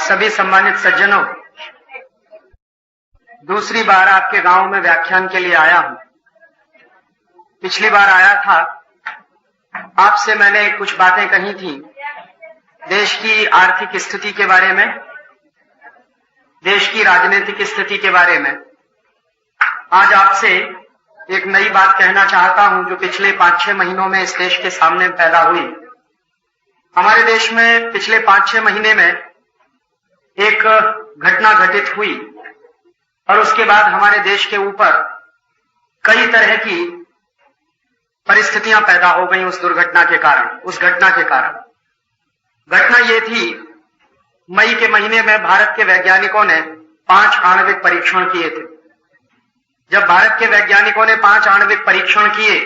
सभी सम्मानित सज्जनों, दूसरी बार आपके गांव में व्याख्यान के लिए आया हूं। पिछली बार आया था, आपसे मैंने कुछ बातें कही थी देश की आर्थिक स्थिति के बारे में, देश की राजनीतिक स्थिति के बारे में। आज आपसे एक नई बात कहना चाहता हूं जो पिछले 5-6 महीनों में इस देश के सामने पैदा हुई। हमारे देश में पिछले 5-6 महीने में एक घटना घटित हुई और उसके बाद हमारे देश के ऊपर कई तरह की परिस्थितियां पैदा हो गई उस घटना के कारण। घटना ये थी, मई के महीने में भारत के वैज्ञानिकों ने 5 आणविक परीक्षण किए थे। जब भारत के वैज्ञानिकों ने 5 आणविक परीक्षण किए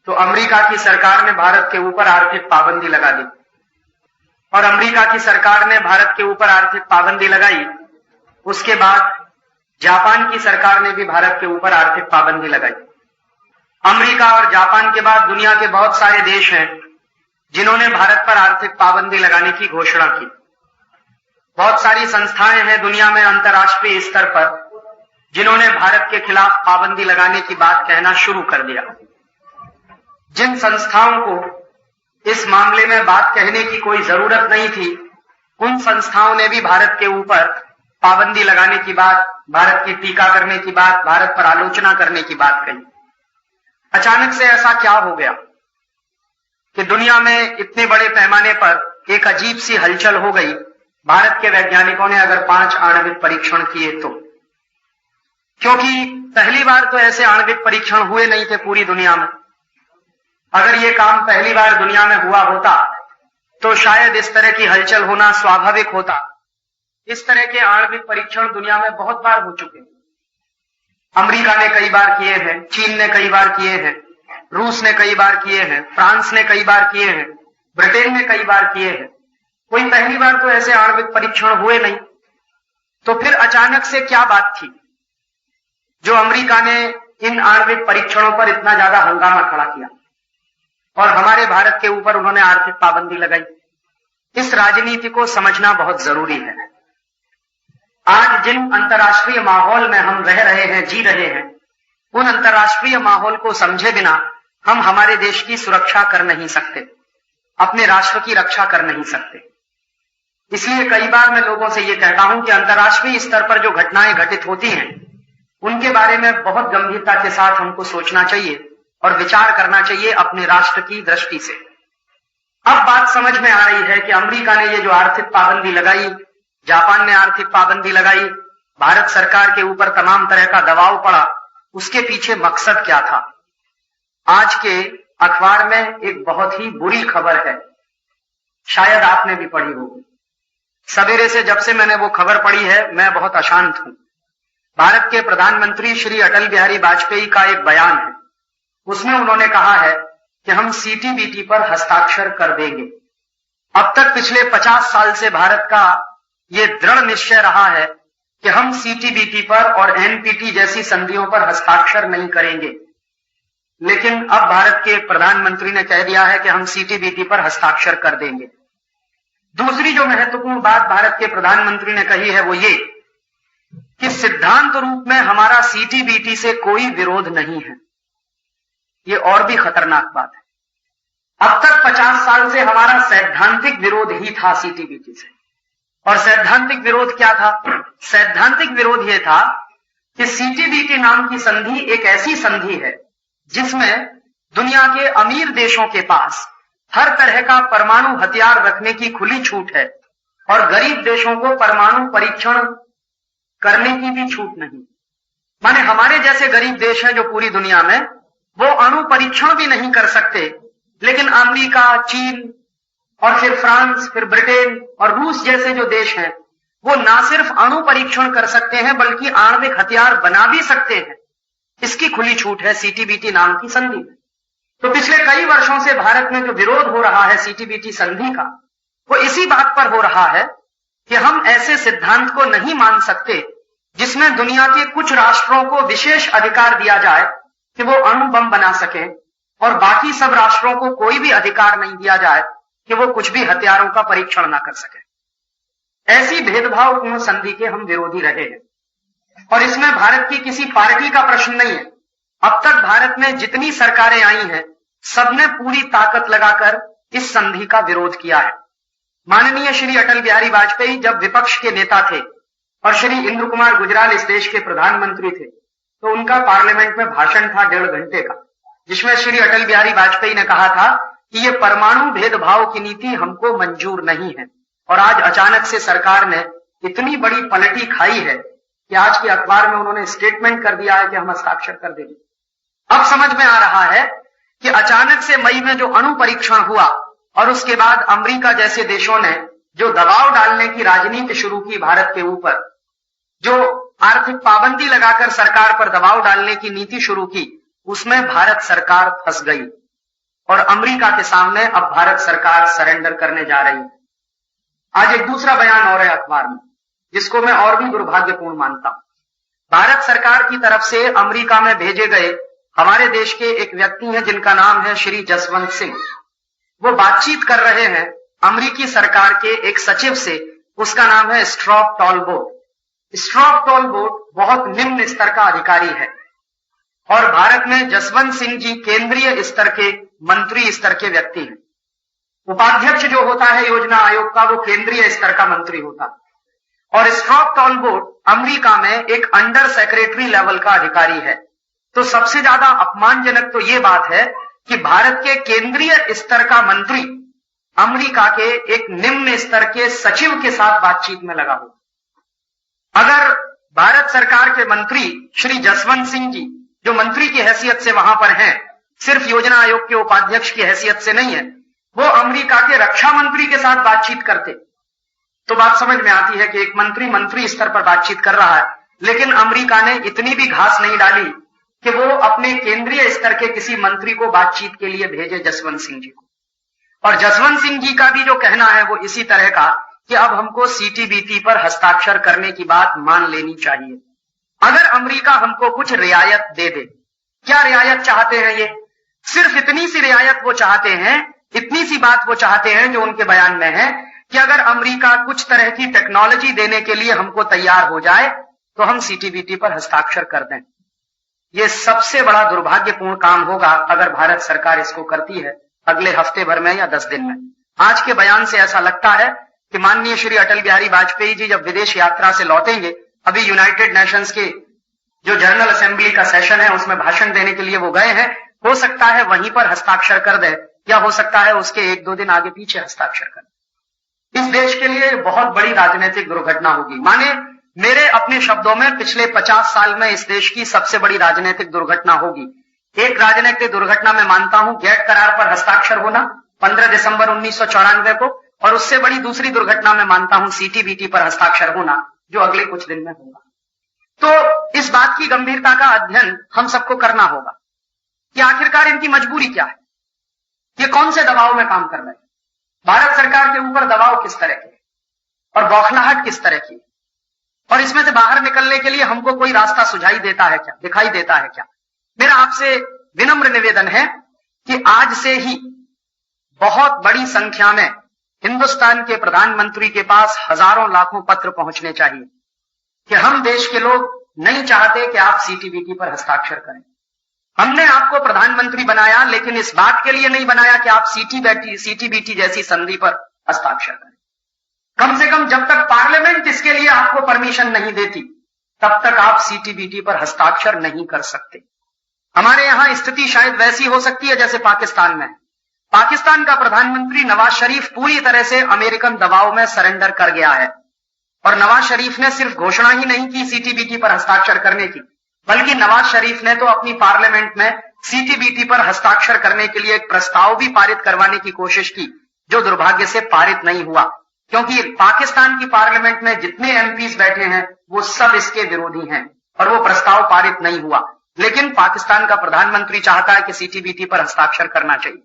तो अमेरिका की सरकार ने भारत के ऊपर आर्थिक पाबंदी लगा दी और अमेरिका की सरकार ने भारत के ऊपर आर्थिक पाबंदी लगाई। उसके बाद जापान की सरकार ने भी भारत के ऊपर आर्थिक पाबंदी लगाई। अमेरिका और जापान के बाद दुनिया के बहुत सारे देश हैं जिन्होंने भारत पर आर्थिक पाबंदी लगाने की घोषणा की। बहुत सारी संस्थाएं हैं दुनिया में अंतर्राष्ट्रीय स्तर पर जिन्होंने भारत के खिलाफ पाबंदी लगाने की बात कहना शुरू कर दिया। जिन संस्थाओं को इस मामले में बात कहने की कोई जरूरत नहीं थी, उन संस्थाओं ने भी भारत के ऊपर पाबंदी लगाने की बात, भारत की टीका करने की बात, भारत पर आलोचना करने की बात कही। अचानक से ऐसा क्या हो गया कि दुनिया में इतने बड़े पैमाने पर एक अजीब सी हलचल हो गई। भारत के वैज्ञानिकों ने अगर 5 आणविक परीक्षण किए तो, क्योंकि पहली बार तो ऐसे आणविक परीक्षण हुए नहीं थे पूरी दुनिया में। अगर ये काम पहली बार दुनिया में हुआ होता तो शायद इस तरह की हलचल होना स्वाभाविक होता। इस तरह के आणविक परीक्षण दुनिया में बहुत बार हो चुके हैं। अमेरिका ने कई बार किए हैं, चीन ने कई बार किए हैं, रूस ने कई बार किए हैं, फ्रांस ने कई बार किए हैं, ब्रिटेन ने कई बार किए हैं। कोई पहली बार तो ऐसे आणविक परीक्षण हुए नहीं। तो फिर अचानक से क्या बात थी जो अमेरिका ने इन आणविक परीक्षणों पर इतना ज्यादा हंगामा खड़ा किया और हमारे भारत के ऊपर उन्होंने आर्थिक पाबंदी लगाई? इस राजनीति को समझना बहुत जरूरी है। आज जिन अंतर्राष्ट्रीय माहौल में हम रह रहे हैं, जी रहे हैं, उन अंतर्राष्ट्रीय माहौल को समझे बिना हम हमारे देश की सुरक्षा कर नहीं सकते, अपने राष्ट्र की रक्षा कर नहीं सकते। इसलिए कई बार मैं लोगों से ये कहता हूं कि अंतर्राष्ट्रीय स्तर पर जो घटनाएं घटित होती हैं उनके बारे में बहुत गंभीरता के साथ हमको सोचना चाहिए और विचार करना चाहिए अपने राष्ट्र की दृष्टि से। अब बात समझ में आ रही है कि अमेरिका ने ये जो आर्थिक पाबंदी लगाई, जापान ने आर्थिक पाबंदी लगाई, भारत सरकार के ऊपर तमाम तरह का दबाव पड़ा, उसके पीछे मकसद क्या था? आज के अखबार में एक बहुत ही बुरी खबर है, शायद आपने भी पढ़ी होगी। सवेरे से जब से मैंने वो खबर पढ़ी है मैं बहुत अशांत हूं। भारत के प्रधानमंत्री श्री अटल बिहारी वाजपेयी का एक बयान है, उसमें उन्होंने कहा है कि हम सीटीबीटी पर हस्ताक्षर कर देंगे। अब तक पिछले 50 साल से भारत का ये दृढ़ निश्चय रहा है कि हम सीटीबीटी पर और एनपीटी जैसी संधियों पर हस्ताक्षर नहीं करेंगे, लेकिन अब भारत के प्रधानमंत्री ने कह दिया है कि हम सीटीबीटी पर हस्ताक्षर कर देंगे। दूसरी जो महत्वपूर्ण बात भारत के प्रधानमंत्री ने कही है वो ये कि सिद्धांत रूप में हमारा सीटीबीटी से कोई विरोध नहीं है। ये और भी खतरनाक बात है। अब तक 50 साल से हमारा सैद्धांतिक विरोध ही था सीटीबीटी से। और सैद्धांतिक विरोध क्या था? सैद्धांतिक विरोध यह था कि सीटीबीटी नाम की संधि एक ऐसी संधि है जिसमें दुनिया के अमीर देशों के पास हर तरह का परमाणु हथियार रखने की खुली छूट है और गरीब देशों को परमाणु परीक्षण करने की भी छूट नहीं। माने हमारे जैसे गरीब देश हैं जो पूरी दुनिया में, वो अणु परीक्षण भी नहीं कर सकते, लेकिन अमेरिका, चीन और फिर फ्रांस, फिर ब्रिटेन और रूस जैसे जो देश हैं वो ना सिर्फ अणु परीक्षण कर सकते हैं बल्कि आणविक हथियार बना भी सकते हैं। इसकी खुली छूट है सीटीबीटी नाम की संधि में। तो पिछले कई वर्षों से भारत में जो विरोध हो रहा है सीटीबीटी संधि का, वो इसी बात पर हो रहा है कि हम ऐसे सिद्धांत को नहीं मान सकते जिसमें दुनिया के कुछ राष्ट्रों को विशेष अधिकार दिया जाए कि वो अणु बम बना सके और बाकी सब राष्ट्रों को कोई भी अधिकार नहीं दिया जाए कि वो कुछ भी हथियारों का परीक्षण ना कर सके। ऐसी भेदभावपूर्ण संधि के हम विरोधी रहे हैं और इसमें भारत की किसी पार्टी का प्रश्न नहीं है। अब तक भारत में जितनी सरकारें आई हैं, सबने पूरी ताकत लगाकर इस संधि का विरोध किया है। माननीय श्री अटल बिहारी वाजपेयी जब विपक्ष के नेता थे और श्री इंद्र कुमार गुजराल इस देश के प्रधानमंत्री थे, तो उनका पार्लियामेंट में भाषण था 1.5 घंटे का, जिसमें श्री अटल बिहारी वाजपेयी ने कहा था कि ये परमाणु भेदभाव की नीति हमको मंजूर नहीं है। और आज अचानक से सरकार ने इतनी बड़ी पलटी खाई है कि आज के अखबार में उन्होंने स्टेटमेंट कर दिया है कि हम हस्ताक्षर कर देंगे। अब समझ में आ रहा है कि अचानक से मई में जो अणु परीक्षण हुआ और उसके बाद अमेरिका जैसे देशों ने जो दबाव डालने की राजनीति शुरू की भारत के ऊपर, जो आर्थिक पाबंदी लगाकर सरकार पर दबाव डालने की नीति शुरू की, उसमें भारत सरकार फंस गई और अमेरिका के सामने अब भारत सरकार सरेंडर करने जा रही है। आज एक दूसरा बयान और है अखबार में, जिसको मैं और भी दुर्भाग्यपूर्ण मानता हूं। भारत सरकार की तरफ से अमेरिका में भेजे गए हमारे देश के एक व्यक्ति हैं जिनका नाम है श्री जसवंत सिंह। वो बातचीत कर रहे हैं अमेरिकी सरकार के एक सचिव से, उसका नाम है स्ट्रॉप टॉलबोट। स्ट्रॉप टॉलबोट बहुत निम्न स्तर का अधिकारी है और भारत में जसवंत सिंह जी केंद्रीय स्तर के मंत्री स्तर के व्यक्ति हैं। उपाध्यक्ष जो होता है योजना आयोग का, वो केंद्रीय स्तर का मंत्री होता है और स्ट्रॉप टॉलबोट अमेरिका में एक अंडर सेक्रेटरी लेवल का अधिकारी है। तो सबसे ज्यादा अपमानजनक तो ये बात है कि भारत के केंद्रीय स्तर का मंत्री अमेरिका के एक निम्न स्तर के सचिव के साथ बातचीत में लगा हो। अगर भारत सरकार के मंत्री श्री जसवंत सिंह जी, जो मंत्री की हैसियत से वहां पर हैं, सिर्फ योजना आयोग के उपाध्यक्ष की हैसियत से नहीं है, वो अमेरिका के रक्षा मंत्री के साथ बातचीत करते, तो बात समझ में आती है कि एक मंत्री स्तर पर बातचीत कर रहा है। लेकिन अमेरिका ने इतनी भी घास नहीं डाली कि वो अपने केंद्रीय स्तर के किसी मंत्री को बातचीत के लिए भेजे जसवंत सिंह जी को। और जसवंत सिंह जी का भी जो कहना है वो इसी तरह का कि अब हमको सीटीबीटी पर हस्ताक्षर करने की बात मान लेनी चाहिए, अगर अमेरिका हमको कुछ रियायत दे दे। क्या रियायत चाहते हैं ये? सिर्फ इतनी सी रियायत वो चाहते हैं, इतनी सी बात वो चाहते हैं जो उनके बयान में है कि अगर अमेरिका कुछ तरह की टेक्नोलॉजी देने के लिए हमको तैयार हो जाए तो हम सीटीबीटी पर हस्ताक्षर कर दें। ये सबसे बड़ा दुर्भाग्यपूर्ण काम होगा अगर भारत सरकार इसको करती है अगले हफ्ते भर में या 10 दिन में। आज के बयान से ऐसा लगता है कि माननीय श्री अटल बिहारी वाजपेयी जी जब विदेश यात्रा से लौटेंगे, अभी यूनाइटेड नेशंस के जो जनरल असेंबली का सेशन है उसमें भाषण देने के लिए वो गए हैं, हो सकता है वहीं पर हस्ताक्षर कर दे या हो सकता है उसके 1-2 दिन आगे पीछे हस्ताक्षर कर दे। इस देश के लिए बहुत बड़ी राजनीतिक दुर्घटना होगी। माने मेरे अपने शब्दों में पिछले 50 साल में इस देश की सबसे बड़ी राजनीतिक दुर्घटना होगी। एक राजनीतिक दुर्घटना मैं मानता हूं गेट करार पर हस्ताक्षर होना 15 दिसंबर 1994 को, और उससे बड़ी दूसरी दुर्घटना मैं मानता हूं सीटीबीटी पर हस्ताक्षर होना, जो अगले कुछ दिन में होगा। तो इस बात की गंभीरता का अध्ययन हम सबको करना होगा कि आखिरकार इनकी मजबूरी क्या है, ये कौन से दबाव में काम कर रहे हैं, भारत सरकार के ऊपर दबाव किस तरह के और बौखलाहट किस तरह की, और इसमें से बाहर निकलने के लिए हमको कोई रास्ता सुझाई देता है क्या, दिखाई देता है क्या। मेरा आपसे विनम्र निवेदन है कि आज से ही बहुत बड़ी संख्या में हिंदुस्तान के प्रधानमंत्री के पास हजारों लाखों पत्र पहुंचने चाहिए कि हम देश के लोग नहीं चाहते कि आप सीटीबीटी पर हस्ताक्षर करें। हमने आपको प्रधानमंत्री बनाया, लेकिन इस बात के लिए नहीं बनाया कि आप सीटीबीटी जैसी संधि पर हस्ताक्षर करें। कम से कम जब तक पार्लियामेंट इसके लिए आपको परमिशन नहीं देती, तब तक आप सीटीबीटी पर हस्ताक्षर नहीं कर सकते। हमारे यहां स्थिति शायद वैसी हो सकती है जैसे पाकिस्तान में। पाकिस्तान का प्रधानमंत्री नवाज शरीफ पूरी तरह से अमेरिकन दबाव में सरेंडर कर गया है, और नवाज शरीफ ने सिर्फ घोषणा ही नहीं की सीटीबीटी पर हस्ताक्षर करने की, बल्कि नवाज शरीफ ने तो अपनी पार्लियामेंट में सीटीबीटी पर हस्ताक्षर करने के लिए एक प्रस्ताव भी पारित करवाने की कोशिश की, जो दुर्भाग्य से पारित नहीं हुआ, क्योंकि पाकिस्तान की पार्लियामेंट में जितने एमपीज बैठे हैं वो सब इसके विरोधी हैं और वो प्रस्ताव पारित नहीं हुआ। लेकिन पाकिस्तान का प्रधानमंत्री चाहता है कि सीटीबीटी पर हस्ताक्षर करना चाहिए।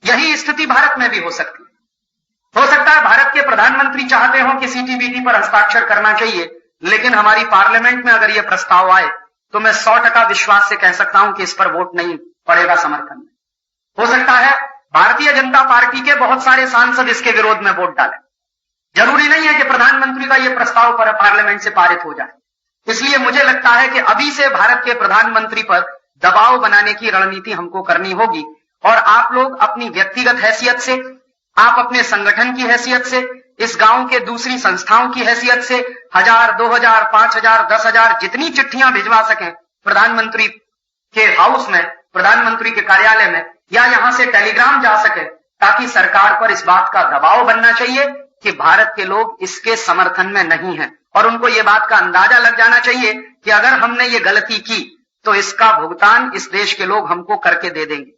यही स्थिति भारत में भी हो सकती है। हो सकता है भारत के प्रधानमंत्री चाहते हो कि सीटीबीटी पर हस्ताक्षर करना चाहिए, लेकिन हमारी पार्लियामेंट में अगर यह प्रस्ताव आए तो मैं 100% विश्वास से कह सकता हूं कि इस पर वोट नहीं पड़ेगा समर्थन में। हो सकता है भारतीय जनता पार्टी के बहुत सारे सांसद इसके विरोध में वोट डालें, जरूरी नहीं है कि प्रधानमंत्री का यह प्रस्ताव पर पार्लियामेंट से पारित हो जाए। इसलिए मुझे लगता है कि अभी से भारत के प्रधानमंत्री पर दबाव बनाने की रणनीति हमको करनी होगी और आप लोग अपनी व्यक्तिगत हैसियत से, आप अपने संगठन की हैसियत से, इस गांव के दूसरी संस्थाओं की हैसियत से 1000, 2000, 5000, 10,000 जितनी चिट्ठियां भिजवा सकें प्रधानमंत्री के हाउस में, प्रधानमंत्री के कार्यालय में, या यहां से टेलीग्राम जा सके, ताकि सरकार पर इस बात का दबाव बनना चाहिए कि भारत के लोग इसके समर्थन में नहीं हैं और उनको ये बात का अंदाजा लग जाना चाहिए कि अगर हमने ये गलती की तो इसका भुगतान इस देश के लोग हमको करके दे देंगे।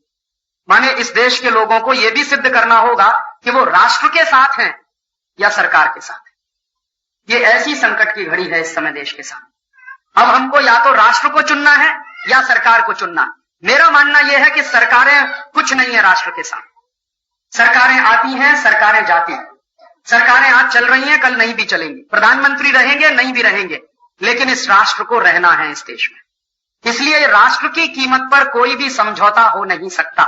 माने इस देश के लोगों को यह भी सिद्ध करना होगा कि वो राष्ट्र के साथ हैं या सरकार के साथ है। ये ऐसी संकट की घड़ी है इस समय देश के साथ। अब हमको या तो राष्ट्र को चुनना है या सरकार को चुनना है। मेरा मानना यह है कि सरकारें कुछ नहीं है राष्ट्र के साथ। सरकारें आती हैं, सरकारें जाती हैं। सरकारें आज चल रही हैं, कल नहीं भी चलेंगी। प्रधानमंत्री रहेंगे, नहीं भी रहेंगे, लेकिन इस राष्ट्र को रहना है इस देश में। इसलिए राष्ट्र की कीमत पर कोई भी समझौता हो नहीं सकता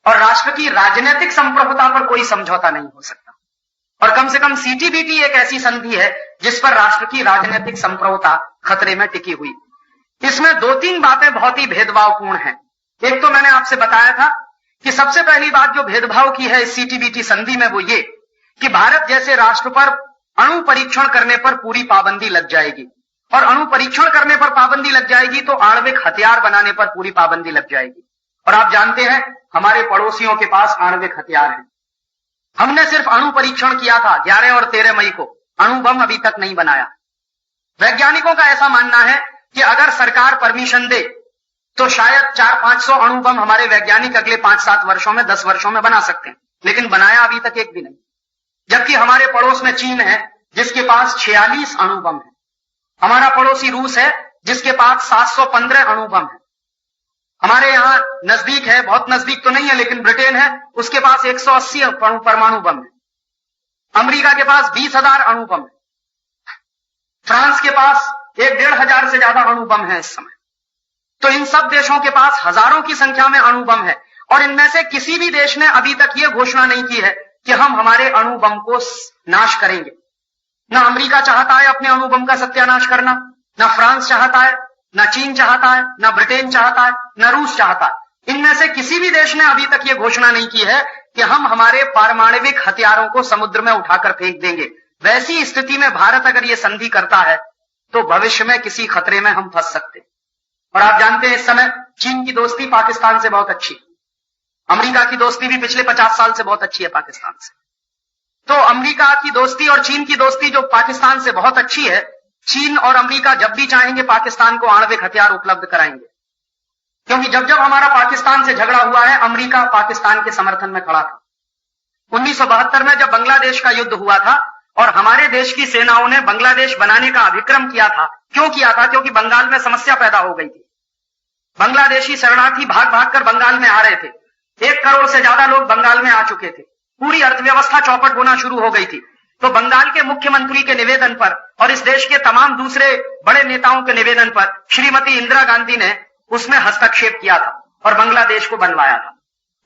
और राष्ट्र की राजनीतिक संप्रभुता पर कोई समझौता नहीं हो सकता। और कम से कम सीटीबीटी एक ऐसी संधि है जिस पर राष्ट्र की राजनीतिक संप्रभुता खतरे में टिकी हुई। इसमें 2-3 बातें बहुत ही भेदभावपूर्ण हैं। एक तो मैंने आपसे बताया था कि सबसे पहली बात जो भेदभाव की है इस सीटीबीटी संधि में वो ये कि भारत जैसे राष्ट्र पर अणु परीक्षण करने पर पूरी पाबंदी लग जाएगी और अणु परीक्षण करने पर पाबंदी लग जाएगी तो आणविक हथियार बनाने पर पूरी पाबंदी लग जाएगी। और आप जानते हैं हमारे पड़ोसियों के पास आणविक हथियार है। हमने सिर्फ अणु परीक्षण किया था 11 और 13 मई को, अणु बम अभी तक नहीं बनाया। वैज्ञानिकों का ऐसा मानना है कि अगर सरकार परमिशन दे तो शायद 400-500 अणु बम हमारे वैज्ञानिक अगले 5-7 वर्षों में, 10 वर्षों में बना सकते हैं, लेकिन बनाया अभी तक एक भी नहीं। जबकि हमारे पड़ोस में चीन है जिसके पास 46 अणु बम है। हमारा पड़ोसी रूस है जिसके पास 715 अणु बम है। हमारे यहां नजदीक है, बहुत नजदीक तो नहीं है लेकिन ब्रिटेन है, उसके पास 180 परमाणु बम है। अमेरिका के पास 20,000 अणु बम है। फ्रांस के पास 1,500 से ज्यादा अणु बम है इस समय। तो इन सब देशों के पास हजारों की संख्या में अणु बम है और इनमें से किसी भी देश ने अभी तक यह घोषणा नहीं की है कि हम हमारे अणु बम को नाश करेंगे। ना अमेरिका चाहता है अपने अणु बम का सत्यानाश करना, ना फ्रांस चाहता है, ना चीन चाहता है, ना ब्रिटेन चाहता है, ना रूस चाहता है। इनमें से किसी भी देश ने अभी तक यह घोषणा नहीं की है कि हम हमारे पारमाणविक हथियारों को समुद्र में उठाकर फेंक देंगे। वैसी स्थिति में भारत अगर यह संधि करता है तो भविष्य में किसी खतरे में हम फंस सकते। और आप जानते हैं इस समय चीन की दोस्ती पाकिस्तान से बहुत अच्छी, अमेरिका की दोस्ती भी पिछले 50 साल से बहुत अच्छी है पाकिस्तान से। तो अमेरिका की दोस्ती और चीन की दोस्ती जो पाकिस्तान से बहुत अच्छी है, चीन और अमेरिका जब भी चाहेंगे पाकिस्तान को आणविक हथियार उपलब्ध कराएंगे। क्योंकि जब जब हमारा पाकिस्तान से झगड़ा हुआ है अमेरिका पाकिस्तान के समर्थन में खड़ा था। 1972 में जब बांग्लादेश का युद्ध हुआ था और हमारे देश की सेनाओं ने बांग्लादेश बनाने का अभिक्रम किया था। क्यों किया था? क्योंकि बंगाल में समस्या पैदा हो गई थी। बांग्लादेशी शरणार्थी भाग भाग कर बंगाल में आ रहे थे। 1 करोड़ से ज्यादा लोग बंगाल में आ चुके थे। पूरी अर्थव्यवस्था चौपट होना शुरू हो गई थी। तो बंगाल के मुख्यमंत्री के निवेदन पर और इस देश के तमाम दूसरे बड़े नेताओं के निवेदन पर श्रीमती इंदिरा गांधी ने उसमें हस्तक्षेप किया था और बांग्लादेश को बनवाया था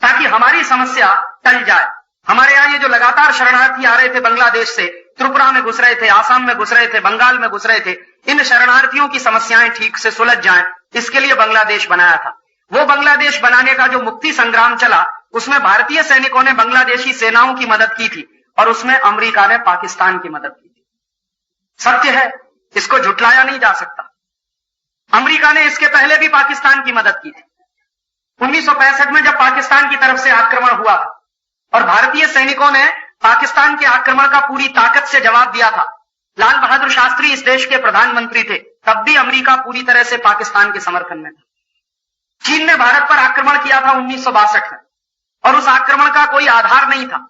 ताकि हमारी समस्या टल जाए। हमारे यहाँ ये जो लगातार शरणार्थी आ रहे थे बांग्लादेश से, त्रिपुरा में घुस रहे थे, आसाम में घुस रहे थे, बंगाल में घुस रहे थे, इन शरणार्थियों की समस्याएं ठीक से सुलझ जाएं, इसके लिए बांग्लादेश बनाया था। वो बांग्लादेश बनाने का जो मुक्ति संग्राम चला उसमें भारतीय सैनिकों ने बांग्लादेशी सेनाओं की मदद की थी और उसमें अमेरिका ने पाकिस्तान की मदद की थी। सत्य है, इसको झुटलाया नहीं जा सकता। अमेरिका ने इसके पहले भी पाकिस्तान की मदद की थी। 1965 में जब पाकिस्तान की तरफ से आक्रमण हुआ था और भारतीय सैनिकों ने पाकिस्तान के आक्रमण का पूरी ताकत से जवाब दिया था। लाल बहादुर शास्त्री इस देश के प्रधानमंत्री थे, तब भी अमेरिका पूरी तरह से पाकिस्तान के समर्थन में था। चीन ने भारत पर आक्रमण किया था 1962 में और उस आक्रमण का कोई आधार नहीं था।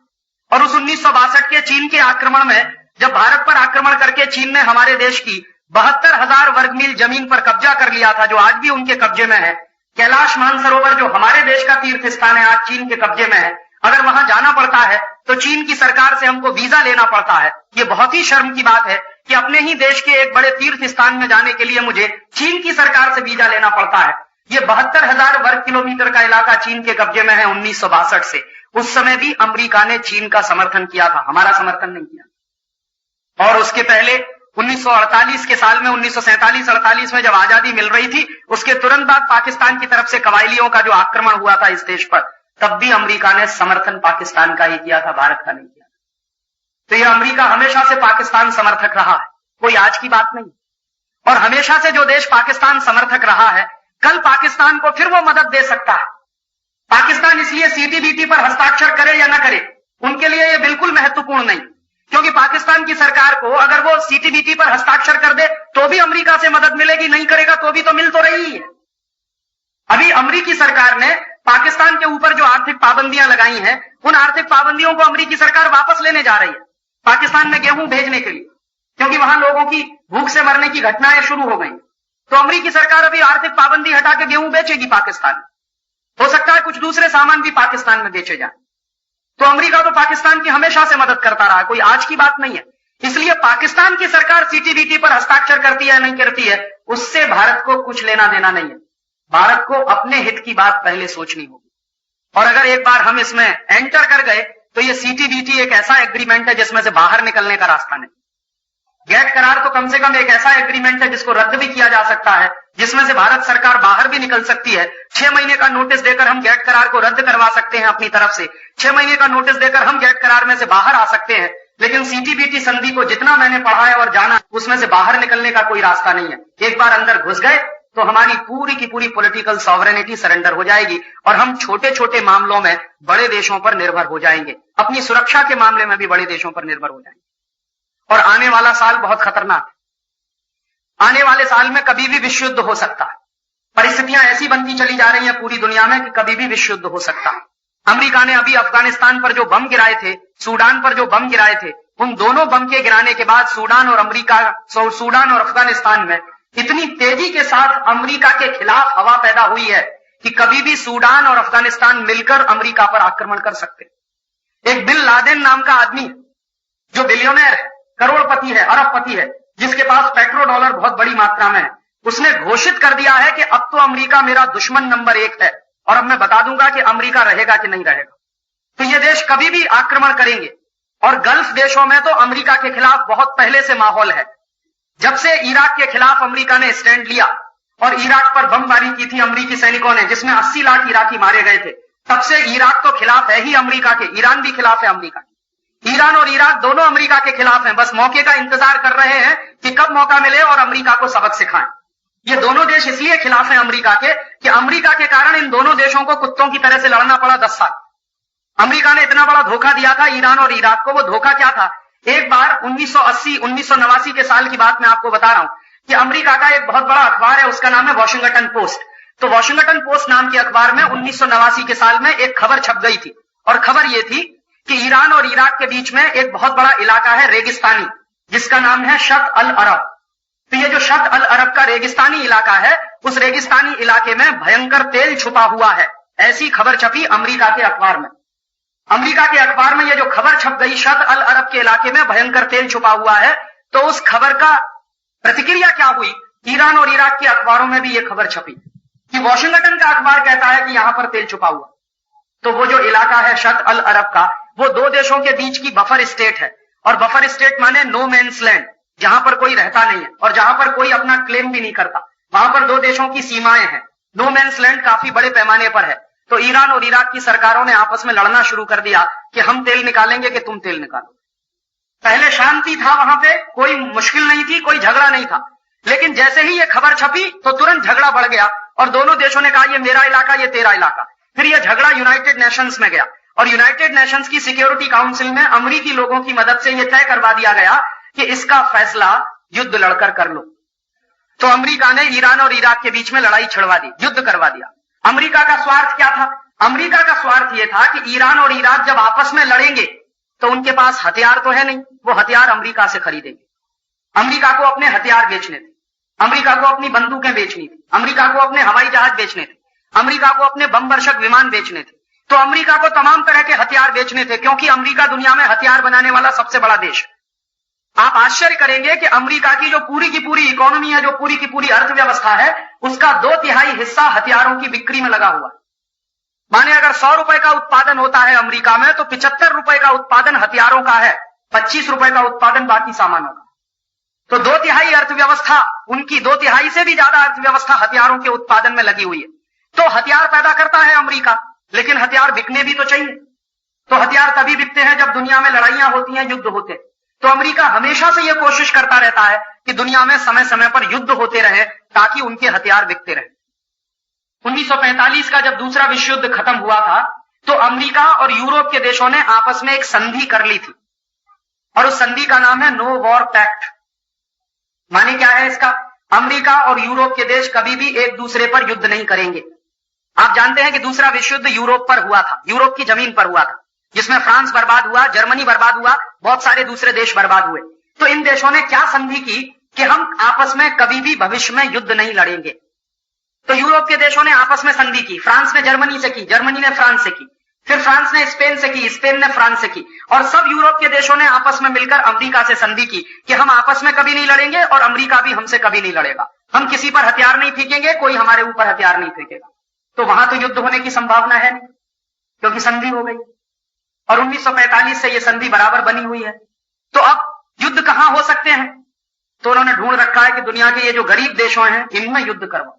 और उस 1962 के चीन के आक्रमण में जब भारत पर आक्रमण करके चीन ने हमारे देश की 72,000 वर्ग मील जमीन पर कब्जा कर लिया था, जो आज भी उनके कब्जे में है। कैलाश मानसरोवर जो हमारे देश का तीर्थ स्थान है, आज चीन के कब्जे में है। अगर वहां जाना पड़ता है तो चीन की सरकार से हमको वीजा लेना पड़ता है। ये बहुत ही शर्म की बात है कि अपने ही देश के एक बड़े तीर्थ स्थान में जाने के लिए मुझे चीन की सरकार से वीजा लेना पड़ता है। ये 72,000 वर्ग किलोमीटर का इलाका चीन के कब्जे में है 1962 से। उस समय भी अमेरिका ने चीन का समर्थन किया था, हमारा समर्थन नहीं किया। और उसके पहले 1948 के साल में 1947-48 में जब आजादी मिल रही थी, उसके तुरंत बाद पाकिस्तान की तरफ से कबायलियों का जो आक्रमण हुआ था इस देश पर, तब भी अमेरिका ने समर्थन पाकिस्तान का ही किया था, भारत का नहीं किया। तो यह अमेरिका हमेशा से पाकिस्तान समर्थक रहा है, कोई आज की बात नहीं। और हमेशा से जो देश पाकिस्तान समर्थक रहा है, कल पाकिस्तान को फिर वो मदद दे सकता है। पाकिस्तान इसलिए सीटीबीटी पर हस्ताक्षर करे या न करे, उनके लिए यह बिल्कुल महत्वपूर्ण नहीं, क्योंकि पाकिस्तान की सरकार को अगर वो सीटीबीटी पर हस्ताक्षर कर दे तो भी अमेरिका से मदद मिलेगी, नहीं करेगा तो भी तो मिल तो रही है। अभी अमेरिकी सरकार ने पाकिस्तान के ऊपर जो आर्थिक पाबंदियां लगाई हैं, उन आर्थिक पाबंदियों को अमेरिकी सरकार वापस लेने जा रही है पाकिस्तान में गेहूं भेजने के लिए, क्योंकि वहां लोगों की भूख से मरने की घटनाएं शुरू हो गई। तो अमेरिकी सरकार अभी आर्थिक पाबंदी हटा के गेहूं बेचेगी पाकिस्तान में। हो सकता है कुछ दूसरे सामान भी पाकिस्तान में बेचे जाए। तो अमेरिका तो पाकिस्तान की हमेशा से मदद करता रहा, कोई आज की बात नहीं है। इसलिए पाकिस्तान की सरकार सीटीबीटी पर हस्ताक्षर करती है नहीं करती है, उससे भारत को कुछ लेना देना नहीं है। भारत को अपने हित की बात पहले सोचनी होगी। और अगर एक बार हम इसमें एंटर कर गए तो ये सीटीबीटी एक ऐसा एग्रीमेंट है जिसमें से बाहर निकलने का रास्ता नहीं। गैट करार तो कम से कम एक ऐसा एग्रीमेंट है जिसको रद्द भी किया जा सकता है, जिसमें से भारत सरकार बाहर भी निकल सकती है। 6 महीने का नोटिस देकर हम गैट करार को रद्द करवा सकते हैं अपनी तरफ से, 6 महीने का नोटिस देकर हम गैट करार में से बाहर आ सकते हैं। लेकिन सीटीबीटी संधि को जितना मैंने पढ़ा है और जाना, उसमें से बाहर निकलने का कोई रास्ता नहीं है। एक बार अंदर घुस गए तो हमारी पूरी की पूरी पॉलिटिकल सॉवरेनिटी सरेंडर हो जाएगी और हम छोटे छोटे मामलों में बड़े देशों पर निर्भर हो जाएंगे, अपनी सुरक्षा के मामले में भी बड़े देशों पर निर्भर हो जाएंगे। और आने वाला साल बहुत खतरनाक है। आने वाले साल में कभी भी विश्व युद्ध हो सकता है। परिस्थितियां ऐसी बनती चली जा रही हैं पूरी दुनिया में कि कभी भी विश्व युद्ध हो सकता है। अमेरिका ने अभी अफगानिस्तान पर जो बम गिराए थे, सूडान पर जो बम गिराए थे, उन दोनों बम के गिराने के बाद सूडान और अफगानिस्तान में इतनी तेजी के साथ अमेरिका के खिलाफ हवा पैदा हुई है कि कभी भी सूडान और अफगानिस्तान मिलकर अमेरिका पर आक्रमण कर सकते। एक बिन लादेन नाम का आदमी जो बिलियनर है, करोड़पति है, अरबपति है, जिसके पास पेट्रो डॉलर बहुत बड़ी मात्रा में है, उसने घोषित कर दिया है कि अब तो अमेरिका मेरा दुश्मन नंबर 1 है और अब मैं बता दूंगा कि अमेरिका रहेगा कि नहीं रहेगा। तो ये देश कभी भी आक्रमण करेंगे। और गल्फ देशों में तो अमेरिका के खिलाफ बहुत पहले से माहौल है। जब से इराक के खिलाफ अमेरिका ने स्टैंड लिया और इराक पर बमबारी की थी अमेरिकी सैनिकों ने, जिसमें 80 लाख इराकी मारे गए थे, तब से इराक तो खिलाफ है ही अमेरिका के, ईरान भी खिलाफ है अमेरिका के। ईरान और इराक दोनों अमेरिका के खिलाफ हैं, बस मौके का इंतजार कर रहे हैं कि कब मौका मिले और अमेरिका को सबक सिखाएं। ये दोनों देश इसलिए खिलाफ हैं अमेरिका के कि अमेरिका के कारण इन दोनों देशों को कुत्तों की तरह से लड़ना पड़ा 10 साल। अमेरिका ने इतना बड़ा धोखा दिया था ईरान और इराक को। वो धोखा क्या था? एक बार 1989 के साल की बात मैं आपको बता रहा हूं कि अमेरिका का एक बहुत बड़ा अखबार है, उसका नाम है वॉशिंगटन पोस्ट। तो वॉशिंगटन पोस्ट नाम के अखबार में 1989 के साल में एक खबर छप गई थी और खबर ये थी कि ईरान और इराक के बीच में एक बहुत बड़ा इलाका है रेगिस्तानी, जिसका नाम है शत अल अरब। तो ये जो शत अल अरब का रेगिस्तानी इलाका है, उस रेगिस्तानी इलाके में भयंकर तेल छुपा हुआ है, ऐसी खबर छपी अमेरिका के अखबार में। अमेरिका के अखबार में ये जो खबर छप गई, शत अल अरब के इलाके में भयंकर तेल छुपा हुआ है, तो उस खबर का प्रतिक्रिया क्या हुई? ईरान और इराक के अखबारों में भी ये खबर छपी कि वॉशिंगटन का अखबार कहता है कि यहां पर तेल छुपा हुआ। तो वो जो इलाका है शत अल अरब का, वो दो देशों के बीच की बफर स्टेट है। और बफर स्टेट माने नो मैन्स लैंड, जहां पर कोई रहता नहीं है और जहां पर कोई अपना क्लेम भी नहीं करता। वहां पर दो देशों की सीमाएं हैं। नो मैन्स लैंड काफी बड़े पैमाने पर है। तो ईरान और इराक की सरकारों ने आपस में लड़ना शुरू कर दिया कि हम तेल निकालेंगे कि तुम तेल निकालो। पहले शांति था, वहां पे कोई मुश्किल नहीं थी, कोई झगड़ा नहीं था। लेकिन जैसे ही ये खबर छपी तो तुरंत झगड़ा बढ़ गया और दोनों देशों ने कहा ये मेरा इलाका, ये तेरा इलाका। फिर ये झगड़ा यूनाइटेड नेशंस में गया और यूनाइटेड नेशंस की सिक्योरिटी काउंसिल में अमेरिकी लोगों की मदद से यह तय करवा दिया गया कि इसका फैसला युद्ध लड़कर कर लो। तो अमेरिका ने ईरान और इराक के बीच में लड़ाई छिड़वा दी, युद्ध करवा दिया। अमेरिका का स्वार्थ क्या था? अमेरिका का स्वार्थ यह था कि ईरान और इराक जब आपस में लड़ेंगे तो उनके पास हथियार तो है नहीं, वो हथियार अमेरिका से खरीदेंगे। अमेरिका को अपने हथियार बेचने थे, अमेरिका को अपनी बंदूकें बेचनी थी, अमेरिका को अपने हवाई जहाज बेचने थे, अमेरिका को अपने बम वर्षक विमान बेचने थे। तो अमेरिका को तमाम तरह के हथियार बेचने थे, क्योंकि अमेरिका दुनिया में हथियार बनाने वाला सबसे बड़ा देश है। आप आश्चर्य करेंगे कि अमेरिका की जो पूरी की पूरी इकोनॉमी है, जो पूरी की पूरी अर्थव्यवस्था है, उसका 2/3 हिस्सा हथियारों की बिक्री में लगा हुआ है। माने अगर 100 रुपए का उत्पादन होता है अमेरिका में, तो 75 रुपए का उत्पादन हथियारों का है 25 रुपए का उत्पादन बाकी सामानों का। तो 2/3 अर्थव्यवस्था, उनकी 2/3 से भी ज्यादा अर्थव्यवस्था हथियारों के उत्पादन में लगी हुई है। तो हथियार पैदा करता है अमेरिका, लेकिन हथियार बिकने भी तो चाहिए। तो हथियार तभी बिकते हैं जब दुनिया में लड़ाइयां होती हैं, युद्ध होते हैं। तो अमेरिका हमेशा से यह कोशिश करता रहता है कि दुनिया में समय समय पर युद्ध होते रहे ताकि उनके हथियार बिकते रहे। 1945 का जब दूसरा विश्व युद्ध खत्म हुआ था तो अमेरिका और यूरोप के देशों ने आपस में एक संधि कर ली थी, और उस संधि का नाम है नो वॉर पैक्ट। माने क्या है इसका? अमेरिका और यूरोप के देश कभी भी एक दूसरे पर युद्ध नहीं करेंगे। आप जानते हैं कि दूसरा विश्व युद्ध यूरोप पर हुआ था, यूरोप की जमीन पर हुआ था, जिसमें फ्रांस बर्बाद हुआ, जर्मनी बर्बाद हुआ, बहुत सारे दूसरे देश बर्बाद हुए। तो इन देशों ने क्या संधि की कि हम आपस में कभी भी भविष्य में युद्ध नहीं लड़ेंगे। तो यूरोप के देशों ने आपस में संधि की, फ्रांस ने जर्मनी से की, जर्मनी ने फ्रांस से की, फिर फ्रांस ने स्पेन से की, स्पेन ने फ्रांस से की, और सब यूरोप के देशों ने आपस में मिलकर अमेरिका से संधि की कि हम आपस में कभी नहीं लड़ेंगे और अमेरिका भी हमसे कभी नहीं लड़ेगा। हम किसी पर हथियार नहीं फेंकेंगे, कोई हमारे ऊपर हथियार नहीं फेंकेगा। तो वहां तो युद्ध होने की संभावना है नहीं, क्योंकि संधि हो गई। और 1945 से ये संधि बराबर बनी हुई है। तो अब युद्ध कहां हो सकते हैं? तो उन्होंने ढूंढ रखा है कि दुनिया के ये जो गरीब देशों हैं इनमें युद्ध करवाओ,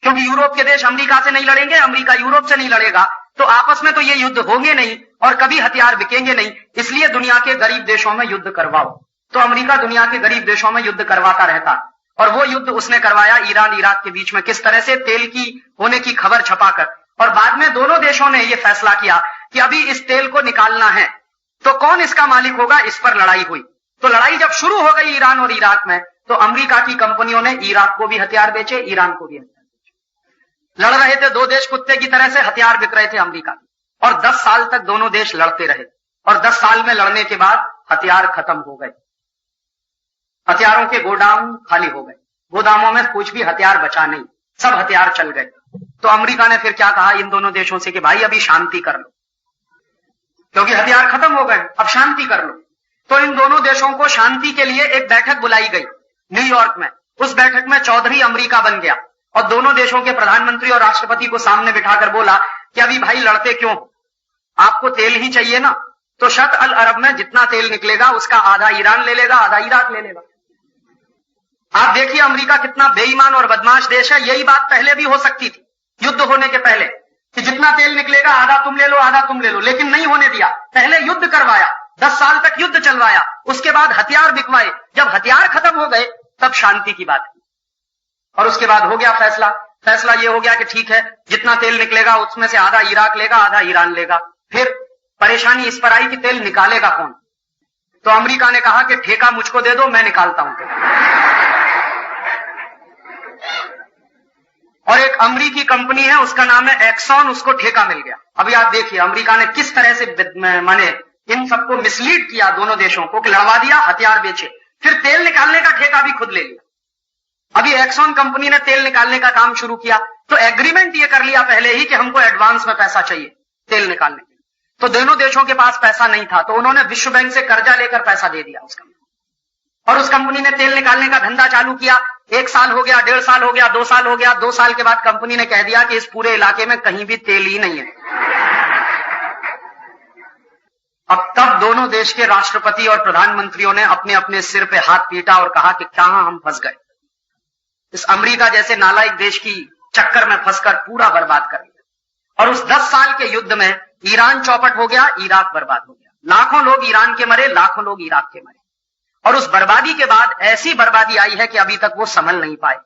क्योंकि यूरोप के देश अमेरिका से नहीं लड़ेंगे, अमेरिका यूरोप से नहीं लड़ेगा, तो आपस में तो ये युद्ध होंगे नहीं और कभी हथियार बिकेंगे नहीं। इसलिए दुनिया के गरीब देशों में युद्ध करवाओ। तो अमेरिका दुनिया के गरीब देशों में युद्ध करवाता रहता, और वो युद्ध उसने करवाया ईरान इराक के बीच में, किस तरह से तेल की होने की खबर छपाकर। और बाद में दोनों देशों ने यह फैसला किया कि अभी इस तेल को निकालना है, तो कौन इसका मालिक होगा, इस पर लड़ाई हुई। तो लड़ाई जब शुरू हो गई ईरान और इराक में, तो अमेरिका की कंपनियों ने इराक को भी हथियार बेचे, ईरान को भी हथियार बेचे। लड़ रहे थे दो देश कुत्ते की तरह से, हथियार बिक रहे थे अमेरिका के, और 10 साल तक दोनों देश लड़ते रहे। और 10 साल में लड़ने के बाद हथियार खत्म हो गए, हथियारों के गोदाम खाली हो गए, गोदामों में कुछ भी हथियार बचा नहीं, सब हथियार चल गए। तो अमेरिका ने फिर क्या कहा इन दोनों देशों से कि भाई अभी शांति कर लो, क्योंकि हथियार खत्म हो गए, अब शांति कर लो। तो इन दोनों देशों को शांति के लिए एक बैठक बुलाई गई न्यूयॉर्क में। उस बैठक में चौधरी अमेरिका बन गया और दोनों देशों के प्रधानमंत्री और राष्ट्रपति को सामने बिठाकर बोला कि अभी भाई लड़ते क्यों, आपको तेल ही चाहिए ना, तो शत अल अरब में जितना तेल निकलेगा उसका आधा ईरान ले लेगा, आधा इराक ले लेगा। आप देखिए अमेरिका कितना बेईमान और बदमाश देश है। यही बात पहले भी हो सकती थी, युद्ध होने के पहले, कि जितना तेल निकलेगा आधा तुम ले लो, आधा तुम ले लो, लेकिन नहीं होने दिया। पहले युद्ध करवाया, 10 साल तक युद्ध चलवाया, उसके बाद हथियार बिकवाए। जब हथियार खत्म हो गए तब शांति की बात की, और उसके बाद हो गया फैसला। फैसला ये हो गया कि ठीक है, जितना तेल निकलेगा उसमें से आधा इराक लेगा, आधा ईरान लेगा। फिर परेशानी इस पर आई कि तेल निकालेगा कौन। तो अमेरिका ने कहा कि ठेका मुझको दे दो, मैं निकालता हूं तेल। और एक अमेरिकी कंपनी है, उसका नाम है एक्सॉन, उसको ठेका मिल गया। अभी आप देखिए अमेरिका ने किस तरह से माने इन सबको मिसलीड किया, दोनों देशों को, लड़वा दिया, हथियार बेचे, फिर तेल निकालने का ठेका भी खुद ले लिया। अभी एक्सॉन कंपनी ने तेल निकालने का काम शुरू किया, तो एग्रीमेंट ये कर लिया पहले ही कि हमको एडवांस में पैसा चाहिए तेल निकालने के लिए। तो दोनों देशों के पास पैसा नहीं था, तो उन्होंने विश्व बैंक से कर्जा लेकर पैसा दे दिया उसका, और उस कंपनी ने तेल निकालने का धंधा चालू किया। 1 साल हो गया, 1.5 साल हो गया, 2 साल हो गया। 2 साल के बाद कंपनी ने कह दिया कि इस पूरे इलाके में कहीं भी तेल ही नहीं है। अब तब दोनों देश के राष्ट्रपति और प्रधानमंत्रियों ने अपने अपने सिर पे हाथ पीटा और कहा कि कहां हम फंस गए, इस अमेरिका जैसे नालायक देश की चक्कर में फंसकर पूरा बर्बाद कर दिया। और उस 10 साल के युद्ध में ईरान चौपट हो गया, इराक बर्बाद हो गया, लाखों लोग ईरान के मरे, लाखों लोग इराक के मरे। और उस बर्बादी के बाद ऐसी बर्बादी आई है कि अभी तक वो संभल नहीं पाए।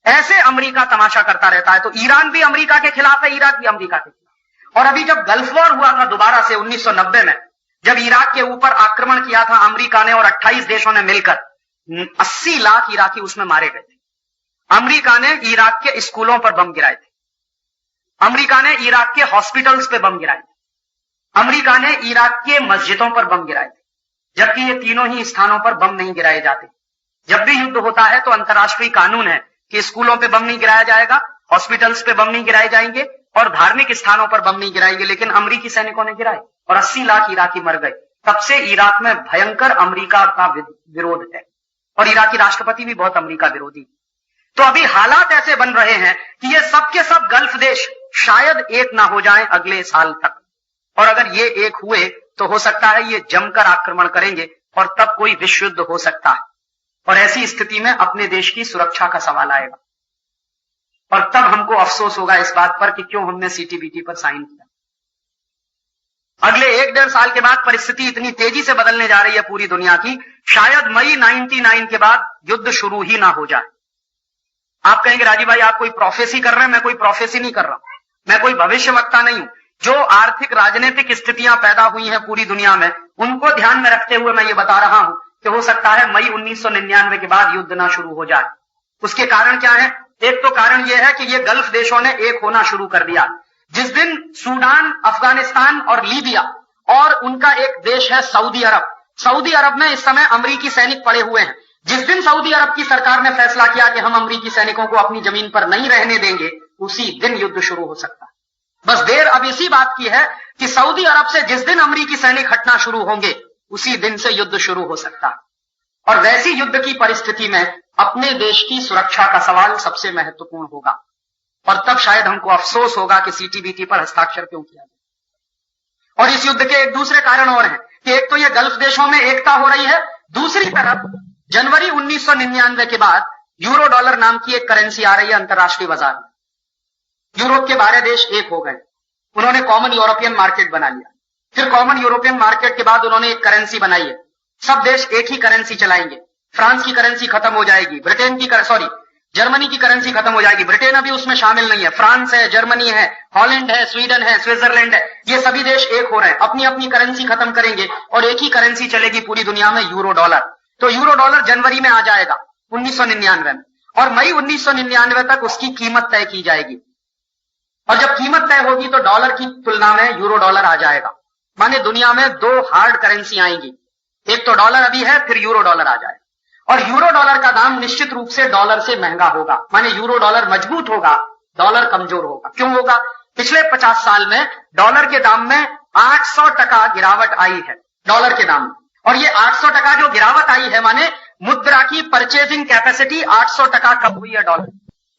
ऐसे अमेरिका तमाशा करता रहता है। तो ईरान भी अमेरिका के खिलाफ है, इराक भी अमेरिका के खिलाफ। और अभी जब गल्फ वॉर हुआ था दोबारा से 1990 में, जब इराक के ऊपर आक्रमण किया था अमेरिका ने और 28 देशों ने मिलकर, 80 लाख इराकी उसमें मारे गए थे। अमेरिका ने इराक के स्कूलों पर बम गिराए थे, अमेरिका ने इराक के हॉस्पिटल्स पे बम गिराए थे, अमेरिका ने इराक के मस्जिदों पर बम गिराए थे, जबकि ये तीनों ही स्थानों पर बम नहीं गिराए जाते। जब भी युद्ध होता है तो अंतर्राष्ट्रीय कानून है कि स्कूलों पे बम नहीं गिराया जाएगा, हॉस्पिटल्स पे बम नहीं गिराए जाएंगे और धार्मिक स्थानों पर बम नहीं गिराएंगे। लेकिन अमेरिकी सैनिकों ने गिराए और 80 लाख इराकी मर गए। तब से इराक में भयंकर अमेरिका का विरोध है और इराकी राष्ट्रपति भी बहुत अमेरिका विरोधी। तो अभी हालात ऐसे बन रहे हैं कि ये सब के सब गल्फ देश शायद एक ना हो जाएं अगले साल तक, और अगर ये एक हुए तो हो सकता है ये जमकर आक्रमण करेंगे और तब कोई विश्व युद्ध हो सकता है। और ऐसी स्थिति में अपने देश की सुरक्षा का सवाल आएगा और तब हमको अफसोस होगा इस बात पर कि क्यों हमने सीटीबीटी पर साइन किया। अगले 1-1.5 साल के बाद परिस्थिति इतनी तेजी से बदलने जा रही है पूरी दुनिया की, शायद मई 99 के बाद युद्ध शुरू ही ना हो जाए। आप कहेंगे राजीव भाई आप कोई प्रोफेसी कर रहे हैं, मैं कोई प्रोफेसी नहीं कर रहा, मैं कोई भविष्यवक्ता नहीं हूं। जो आर्थिक राजनीतिक स्थितियां पैदा हुई हैं पूरी दुनिया में, उनको ध्यान में रखते हुए मैं ये बता रहा हूं कि हो सकता है मई 1999 के बाद युद्ध ना शुरू हो जाए। उसके कारण क्या है? एक तो कारण यह है कि ये गल्फ देशों ने एक होना शुरू कर दिया। जिस दिन सूडान, अफगानिस्तान और लीबिया और उनका एक देश है सऊदी अरब, सऊदी अरब में इस समय अमरीकी सैनिक पड़े हुए हैं। जिस दिन सऊदी अरब की सरकार ने फैसला किया कि हम अमरीकी सैनिकों को अपनी जमीन पर नहीं रहने देंगे, उसी दिन युद्ध शुरू हो सकता है। बस देर अब इसी बात की है कि सऊदी अरब से जिस दिन अमरीकी सैनिक हटना शुरू होंगे, उसी दिन से युद्ध शुरू हो सकता है। और वैसी युद्ध की परिस्थिति में अपने देश की सुरक्षा का सवाल सबसे महत्वपूर्ण होगा और तब शायद हमको अफसोस होगा कि सीटीबीटी पर हस्ताक्षर क्यों किया गया। और इस युद्ध के एक दूसरे कारण और हैं कि एक तो ये गल्फ देशों में एकता हो रही है, दूसरी तरफ जनवरी 1999 के बाद यूरो डॉलर नाम की एक करेंसी आ रही है अंतर्राष्ट्रीय बाजार में। यूरोप के 12 देश एक हो गए, उन्होंने कॉमन यूरोपियन मार्केट बना लिया। फिर कॉमन यूरोपियन मार्केट के बाद उन्होंने एक करेंसी बनाई है, सब देश एक ही करेंसी चलाएंगे। फ्रांस की करेंसी खत्म हो जाएगी, जर्मनी की करेंसी खत्म हो जाएगी, ब्रिटेन अभी उसमें शामिल नहीं है, फ्रांस है, जर्मनी है, हॉलैंड है, स्वीडन है, स्विट्जरलैंड है, ये सभी देश एक हो रहे हैं, अपनी अपनी करेंसी खत्म करेंगे और एक ही करेंसी चलेगी पूरी दुनिया में, यूरो डॉलर। तो यूरो डॉलर जनवरी में आ जाएगा 1999 में और मई 1999 तक उसकी कीमत तय की जाएगी। और जब कीमत तय होगी तो डॉलर की तुलना में यूरो डॉलर आ जाएगा। माने दुनिया में 2 हार्ड करेंसी आएंगी, एक तो डॉलर अभी है, फिर यूरो डॉलर आ जाएगा। और यूरो डॉलर का दाम निश्चित रूप से डॉलर से महंगा होगा, माने यूरो डॉलर मजबूत होगा, डॉलर कमजोर होगा। क्यों होगा? पिछले 50 साल में डॉलर के दाम में 800% गिरावट आई है डॉलर के दाम में। और ये 800% जो गिरावट आई है, माने मुद्रा की परचेजिंग कैपेसिटी 800% कम हुई है डॉलर,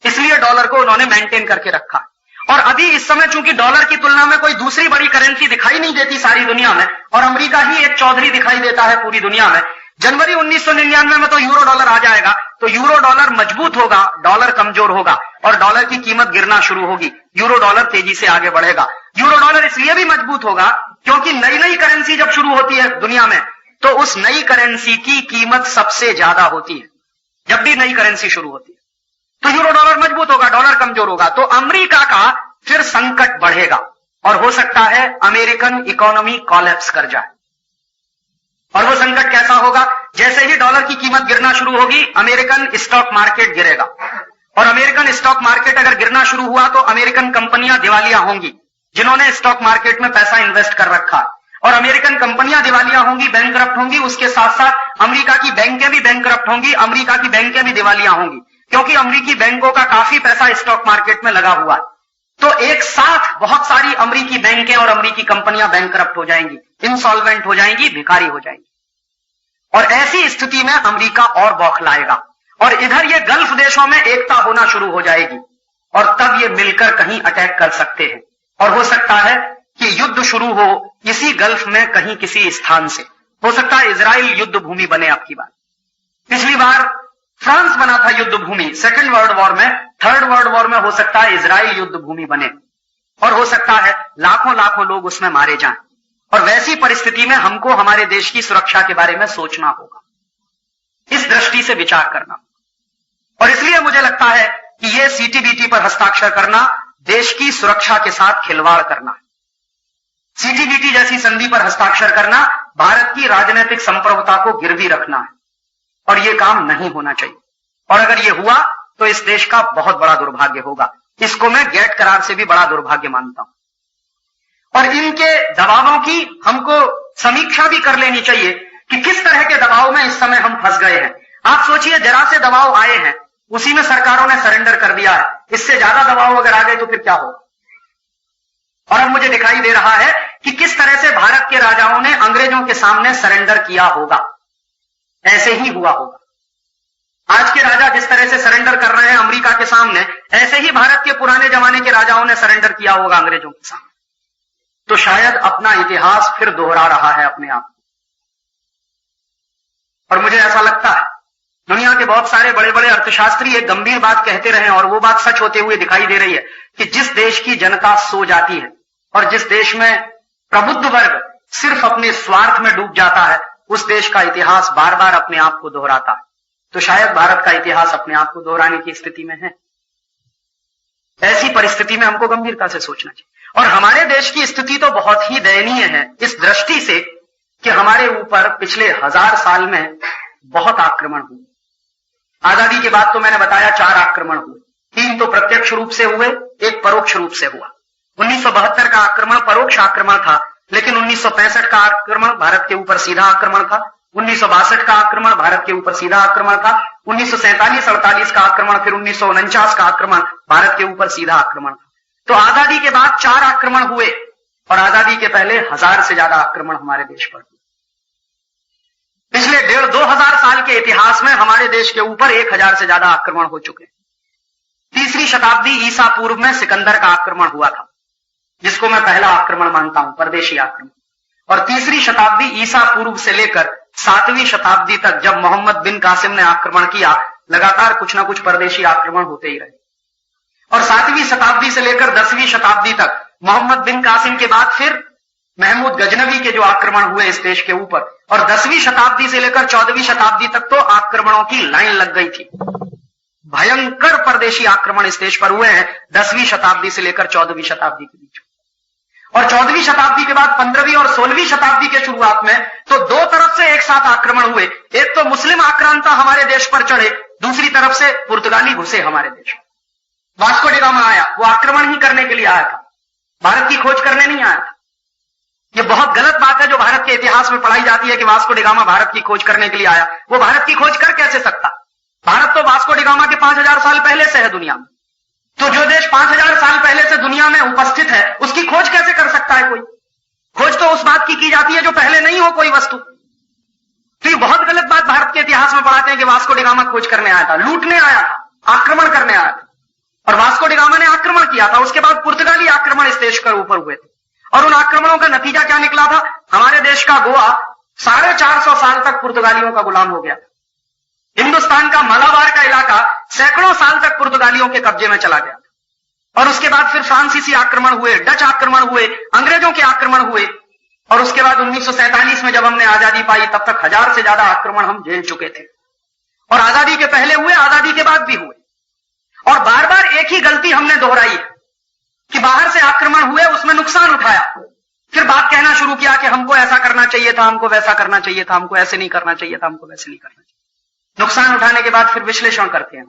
इसलिए डॉलर को उन्होंने मेंटेन करके रखा। और अभी इस समय चूंकि डॉलर की तुलना में कोई दूसरी बड़ी करेंसी दिखाई नहीं देती सारी दुनिया में और अमेरिका ही एक चौधरी दिखाई देता है पूरी दुनिया में, जनवरी 1999 में तो यूरो डॉलर आ जाएगा। तो यूरो डॉलर मजबूत होगा, डॉलर कमजोर होगा और डॉलर की कीमत गिरना शुरू होगी, यूरो डॉलर तेजी से आगे बढ़ेगा। यूरो डॉलर इसलिए भी मजबूत होगा क्योंकि नई नई करेंसी जब शुरू होती है दुनिया में तो उस नई करेंसी की कीमत सबसे ज्यादा होती है। जब भी नई करेंसी शुरू होती है तो यूरो डॉलर मजबूत होगा, डॉलर कमजोर होगा, तो अमेरिका का फिर संकट बढ़ेगा और हो सकता है अमेरिकन इकोनॉमी कोलैप्स कर जाए। और वो संकट कैसा होगा? जैसे ही डॉलर की कीमत गिरना शुरू होगी, अमेरिकन स्टॉक मार्केट गिरेगा और अमेरिकन स्टॉक मार्केट अगर गिरना शुरू हुआ तो अमेरिकन कंपनियां दिवालिया होंगी जिन्होंने स्टॉक मार्केट में पैसा इन्वेस्ट कर रखा है, और अमेरिकन कंपनियां दिवालिया होंगी, बैंकरप्ट होंगी, उसके साथ साथ अमेरिका की बैंकें भी बैंकरप्ट होंगी, अमेरिका की बैंकें भी दिवालिया होंगी क्योंकि अमेरिकी बैंकों का काफी पैसा स्टॉक मार्केट में लगा हुआ है। तो एक साथ बहुत सारी अमेरिकी बैंकें और अमेरिकी कंपनियां बैंकरप्ट हो जाएंगी, इंसॉल्वेंट हो जाएंगी, भिखारी हो जाएंगी। और ऐसी स्थिति में अमेरिका और बौखलाएगा और इधर ये गल्फ देशों में एकता होना शुरू हो जाएगी और तब ये मिलकर कहीं अटैक कर सकते हैं और हो सकता है कि युद्ध शुरू हो इसी गल्फ में कहीं किसी स्थान से। हो सकता है इजराइल युद्ध भूमि बने। आपकी बात, पिछली बार फ्रांस बना था युद्ध भूमि सेकेंड वर्ल्ड वॉर में, थर्ड वर्ल्ड वॉर में हो सकता है इजराइल युद्ध भूमि बने और हो सकता है लाखों लाखों लोग उसमें मारे जाएं। और वैसी परिस्थिति में हमको हमारे देश की सुरक्षा के बारे में सोचना होगा, इस दृष्टि से विचार करना। और इसलिए मुझे लगता है कि यह सीटीबीटी पर हस्ताक्षर करना देश की सुरक्षा के साथ खिलवाड़ करना, सीटीबीटी जैसी संधि पर हस्ताक्षर करना भारत की राजनीतिक संप्रभुता को गिरवी रखना है और यह काम नहीं होना चाहिए। और अगर यह हुआ तो इस देश का बहुत बड़ा दुर्भाग्य होगा। इसको मैं गेट करार से भी बड़ा दुर्भाग्य मानता हूं। और इनके दबावों की हमको समीक्षा भी कर लेनी चाहिए कि किस तरह के दबाव में इस समय हम फंस गए हैं। आप सोचिए, जरा से दबाव आए हैं, उसी में सरकारों ने सरेंडर कर दिया है। इससे ज्यादा दबाव अगर आ गए तो फिर क्या होगा? और अब मुझे दिखाई दे रहा है कि किस तरह से भारत के राजाओं ने अंग्रेजों के सामने सरेंडर किया होगा, ऐसे ही हुआ होगा। आज के राजा जिस तरह से सरेंडर कर रहे हैं अमेरिका के सामने, ऐसे ही भारत के पुराने जमाने के राजाओं ने सरेंडर किया होगा अंग्रेजों के सामने। तो शायद अपना इतिहास फिर दोहरा रहा है अपने आप। और मुझे ऐसा लगता है दुनिया के बहुत सारे बड़े बड़े अर्थशास्त्री एक गंभीर बात कहते रहे और वो बात सच होते हुए दिखाई दे रही है कि जिस देश की जनता सो जाती है और जिस देश में प्रबुद्ध वर्ग सिर्फ अपने स्वार्थ में डूब जाता है, उस देश का इतिहास बार बार अपने आप को दोहराता है। तो शायद भारत का इतिहास अपने आप को दोहराने की स्थिति में है। ऐसी परिस्थिति में हमको गंभीरता से सोचना चाहिए। और हमारे देश की स्थिति तो बहुत ही दयनीय है इस दृष्टि से कि हमारे ऊपर पिछले 1000 साल में बहुत आक्रमण हुए। आजादी के बाद तो मैंने बताया 4 आक्रमण हुए, 3 तो प्रत्यक्ष रूप से हुए, 1 परोक्ष रूप से हुआ। 1972 का आक्रमण परोक्ष आक्रमण था, लेकिन 1965 का आक्रमण भारत के ऊपर सीधा आक्रमण था। 1962 का आक्रमण भारत के ऊपर सीधा आक्रमण था। 1947-48 का आक्रमण, फिर 1949 का आक्रमण भारत के ऊपर सीधा आक्रमण था। तो आजादी के बाद 4 आक्रमण हुए और आजादी के पहले 1000 से ज्यादा आक्रमण हमारे देश पर हुए। पिछले 1,500-2,000 साल के इतिहास में हमारे देश के ऊपर 1000 से ज्यादा आक्रमण हो चुके हैं। 3री शताब्दी ईसा पूर्व में सिकंदर का आक्रमण हुआ था, जिसको मैं पहला आक्रमण मानता हूं, परदेशी आक्रमण। और 3री शताब्दी ईसा पूर्व से लेकर 7वीं शताब्दी तक जब मोहम्मद बिन कासिम ने आक्रमण किया, लगातार कुछ ना कुछ परदेशी आक्रमण होते ही रहे। और 7वीं शताब्दी से लेकर 10वीं शताब्दी तक मोहम्मद बिन कासिम के बाद फिर महमूद गजनवी के जो आक्रमण हुए इस देश के ऊपर, और 10वीं शताब्दी से लेकर 14वीं शताब्दी तक तो आक्रमणों की लाइन लग गई थी। भयंकर परदेशी आक्रमण इस देश पर हुए हैं 10वीं शताब्दी से लेकर 14वीं शताब्दी के बीच। और 14वीं शताब्दी के बाद 15वीं और 16वीं शताब्दी के शुरुआत में तो 2 तरफ से एक साथ आक्रमण हुए। एक तो मुस्लिम आक्रांता हमारे देश पर चढ़े, दूसरी तरफ से पुर्तगाली घुसे हमारे देश में। वास्को डी गामा आया, वो आक्रमण ही करने के लिए आया था, भारत की खोज करने नहीं आया था। ये बहुत गलत बात है जो भारत के इतिहास में पढ़ाई जाती है कि वास्को डी गामा भारत की खोज करने के लिए आया। वो भारत की खोज कर कैसे सकता? भारत तो वास्को डी गामा के 5000 साल पहले से है दुनिया में। तो जो देश 5000 साल पहले से दुनिया में उपस्थित है, उसकी खोज कैसे कर सकता है कोई? खोज तो उस बात की जाती है जो पहले नहीं हो कोई वस्तु। तो ये बहुत गलत बात भारत के इतिहास में पढ़ाते हैं कि वास्को डी गामा खोज करने आया था, लूटने आया था, आक्रमण करने आया था। और वास्को डी गामा ने आक्रमण किया था, उसके बाद पुर्तगाली आक्रमण इस देश के ऊपर हुए थे। और उन आक्रमणों का नतीजा क्या निकला था? हमारे देश का गोवा 450 साल तक पुर्तगालियों का गुलाम हो गया। हिंदुस्तान का मालाबार का इलाका सैकड़ों साल तक पुर्तगालियों के कब्जे में चला गया। और उसके बाद फिर फ्रांसीसी आक्रमण हुए, डच आक्रमण हुए, अंग्रेजों के आक्रमण हुए। और उसके बाद 1947 में जब हमने आजादी पाई, तब तक 1000 से ज्यादा आक्रमण हम झेल चुके थे। और आजादी के पहले हुए, आजादी के बाद भी हुए। और बार बार एक ही गलती हमने दोहराई कि बाहर से आक्रमण हुए, उसमें नुकसान उठाया, फिर बात कहना शुरू किया कि हमको ऐसा करना चाहिए था, हमको वैसा करना चाहिए था, हमको ऐसे नहीं करना चाहिए था, हमको वैसे नहीं करना चाहिए। नुकसान उठाने के बाद फिर विश्लेषण करते हैं।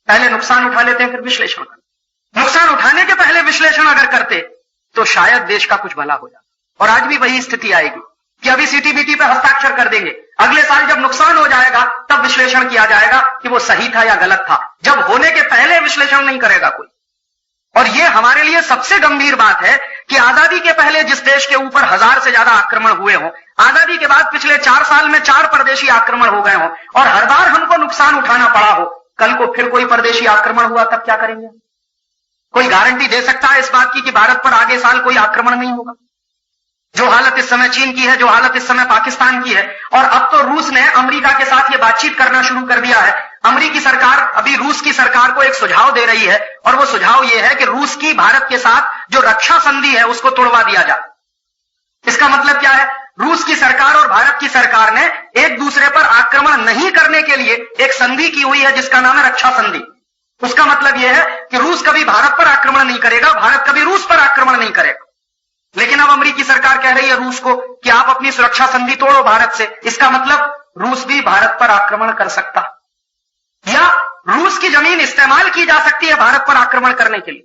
पहले नुकसान उठा लेते हैं, फिर विश्लेषण करते हैं। नुकसान उठाने के पहले विश्लेषण अगर करते तो शायद देश का कुछ भला हो जाता। और आज भी वही स्थिति आएगी कि अभी सीटीबीटी पे हस्ताक्षर कर देंगे, अगले साल जब नुकसान हो जाएगा तब विश्लेषण किया जाएगा कि वो सही था या गलत था। जब होने के पहले विश्लेषण नहीं करेगा कोई। और ये हमारे लिए सबसे गंभीर बात है कि आजादी के पहले जिस देश के ऊपर 1000 से ज्यादा आक्रमण हुए हों, आजादी के बाद पिछले 4 साल में 4 परदेशी आक्रमण हो गए हों और हर बार हमको नुकसान उठाना पड़ा हो, कल को फिर कोई परदेशी आक्रमण हुआ तब क्या करेंगे? कोई गारंटी दे सकता है इस बात की कि भारत पर आगे साल कोई आक्रमण नहीं होगा? जो हालत इस समय चीन की है, जो हालत इस समय पाकिस्तान की है, और अब तो रूस ने अमेरिका के साथ ये बातचीत करना शुरू कर दिया है। अमेरिकी सरकार अभी रूस की सरकार को एक सुझाव दे रही है और वो सुझाव ये है कि रूस की भारत के साथ जो रक्षा संधि है उसको तोड़वा दिया जाए। इसका मतलब क्या है? रूस की सरकार और भारत की सरकार ने एक दूसरे पर आक्रमण नहीं करने के लिए एक संधि की हुई है जिसका नाम है रक्षा संधि। उसका मतलब यह है कि रूस कभी भारत पर आक्रमण नहीं करेगा, भारत कभी रूस पर आक्रमण नहीं करेगा। लेकिन अब अमेरिकी सरकार कह रही है रूस को कि आप अपनी सुरक्षा संधि तोड़ो भारत से। इसका मतलब रूस भी भारत पर आक्रमण कर सकता है या रूस की जमीन इस्तेमाल की जा सकती है भारत पर आक्रमण करने के लिए।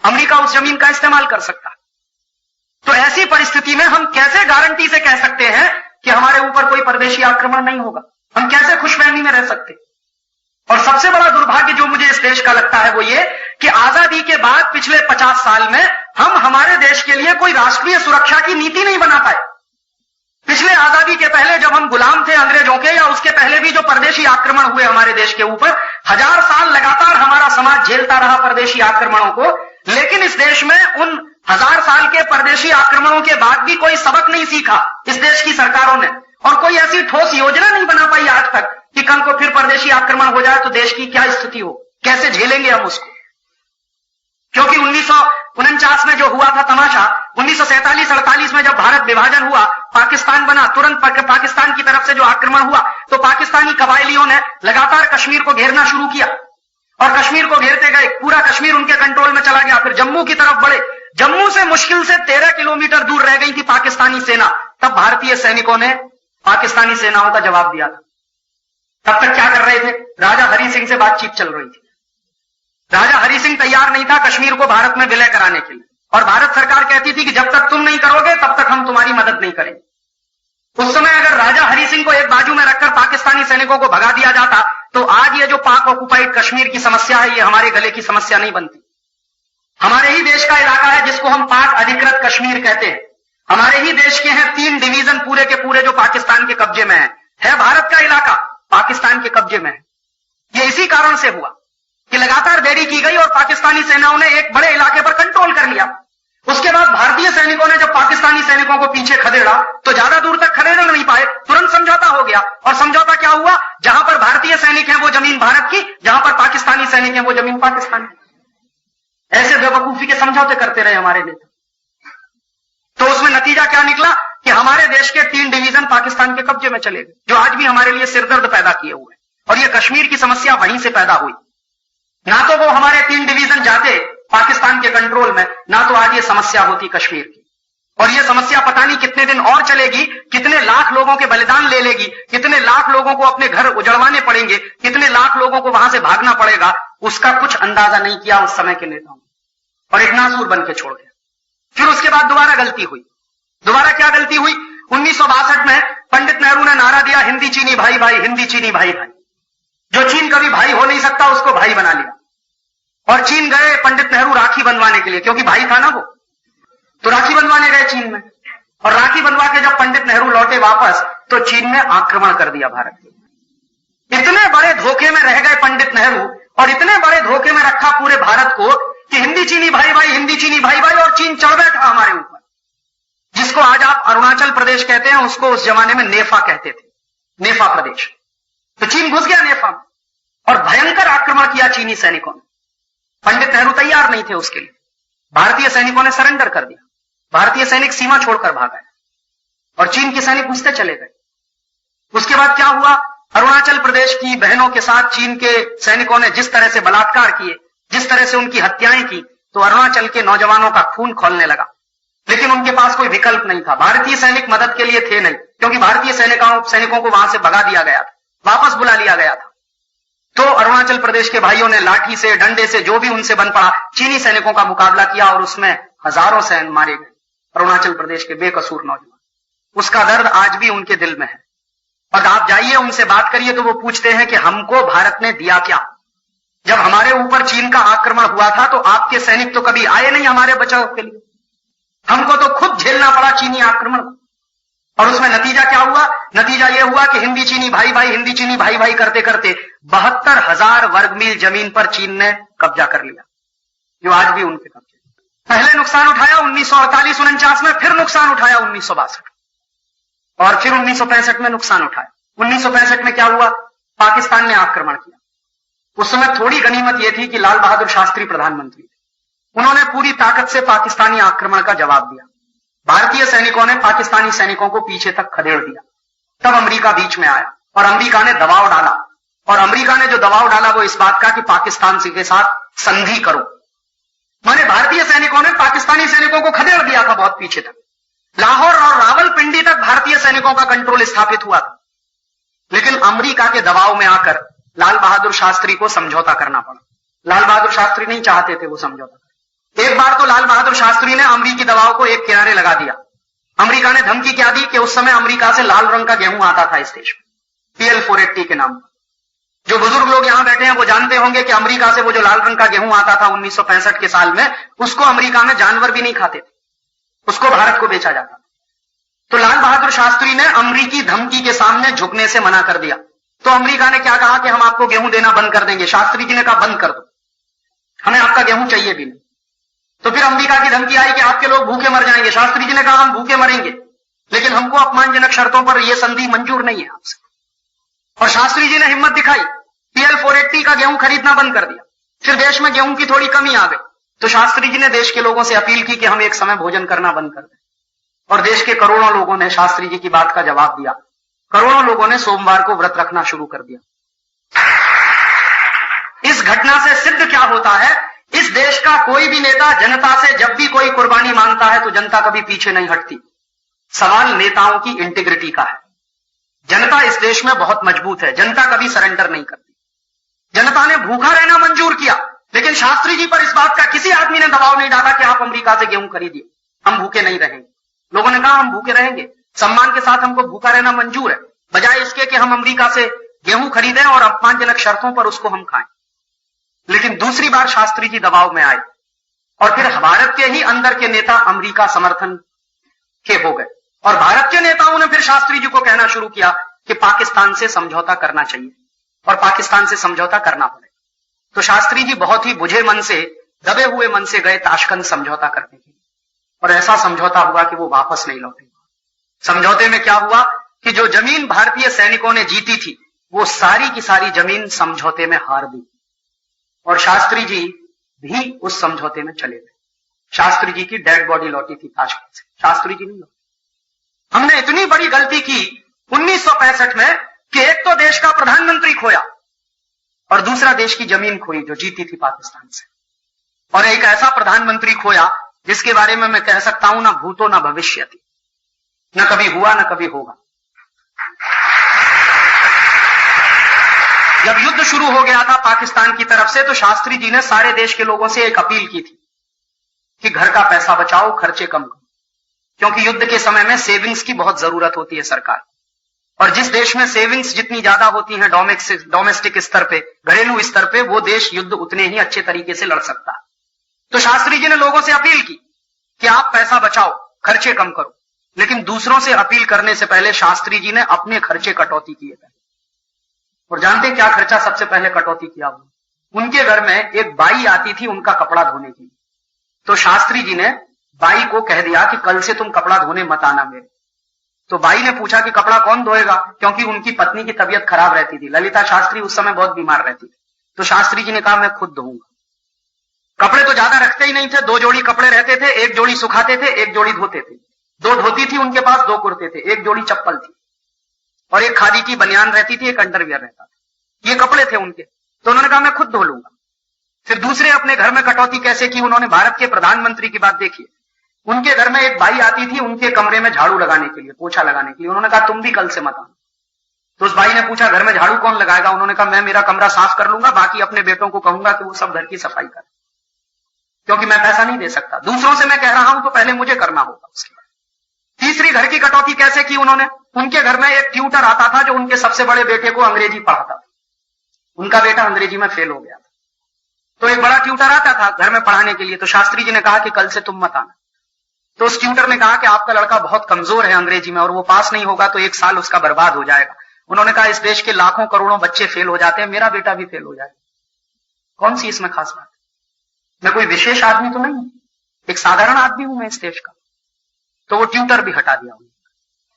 अमेरिका उस जमीन का इस्तेमाल कर सकता है। तो ऐसी परिस्थिति में हम कैसे गारंटी से कह सकते हैं कि हमारे ऊपर कोई परदेशी आक्रमण नहीं होगा? हम कैसे खुशफहमी में रह सकते? और सबसे बड़ा दुर्भाग्य जो मुझे इस देश का लगता है वो ये कि आजादी के बाद पिछले 50 साल में हम हमारे देश के लिए कोई राष्ट्रीय सुरक्षा की नीति नहीं बना पाए। पिछले आजादी के पहले जब हम गुलाम थे अंग्रेजों के, या उसके पहले भी जो परदेशी आक्रमण हुए हमारे देश के ऊपर, 1000 साल लगातार हमारा समाज झेलता रहा परदेशी आक्रमणों को। लेकिन इस देश में उन 1000 साल के परदेशी आक्रमणों के बाद भी कोई सबक नहीं सीखा इस देश की सरकारों ने, और कोई ऐसी ठोस योजना नहीं बना पाई आज तक कि कल को फिर परदेशी आक्रमण हो जाए तो देश की क्या स्थिति हो, कैसे झेलेंगे हम उसको। क्योंकि 1949 में जो हुआ था तमाशा, 1947-48 में जब भारत विभाजन हुआ, पाकिस्तान बना, तुरंत पाकिस्तान की तरफ से जो आक्रमण हुआ तो पाकिस्तानी कबायलियों ने लगातार कश्मीर को घेरना शुरू किया और कश्मीर को घेरते गए, पूरा कश्मीर उनके कंट्रोल में चला गया। फिर जम्मू की तरफ बढ़े, जम्मू से मुश्किल से 13 किलोमीटर दूर रह गई थी पाकिस्तानी सेना, तब भारतीय सैनिकों ने पाकिस्तानी सेनाओं का जवाब दिया था। तब तक क्या कर रहे थे, राजा हरि सिंह से बातचीत चल रही थी। राजा हरि सिंह तैयार नहीं था कश्मीर को भारत में विलय कराने के लिए, और भारत सरकार कहती थी कि जब तक तुम नहीं करोगे तब तक हम तुम्हारी मदद नहीं करेंगे। उस समय अगर राजा हरि सिंह को एक बाजू में रखकर पाकिस्तानी सैनिकों को भगा दिया जाता तो आज ये जो पाक ऑक्युपाइड कश्मीर की समस्या है ये हमारे गले की समस्या नहीं बनती। हमारे ही देश का इलाका है जिसको हम पाक अधिकृत कश्मीर कहते हैं, हमारे ही देश के हैं 3 डिवीजन पूरे के पूरे जो पाकिस्तान के कब्जे में है भारत का इलाका पाकिस्तान के कब्जे में है। ये इसी कारण से हुआ कि लगातार देरी की गई और पाकिस्तानी सेनाओं ने एक बड़े इलाके पर कंट्रोल कर लिया। उसके बाद भारतीय सैनिकों ने जब पाकिस्तानी सैनिकों को पीछे खदेड़ा तो ज्यादा दूर तक खदेड़ नहीं पाए, तुरंत समझौता हो गया। और समझौता क्या हुआ, जहां पर भारतीय सैनिक हैं वो जमीन भारत की, जहां पर पाकिस्तानी सैनिक हैं वो जमीन पाकिस्तान की। ऐसे बेवकूफी के समझौते करते रहे हमारे नेता। तो उसमें नतीजा क्या निकला कि हमारे देश के 3 डिवीजन पाकिस्तान के कब्जे में चले गए, जो आज भी हमारे लिए सिरदर्द पैदा किए हुए। और ये कश्मीर की समस्या वहीं से पैदा हुई। ना तो वो हमारे 3 डिवीजन जाते पाकिस्तान के कंट्रोल में, ना तो आज ये समस्या होती कश्मीर की। और ये समस्या पता नहीं कितने दिन और चलेगी, कितने लाख लोगों के बलिदान ले लेगी, कितने लाख लोगों को अपने घर उजड़वाने पड़ेंगे, कितने लाख लोगों को वहां से भागना पड़ेगा, उसका कुछ अंदाजा नहीं किया उस समय के नेताओं ने, और एक नासूर बन के छोड़ गया। फिर उसके बाद दोबारा गलती हुई। दोबारा क्या गलती हुई, 1962 में पंडित नेहरू ने नारा दिया हिंदी चीनी भाई भाई, हिंदी चीनी भाई भाई। जो चीन कभी भाई हो नहीं सकता उसको भाई बना लिया। और चीन गए पंडित नेहरू राखी बनवाने के लिए, क्योंकि भाई था ना वो, तो राखी बनवाने गए चीन में। और राखी बनवा के जब पंडित नेहरू लौटे वापस तो चीन ने आक्रमण कर दिया भारत के। इतने बड़े धोखे में रह गए पंडित नेहरू और इतने बड़े धोखे में रखा पूरे भारत को कि हिंदी चीनी भाई भाई, हिंदी चीनी भाई भाई, और चीन चढ़ बैठा हमारे ऊपर। जिसको आज आप अरुणाचल प्रदेश कहते हैं उसको उस जमाने में नेफा कहते थे, नेफा प्रदेश। तो चीन घुस गया नेफा में और भयंकर आक्रमण किया चीनी सैनिकों ने। पंडित नेहरू तैयार नहीं थे उसके लिए, भारतीय सैनिकों ने सरेंडर कर दिया। भारतीय सैनिक सीमा छोड़कर भाग गए और चीन के सैनिक घुसते चले गए। उसके बाद क्या हुआ, अरुणाचल प्रदेश की बहनों के साथ चीन के सैनिकों ने जिस तरह से बलात्कार किए, जिस तरह से उनकी हत्याएं की, तो अरुणाचल के नौजवानों का खून खौलने लगा। लेकिन उनके पास कोई विकल्प नहीं था, भारतीय सैनिक मदद के लिए थे नहीं, क्योंकि भारतीय सैनिकों को वहां से भगा दिया गया था, वापस बुला लिया गया था। तो अरुणाचल प्रदेश के भाइयों ने लाठी से, डंडे से, जो भी उनसे बन पड़ा, चीनी सैनिकों का मुकाबला किया और उसमें हजारों सैनिक मारे गए, अरुणाचल प्रदेश के बेकसूर नौजवान। उसका दर्द आज भी उनके दिल में है। और आप जाइए उनसे बात करिए तो वो पूछते हैं कि हमको भारत ने दिया क्या। जब हमारे ऊपर चीन का आक्रमण हुआ था तो आपके सैनिक तो कभी आए नहीं हमारे बचाव के लिए, हमको तो खुद झेलना पड़ा चीनी आक्रमण। और उसमें नतीजा क्या हुआ, नतीजा यह हुआ कि हिंदी चीनी भाई भाई, हिंदी चीनी भाई भाई करते करते 72,000 वर्ग मील जमीन पर चीन ने कब्जा कर लिया, जो आज भी उनके कब्जे। पहले नुकसान उठाया 1948-49 में, फिर नुकसान उठाया 1962 और फिर 1965 में नुकसान उठाया। 1965 में क्या हुआ, पाकिस्तान ने आक्रमण किया। उस समय थोड़ी गनीमत यह थी कि लाल बहादुर शास्त्री प्रधानमंत्री थे, उन्होंने पूरी ताकत से पाकिस्तानी आक्रमण का जवाब दिया। भारतीय सैनिकों ने पाकिस्तानी सैनिकों को पीछे तक खदेड़ दिया। तब अमेरिका बीच में आया और अमेरिका ने दबाव डाला, और अमेरिका ने जो दबाव डाला वो इस बात का कि पाकिस्तान के साथ संधि करो। माने भारतीय सैनिकों ने पाकिस्तानी सैनिकों को खदेड़ दिया था बहुत पीछे तक, लाहौर और रावलपिंडी तक भारतीय सैनिकों का कंट्रोल स्थापित हुआ था। लेकिन अमेरिका के दबाव में आकर लाल बहादुर शास्त्री को समझौता करना पड़ा। लाल बहादुर शास्त्री नहीं चाहते थे वो समझौता। एक बार तो लाल बहादुर शास्त्री ने अमेरिकी दबाव को एक किनारे लगा दिया। अमेरिका ने धमकी क्या दी कि उस समय अमेरिका से लाल रंग का गेहूं आता था इस देश में, PL-480 के नाम पर। जो बुजुर्ग लोग यहां बैठे हैं वो जानते होंगे कि अमेरिका से वो जो लाल रंग का गेहूं आता था 1965 के साल में, उसको अमेरिका में जानवर भी नहीं खाते थे, उसको भारत को बेचा जाता था। तो लाल बहादुर शास्त्री ने अमेरिकी धमकी के सामने झुकने से मना कर दिया। तो अमेरिका ने क्या कहा कि हम आपको गेहूं देना बंद कर देंगे। शास्त्री जी ने कहा बंद कर दो, हमें आपका गेहूं चाहिए भी नहीं। तो फिर अमेरिका की धमकी आई कि आपके लोग भूखे मर जाएंगे। शास्त्री जी ने कहा हम भूखे मरेंगे, लेकिन हमको अपमानजनक शर्तों पर यह संधि मंजूर नहीं है आपसे। और शास्त्री जी ने हिम्मत दिखाई, PL 480 का गेहूं खरीदना बंद कर दिया। फिर देश में गेहूं की थोड़ी कमी आ गई, तो शास्त्री जी ने देश के लोगों से अपील की कि हम एक समय भोजन करना बंद कर दें। और देश के करोड़ों लोगों ने शास्त्री जी की बात का जवाब दिया। करोड़ों लोगों ने सोमवार को व्रत रखना शुरू कर दिया। इस घटना से सिद्ध क्या होता है, इस देश का कोई भी नेता जनता से जब भी कोई कुर्बानी मांगता है तो जनता कभी पीछे नहीं हटती। सवाल नेताओं की इंटीग्रिटी का है। जनता इस देश में बहुत मजबूत है, जनता कभी सरेंडर नहीं करती। जनता ने भूखा रहना मंजूर किया, लेकिन शास्त्री जी पर इस बात का किसी आदमी ने दबाव नहीं डाला कि आप अमेरिका से गेहूं खरीदिए, हम भूखे नहीं रहेंगे। लोगों ने कहा हम भूखे रहेंगे, सम्मान के साथ हमको भूखा रहना मंजूर है, बजाय इसके कि हम अमेरिका से गेहूं खरीदें और अपमानजनक शर्तों पर उसको हम खाएं। लेकिन दूसरी बार शास्त्री जी दबाव में आए और फिर भारत के ही अंदर के नेता अमेरिका समर्थन के हो गए और भारत के नेताओं ने फिर शास्त्री जी को कहना शुरू किया कि पाकिस्तान से समझौता करना चाहिए और पाकिस्तान से समझौता करना पड़ेगा। तो शास्त्री जी बहुत ही बुझे मन से, दबे हुए मन से गए ताशकंद समझौता करने के लिए, और ऐसा समझौता हुआ कि वो वापस नहीं लौटे। समझौते में क्या हुआ कि जो जमीन भारतीय सैनिकों ने जीती थी वो सारी की सारी जमीन समझौते में हार दी और शास्त्री जी भी उस समझौते में चले गए। शास्त्री जी की डेड बॉडी लौटी थी ताशकंद से, शास्त्री जी नहीं लौटे। हमने इतनी बड़ी गलती की 1965 में कि एक तो देश का प्रधानमंत्री खोया और दूसरा देश की जमीन खोई जो जीती थी पाकिस्तान से, और एक ऐसा प्रधानमंत्री खोया जिसके बारे में मैं कह सकता हूं ना भूतो ना भविष्यति, न कभी हुआ न कभी होगा। जब युद्ध शुरू हो गया था पाकिस्तान की तरफ से तो शास्त्री जी ने सारे देश के लोगों से एक अपील की थी कि घर का पैसा बचाओ, खर्चे कम करो, क्योंकि युद्ध के समय में सेविंग्स की बहुत जरूरत होती है सरकार, और जिस देश में सेविंग्स जितनी ज्यादा होती हैं डोमेस्टिक स्तर पे, घरेलू स्तर पे, वो देश युद्ध उतने ही अच्छे तरीके से लड़ सकता है। तो शास्त्री जी ने लोगों से अपील की कि आप पैसा बचाओ, खर्चे कम करो, लेकिन दूसरों से अपील करने से पहले शास्त्री जी ने अपने खर्चे कटौती किए थे। और जानते क्या खर्चा सबसे पहले कटौती किया हुआ? उनके घर में एक बाई आती थी उनका कपड़ा धोने की, तो शास्त्री जी ने बाई को कह दिया कि कल से तुम कपड़ा धोने मत आना मेरे। तो बाई ने पूछा कि कपड़ा कौन धोएगा, क्योंकि उनकी पत्नी की तबीयत खराब रहती थी, ललिता शास्त्री उस समय बहुत बीमार रहती थी। तो शास्त्री जी ने कहा मैं खुद धोऊंगा। कपड़े तो ज्यादा रखते ही नहीं थे, 2 जोड़ी कपड़े रहते थे, 1 जोड़ी सुखाते थे, 1 जोड़ी धोते थे। 2 धोती थी उनके पास, 2 कुर्ते थे, 1 जोड़ी चप्पल थी और 1 खादी की बनियान रहती थी, 1 अंडरवियर रहता था। ये कपड़े थे उनके। तो उन्होंने कहा मैं खुद धो लूंगा। फिर दूसरे अपने घर में कटौती कैसे की, उन्होंने भारत के प्रधानमंत्री की बात देखी। उनके घर में एक बाई आती थी उनके कमरे में झाड़ू लगाने के लिए, पोछा लगाने के लिए। उन्होंने कहा तुम भी कल से मत आना। तो उस बाई ने पूछा घर में झाड़ू कौन लगाएगा? उन्होंने कहा मैं मेरा कमरा साफ कर लूंगा, बाकी अपने बेटों को कहूंगा कि वो सब घर की सफाई करें, क्योंकि मैं पैसा नहीं दे सकता। दूसरों से मैं कह रहा हूं तो पहले मुझे करना होगा। उसके बाद तीसरी घर की कटौती कैसे की उन्होंने? उनके घर में एक ट्यूटर आता था जो उनके सबसे बड़े बेटे को अंग्रेजी पढ़ाता था। उनका बेटा अंग्रेजी में फेल हो गया था, तो एक बड़ा ट्यूटर आता था घर में पढ़ाने के लिए। तो शास्त्री जी ने कहा कि कल से तुम मत आना। तो उस ट्यूटर ने कहा कि आपका लड़का बहुत कमजोर है अंग्रेजी में और वो पास नहीं होगा तो 1 साल उसका बर्बाद हो जाएगा। उन्होंने कहा इस देश के लाखों करोड़ों बच्चे फेल हो जाते हैं, मेरा बेटा भी फेल हो जाएगा, कौन सी इसमें खास बात है? मैं कोई विशेष आदमी तो नहीं, एक साधारण आदमी हूं मैं इस देश का। तो वो ट्यूटर भी हटा दिया।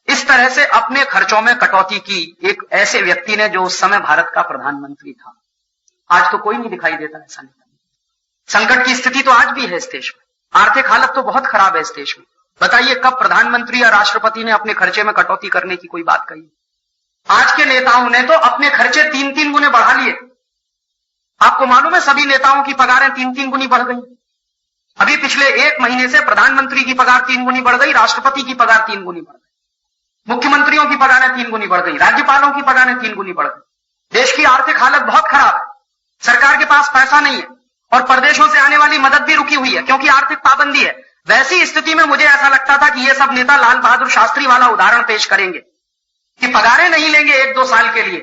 इस तरह से अपने खर्चों में कटौती की एक ऐसे व्यक्ति ने जो उस समय भारत का प्रधानमंत्री था। आज तो कोई नहीं दिखाई देता ऐसा नेता। संकट की स्थिति तो आज भी है इस देश में, आर्थिक हालत तो बहुत खराब है इस देश में। बताइए कब प्रधानमंत्री या राष्ट्रपति ने अपने खर्चे में कटौती करने की कोई बात कही? आज के नेताओं ने तो अपने खर्चे 3-3 गुने बढ़ा लिए। आपको मालूम है सभी नेताओं की पगारें 3-3 गुनी बढ़ गई। अभी पिछले 1 महीने से प्रधानमंत्री की पगार 3 गुनी बढ़ गई, राष्ट्रपति की पगार 3 गुनी बढ़ गई, मुख्यमंत्रियों की पगारें 3 गुनी बढ़ गई, राज्यपालों की पगारें 3 गुनी बढ़ गई। देश की आर्थिक हालत बहुत खराब है, सरकार के पास पैसा नहीं है और प्रदेशों से आने वाली मदद भी रुकी हुई है क्योंकि आर्थिक पाबंदी है। वैसी स्थिति में मुझे ऐसा लगता था कि ये सब नेता लाल बहादुर शास्त्री वाला उदाहरण पेश करेंगे कि पगारें नहीं लेंगे 1-2 साल के लिए,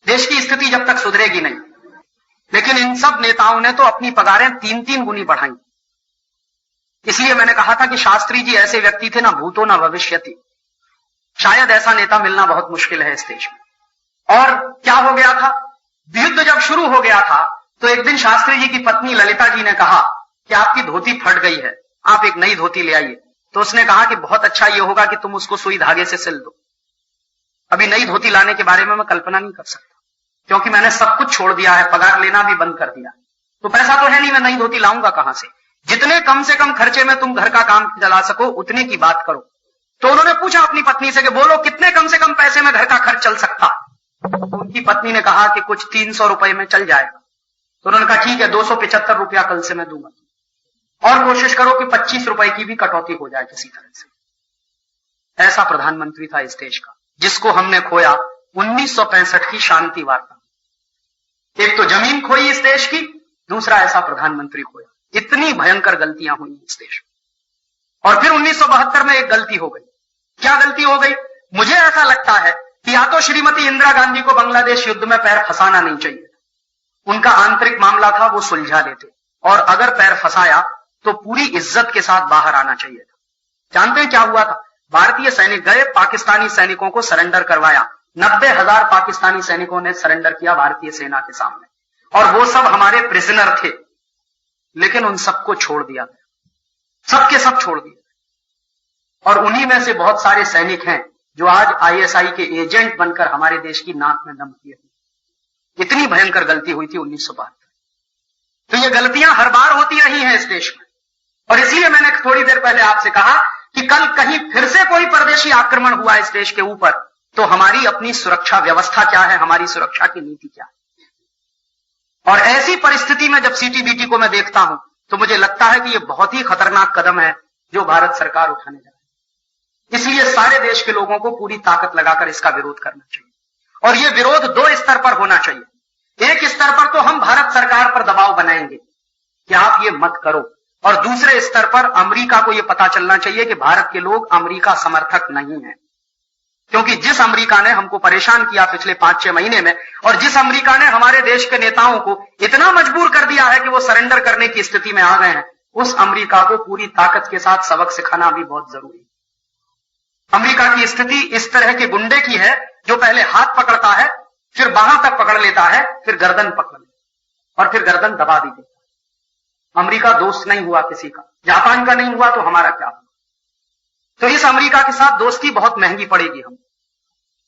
देश की स्थिति जब तक सुधरेगी नहीं। लेकिन इन सब नेताओं ने तो अपनी पगारें 3-3 गुनी बढ़ाई। इसलिए मैंने कहा था कि शास्त्री जी ऐसे व्यक्ति थे ना भूतो ना भविष्यति। शायद ऐसा नेता मिलना बहुत मुश्किल है इस देश में। और क्या हो गया था, युद्ध जब शुरू हो गया था तो एक दिन शास्त्री जी की पत्नी ललिता जी ने कहा कि आपकी धोती फट गई है, आप एक नई धोती ले आइए। तो उसने कहा कि बहुत अच्छा ये होगा कि तुम उसको सुई धागे से सिल दो। अभी नई धोती लाने के बारे में मैं कल्पना नहीं कर सकता, क्योंकि मैंने सब कुछ छोड़ दिया है, पगार लेना भी बंद कर दिया। तो पैसा तो है नहीं, मैं नई धोती लाऊंगा कहां से? जितने कम से कम खर्चे में तुम घर का काम चला सको उतने की बात करो। तो उन्होंने पूछा अपनी पत्नी से कि बोलो कितने कम से कम पैसे में घर का खर्च चल सकता? तो उनकी पत्नी ने कहा कि कुछ 300 रुपए में चल जाएगा। तो उन्होंने कहा ठीक है, 275 रुपया कल से मैं दूंगा, और कोशिश करो कि 25 रुपए की भी कटौती हो जाए किसी तरह से। ऐसा प्रधानमंत्री था इस देश का, जिसको हमने खोया 1965 की शांति वार्ता। एक तो जमीन खोई इस देश की, दूसरा ऐसा प्रधानमंत्री खोया। इतनी भयंकर गलतियां हुई इस देश में। और फिर 1972 में एक गलती हो गई। क्या गलती हो गई? मुझे ऐसा लगता है कि या तो श्रीमती इंदिरा गांधी को बांग्लादेश युद्ध में पैर फंसाना नहीं चाहिए, उनका आंतरिक मामला था, वो सुलझा लेते, और अगर पैर फंसाया तो पूरी इज्जत के साथ बाहर आना चाहिए था। जानते हैं क्या हुआ था? भारतीय सैनिक गए, पाकिस्तानी सैनिकों को सरेंडर करवाया। 90,000 पाकिस्तानी सैनिकों ने सरेंडर किया भारतीय सेना के सामने, और वो सब हमारे प्रिजनर थे। लेकिन उन सबको छोड़ दिया गया, सबके सब छोड़ दिए। और उन्हीं में से बहुत सारे सैनिक हैं जो आज आईएसआई के एजेंट बनकर हमारे देश की नाक में दम किए थे। इतनी भयंकर गलती हुई थी 1972। तो ये गलतियां हर बार होती रही हैं इस देश में, और इसलिए मैंने थोड़ी देर पहले आपसे कहा कि कल कहीं फिर से कोई परदेशी आक्रमण हुआ इस देश के ऊपर, तो हमारी अपनी सुरक्षा व्यवस्था क्या है, हमारी सुरक्षा की नीति क्या है। और ऐसी परिस्थिति में जब सीटीबीटी को मैं देखता हूं तो मुझे लगता है कि यह बहुत ही खतरनाक कदम है जो भारत सरकार उठाने जा रही है। इसलिए सारे देश के लोगों को पूरी ताकत लगाकर इसका विरोध करना चाहिए, और यह विरोध 2 स्तर पर होना चाहिए। एक स्तर पर तो हम भारत सरकार पर दबाव बनाएंगे कि आप ये मत करो, और दूसरे स्तर पर अमेरिका को यह पता चलना चाहिए कि भारत के लोग अमेरिका समर्थक नहीं हैं। क्योंकि जिस अमेरिका ने हमको परेशान किया पिछले 5-6 महीने में, और जिस अमेरिका ने हमारे देश के नेताओं को इतना मजबूर कर दिया है कि वो सरेंडर करने की स्थिति में आ गए हैं, उस अमेरिका को पूरी ताकत के साथ सबक सिखाना भी बहुत जरूरी है। अमेरिका की स्थिति इस तरह के गुंडे की है जो पहले हाथ पकड़ता है, फिर बाहों तक पकड़ लेता है, फिर गर्दन पकड़ लेता है, और फिर गर्दन दबा भी देता है। अमेरिका दोस्त नहीं हुआ किसी का, जापान का नहीं हुआ तो हमारा क्या हुआ? तो इस अमेरिका के साथ दोस्ती बहुत महंगी पड़ेगी हम।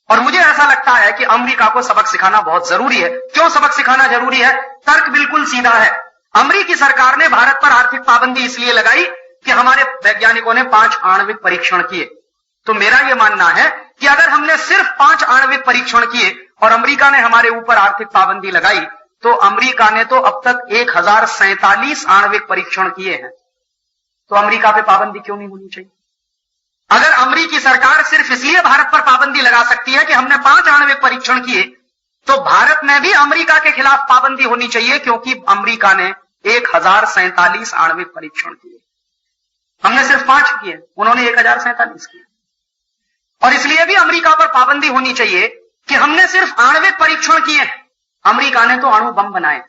और मुझे ऐसा लगता है कि अमेरिका को सबक सिखाना बहुत जरूरी है। क्यों सबक सिखाना जरूरी है? तर्क बिल्कुल सीधा है। अमेरिकी सरकार ने भारत पर आर्थिक पाबंदी इसलिए लगाई कि हमारे वैज्ञानिकों ने 5 आणविक परीक्षण किए। तो मेरा यह मानना है कि अगर हमने सिर्फ 5 आणविक परीक्षण किए और अमेरिका ने हमारे ऊपर आर्थिक पाबंदी लगाई, तो अमेरिका ने तो अब तक 1047 आणविक परीक्षण किए हैं। तो अमेरिका पे पाबंदी क्यों नहीं होनी चाहिए? अगर अमेरिकी सरकार सिर्फ इसलिए भारत पर पाबंदी लगा सकती है कि हमने 5 आणविक परीक्षण किए, तो भारत में भी अमेरिका के खिलाफ पाबंदी होनी चाहिए, क्योंकि अमेरिका ने 1047 आणविक परीक्षण किए, हमने सिर्फ 5 किए, उन्होंने 1047 किए। और इसलिए भी अमेरिका पर पाबंदी होनी चाहिए कि हमने सिर्फ आणविक परीक्षण किए हैं, अमेरिका ने तो अणु बम बनाए।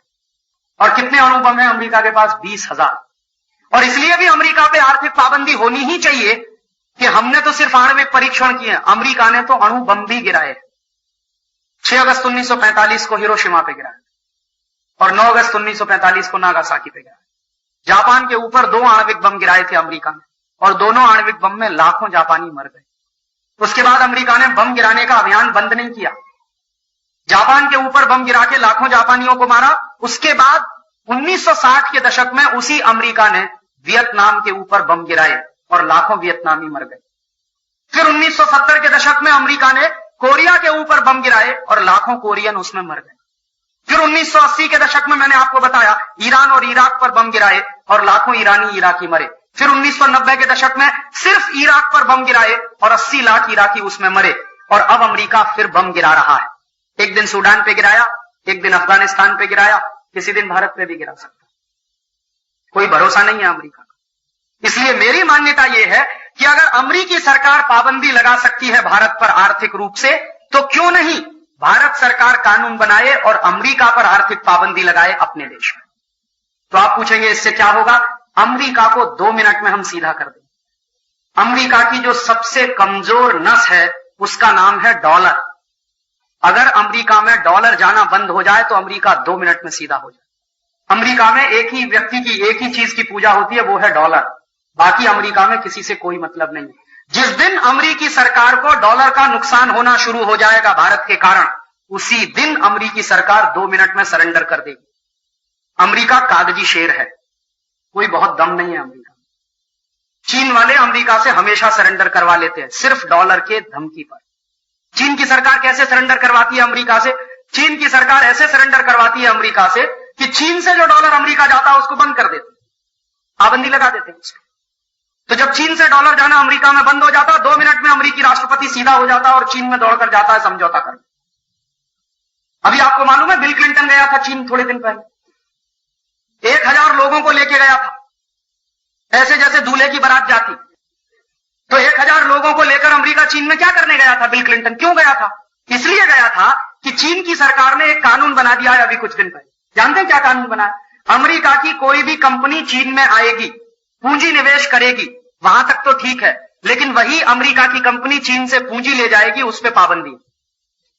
और कितने अणु बम है अमेरिका के पास? 20,000। और इसलिए भी अमेरिका पे आर्थिक पाबंदी होनी ही चाहिए कि हमने तो सिर्फ आणविक परीक्षण किए, अमेरिका ने तो अणु बम भी गिराए। 6 अगस्त 1945 को हिरोशिमा पे गिराया, और 9 अगस्त 1945 को नागासाकी पे गिराया। जापान के ऊपर 2 आणविक बम गिराए थे अमेरिका ने, और दोनों आणविक बम में लाखों जापानी मर गए। उसके बाद अमेरिका ने बम गिराने का अभियान बंद नहीं किया। जापान के ऊपर बम गिरा के लाखों जापानियों को मारा। उसके बाद 1960 के दशक में उसी अमेरिका ने वियतनाम के ऊपर बम गिराए और लाखों वियतनामी मर गए। फिर 1970 के दशक में अमेरिका ने कोरिया के ऊपर बम गिराए और लाखों कोरियन उसमें मर गए। फिर 1980 के दशक में मैंने आपको बताया ईरान और इराक पर बम गिराए और लाखों ईरानी इराकी मरे। फिर 1990 के दशक में सिर्फ इराक पर बम गिराए और 80 लाख इराकी उसमें मरे। और अब अमेरिका फिर बम गिरा रहा है। एक दिन सूडान पे गिराया, एक दिन अफगानिस्तान पे गिराया, किसी दिन भारत पे भी गिरा सकता। कोई भरोसा नहीं है अमेरिका का। इसलिए मेरी मान्यता यह है कि अगर अमेरिकी सरकार पाबंदी लगा सकती है भारत पर आर्थिक रूप से, तो क्यों नहीं भारत सरकार कानून बनाए और अमेरिका पर आर्थिक पाबंदी लगाए अपने देश में। तो आप पूछेंगे इससे क्या होगा? अमेरिका को 2 मिनट में हम सीधा कर देंगे। अमेरिका की जो सबसे कमजोर नस है उसका नाम है डॉलर। अगर अमेरिका में डॉलर जाना बंद हो जाए तो अमेरिका 2 मिनट में सीधा हो जाए। अमेरिका में एक ही व्यक्ति की एक ही चीज की पूजा होती है, वो है डॉलर। बाकी अमेरिका में किसी से कोई मतलब नहीं है। जिस दिन अमेरिकी सरकार को डॉलर का नुकसान होना शुरू हो जाएगा भारत के कारण, उसी दिन अमेरिकी सरकार 2 मिनट में सरेंडर कर देगी। अमेरिका कागजी शेर है, कोई बहुत दम नहीं है अमेरिका। चीन वाले अमेरिका से हमेशा सरेंडर करवा लेते हैं, सिर्फ डॉलर के धमकी पर। चीन की सरकार कैसे सरेंडर करवाती है अमेरिका से? चीन की सरकार ऐसे सरेंडर करवाती है अमेरिका से कि चीन से जो डॉलर अमेरिका जाता है उसको बंद कर देते, पाबंदी लगा देते हैं उसको। तो जब चीन से डॉलर जाना अमेरिका में बंद हो जाता, 2 मिनट में अमेरिकी राष्ट्रपति सीधा हो जाता और चीन में दौड़कर जाता है समझौता कर। अभी आपको मालूम है बिल क्लिंटन गया था चीन थोड़े दिन पहले, 1000 लोगों को लेके गया था, ऐसे जैसे दूल्हे की बारात जाती। तो 1000 लोगों को लेकर अमेरिका चीन में क्या करने गया था बिल क्लिंटन? क्यों गया था? इसलिए गया था कि चीन की सरकार ने एक कानून बना दिया है अभी कुछ दिन पहले। जानते हैं क्या कानून बना? अमेरिका की कोई भी कंपनी चीन में आएगी, पूंजी निवेश करेगी, वहां तक तो ठीक है, लेकिन वही अमेरिका की कंपनी चीन से पूंजी ले जाएगी, उस पर पाबंदी।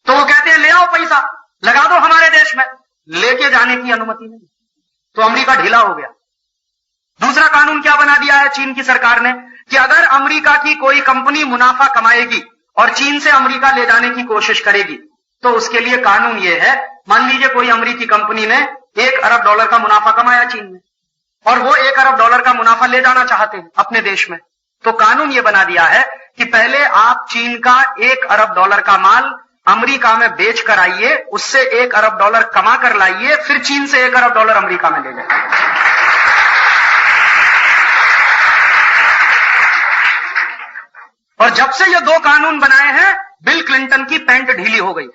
तो वो कहते हैं ले आओ पैसा, लगा दो हमारे देश में, लेके जाने की अनुमति नहीं। तो अमेरिका ढीला हो गया। दूसरा कानून क्या बना दिया है चीन की सरकार ने कि अगर अमेरिका की कोई कंपनी मुनाफा कमाएगी और चीन से अमेरिका ले जाने की कोशिश करेगी, तो उसके लिए कानून यह है, मान लीजिए कोई अमेरिकी कंपनी ने $1 अरब का मुनाफा कमाया चीन में और वो $1 अरब का मुनाफा ले जाना चाहते हैं अपने देश में, तो कानून ये बना दिया है कि पहले आप चीन का $1 अरब का माल अमेरिका में बेच कर आइए, उससे $1 अरब कमा कर लाइए, फिर चीन से $1 अरब अमेरिका में ले जाइए। और जब से ये 2 कानून बनाए हैं, बिल क्लिंटन की पैंट ढीली हो गई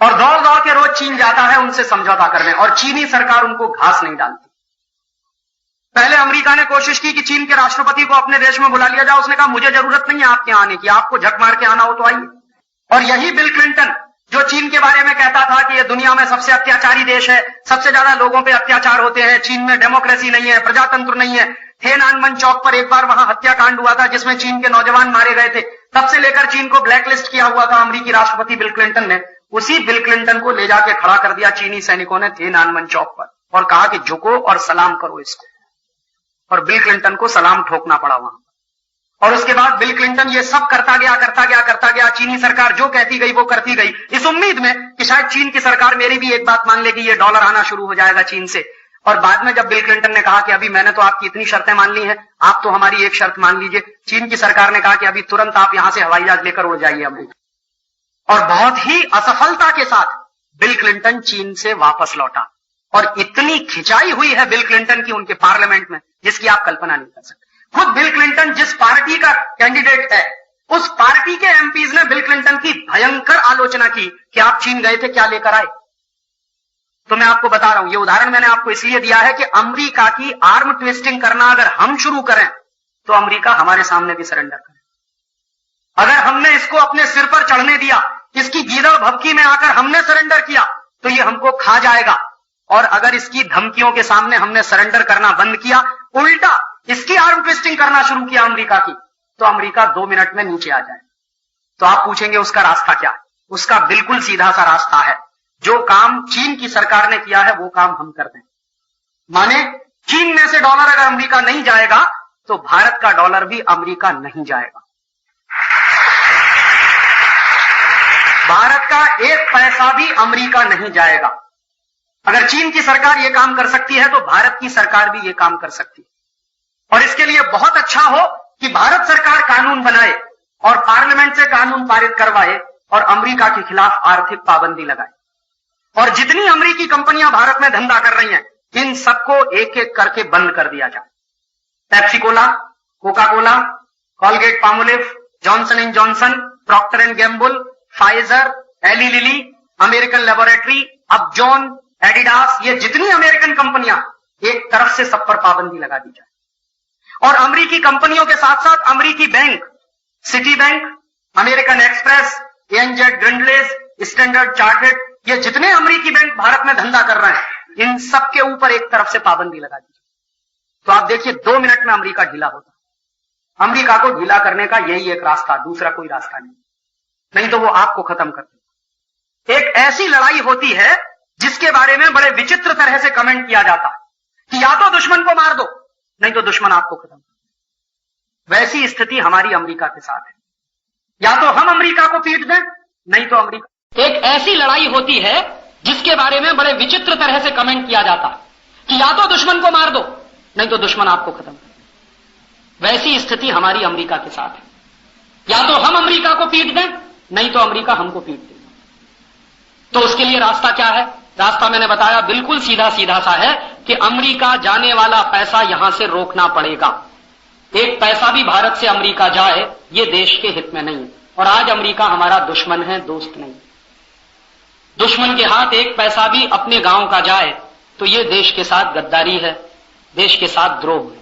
और दौड़ दौड़ के रोज चीन जाता है उनसे समझौता करने, और चीनी सरकार उनको घास नहीं डालती। पहले अमेरिका ने कोशिश की कि चीन के राष्ट्रपति को अपने देश में बुला लिया जाए, उसने कहा मुझे जरूरत नहीं है आपके यहाँ आने की, आपको झक मार के आना हो तो आइए। और यही बिल क्लिंटन जो चीन के बारे में कहता था कि यह दुनिया में सबसे अत्याचारी देश है, सबसे ज्यादा लोगों पे अत्याचार होते हैं, चीन में डेमोक्रेसी नहीं है, प्रजातंत्र नहीं है। थिएनआनमेन चौक पर एक बार वहां हत्याकांड हुआ था जिसमें चीन के नौजवान मारे गए थे, तब से लेकर चीन को ब्लैकलिस्ट किया हुआ था अमेरिकी राष्ट्रपति बिल क्लिंटन ने। उसी बिल क्लिंटन को ले जाके खड़ा कर दिया चीनी सैनिकों ने थिएनआनमेन चौक पर और कहा कि झुको और सलाम करो इसको, और बिल क्लिंटन को सलाम ठोकना पड़ा वहां। और उसके बाद बिल क्लिंटन ये सब करता गया। चीनी सरकार जो कहती गई वो करती गई, इस उम्मीद में कि शायद चीन की सरकार मेरी भी एक बात मान लेगी, ये डॉलर आना शुरू हो जाएगा चीन से। और बाद में जब बिल क्लिंटन ने कहा कि अभी मैंने तो आपकी इतनी शर्तें मान ली हैं, आप तो हमारी एक शर्त मान लीजिए, चीन की सरकार ने कहा कि अभी तुरंत आप यहां से हवाई जहाज लेकर उड़ जाइए अमेरिका। और बहुत ही असफलता के साथ बिल क्लिंटन चीन से वापस लौटा, और इतनी खिंचाई हुई है बिल क्लिंटन की उनके पार्लियामेंट में जिसकी आप कल्पना नहीं कर सकते। खुद बिल क्लिंटन जिस पार्टी का कैंडिडेट है, उस पार्टी के एमपीज ने बिल क्लिंटन की भयंकर आलोचना की कि आप चीन गए थे, क्या लेकर आए। तो मैं आपको बता रहा हूं, ये उदाहरण मैंने आपको इसलिए दिया है कि अमेरिका की आर्म ट्विस्टिंग करना अगर हम शुरू करें तो अमेरिका हमारे सामने भी सरेंडर करे। अगर हमने इसको अपने सिर पर चढ़ने दिया, इसकी गीदड़ भभकी में आकर हमने सरेंडर किया, तो ये हमको खा जाएगा। और अगर इसकी धमकियों के सामने हमने सरेंडर करना बंद किया, उल्टा इसकी आर्म ट्विस्टिंग करना शुरू किया अमेरिका की, तो अमेरिका 2 मिनट में नीचे आ जाए। तो आप पूछेंगे उसका रास्ता क्या है? उसका बिल्कुल सीधा सा रास्ता है, जो काम चीन की सरकार ने किया है वो काम हम कर दें। माने चीन में से डॉलर अगर अमेरिका नहीं जाएगा तो भारत का डॉलर भी अमेरिका नहीं जाएगा। भारत का 1 पैसा भी अमेरिका नहीं जाएगा। अगर चीन की सरकार यह काम कर सकती है तो भारत की सरकार भी यह काम कर सकती है। और इसके लिए बहुत अच्छा हो कि भारत सरकार कानून बनाए और पार्लियामेंट से कानून पारित करवाए और अमेरिका के खिलाफ आर्थिक पाबंदी लगाए। और जितनी अमेरिकी कंपनियां भारत में धंधा कर रही हैं, इन सबको एक एक करके बंद कर दिया जाए। Pepsi cola, Coca cola, Colgate Palmolive, Johnson and Johnson, Procter and Gamble, Pfizer, Eli Lilly, American laboratory, Upjohn, Adidas, ये जितनी अमेरिकन कंपनियां, एक तरफ से सब पर पाबंदी लगा दी जाए। और अमेरिकी कंपनियों के साथ साथ अमेरिकी bank, city bank, American express, ANZ Grindlays, standard chartered, ये जितने अमेरिकी बैंक भारत में धंधा कर रहे हैं, इन सब के ऊपर एक तरफ से पाबंदी लगा दी जाए। तो आप देखिए 2 मिनट में अमेरिका ढीला होता। अमेरिका को ढीला करने का यही एक रास्ता, दूसरा कोई रास्ता नहीं तो वो आपको खत्म कर देगा। एक ऐसी लड़ाई होती है जिसके बारे में बड़े विचित्र तरह से कमेंट किया जाता है कि या तो दुश्मन को मार दो, नहीं तो दुश्मन आपको खत्म। वैसी स्थिति हमारी अमेरिका के साथ है। या तो हम अमेरिका को पीट दें, नहीं तो अमेरिका। एक ऐसी लड़ाई होती है जिसके बारे में बड़े विचित्र तरह से कमेंट किया जाता है कि या तो दुश्मन को मार दो, नहीं तो दुश्मन आपको खत्म। वैसी स्थिति हमारी अमेरिका के साथ है। या तो हम अमेरिका को पीट दें, नहीं तो अमेरिका हमको पीट दे। तो उसके लिए रास्ता क्या है? रास्ता मैंने बताया बिल्कुल सीधा सीधा सा है कि अमेरिका जाने वाला पैसा यहां से रोकना पड़ेगा। एक पैसा भी भारत से अमेरिका जाए ये देश के हित में नहीं है। और आज अमेरिका हमारा दुश्मन है, दोस्त नहीं। दुश्मन के हाथ एक पैसा भी अपने गांव का जाए तो ये देश के साथ गद्दारी है, देश के साथ द्रोह है।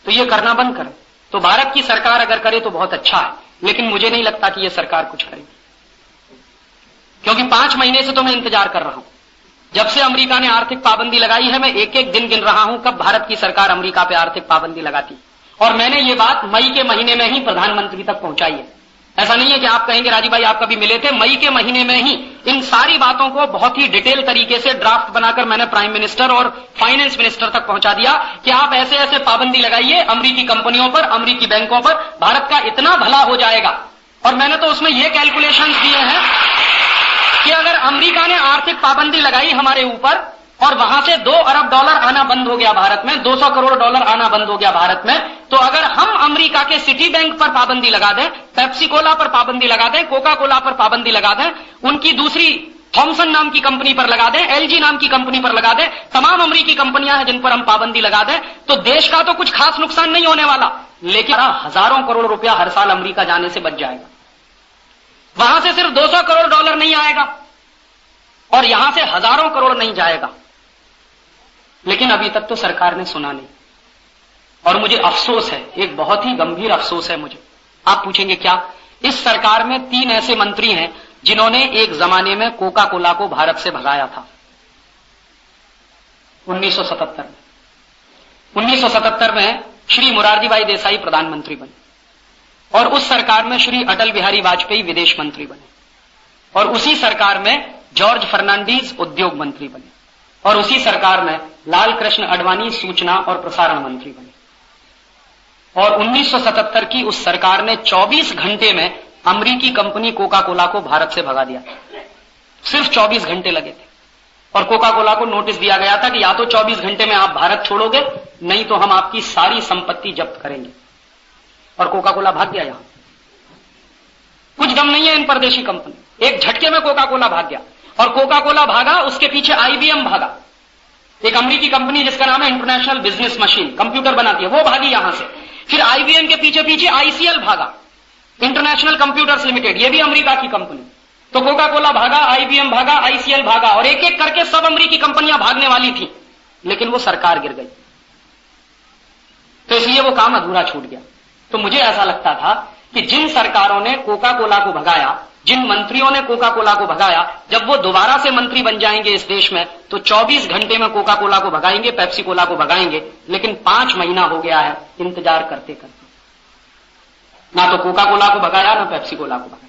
तो ये करना बंद करें। तो भारत की सरकार अगर करे तो बहुत अच्छा है, लेकिन मुझे नहीं लगता कि ये सरकार कुछ करेगी, क्योंकि 5 महीने से तो मैं इंतजार कर रहा हूं। जब से अमेरिका ने आर्थिक पाबंदी लगाई है, मैं एक एक दिन गिन रहा हूं कब भारत की सरकार अमेरिका पे आर्थिक पाबंदी लगाती। और मैंने ये बात मई के महीने में ही प्रधानमंत्री तक पहुंचाई है। ऐसा नहीं है कि आप कहेंगे राजीव भाई आप कभी मिले थे। मई के महीने में ही इन सारी बातों को बहुत ही डिटेल तरीके से ड्राफ्ट बनाकर मैंने प्राइम मिनिस्टर और फाइनेंस मिनिस्टर तक पहुंचा दिया कि आप ऐसे ऐसे पाबंदी लगाइए अमेरिकी कंपनियों पर, अमेरिकी बैंकों पर, भारत का इतना भला हो जाएगा। और मैंने तो उसमें ये कैलकुलेशंस दिए हैं कि अगर अमेरिका ने आर्थिक पाबंदी लगाई हमारे ऊपर और वहां से $2 अरब आना बंद हो गया भारत में, $200 करोड़ आना बंद हो गया भारत में, तो अगर हम अमेरिका के सिटी बैंक पर पाबंदी लगा दें, पेप्सी कोला पर पाबंदी लगा दें, कोका कोला पर पाबंदी लगा दें, उनकी दूसरी थॉमसन नाम की कंपनी पर लगा दें, एलजी नाम की कंपनी पर लगा दें, तमाम अमेरिकी कंपनियां हैं जिन पर हम पाबंदी लगा दें, तो देश का तो कुछ खास नुकसान नहीं होने वाला, लेकिन हजारों करोड़ रुपया हर साल अमेरिका जाने से बच जाएगा। वहां से सिर्फ $200 करोड़ नहीं आएगा और यहां से हजारों करोड़ नहीं जाएगा। लेकिन अभी तक तो सरकार ने सुना नहीं। और मुझे अफसोस है, एक बहुत ही गंभीर अफसोस है मुझे। आप पूछेंगे क्या? इस सरकार में 3 ऐसे मंत्री हैं जिन्होंने एक जमाने में कोका कोला को भारत से भगाया था 1977 में। 1977 में श्री मोरारजी भाई देसाई प्रधानमंत्री बने और उस सरकार में श्री अटल बिहारी वाजपेयी विदेश मंत्री बने और उसी सरकार में जॉर्ज फर्नांडीज उद्योग मंत्री बने और उसी सरकार में लाल कृष्ण आडवाणी सूचना और प्रसारण मंत्री बने। और 1977 की उस सरकार ने 24 घंटे में अमेरिकी कंपनी कोका कोला को भारत से भगा दिया। सिर्फ 24 घंटे लगे थे और कोका कोला को नोटिस दिया गया था कि या तो 24 घंटे में आप भारत छोड़ोगे, नहीं तो हम आपकी सारी संपत्ति जब्त करेंगे। और कोका कोला भाग गया। यहां कुछ दम नहीं है इन परदेशी कंपनी, एक झटके में कोका कोला भाग गया। और कोका कोला भागा, उसके पीछे आईबीएम भागा, एक अमेरिकी कंपनी जिसका नाम है इंटरनेशनल बिजनेस मशीन, कंप्यूटर बनाती है, वो भागी यहां से। फिर आईबीएम के पीछे पीछे आईसीएल भागा, इंटरनेशनल कंप्यूटर्स लिमिटेड, ये भी अमेरिका की कंपनी। तो कोका कोला भागा, आईबीएम भागा, आईसीएल भागा और एक एक करके सब अमेरिकी कंपनियां भागने वाली थी, लेकिन वो सरकार गिर गई। तो इसलिए वो काम अधूरा छूट गया। तो मुझे ऐसा लगता था कि जिन सरकारों ने कोका कोला को भगाया, जिन मंत्रियों ने कोका कोला को भगाया, जब वो दोबारा से मंत्री बन जाएंगे इस देश में तो 24 घंटे में कोका कोला को भगाएंगे, पेप्सी कोला को भगाएंगे। लेकिन 5 महीना हो गया है इंतजार करते करते, ना तो कोका कोला को भगाया ना पेप्सी कोला को भगाया।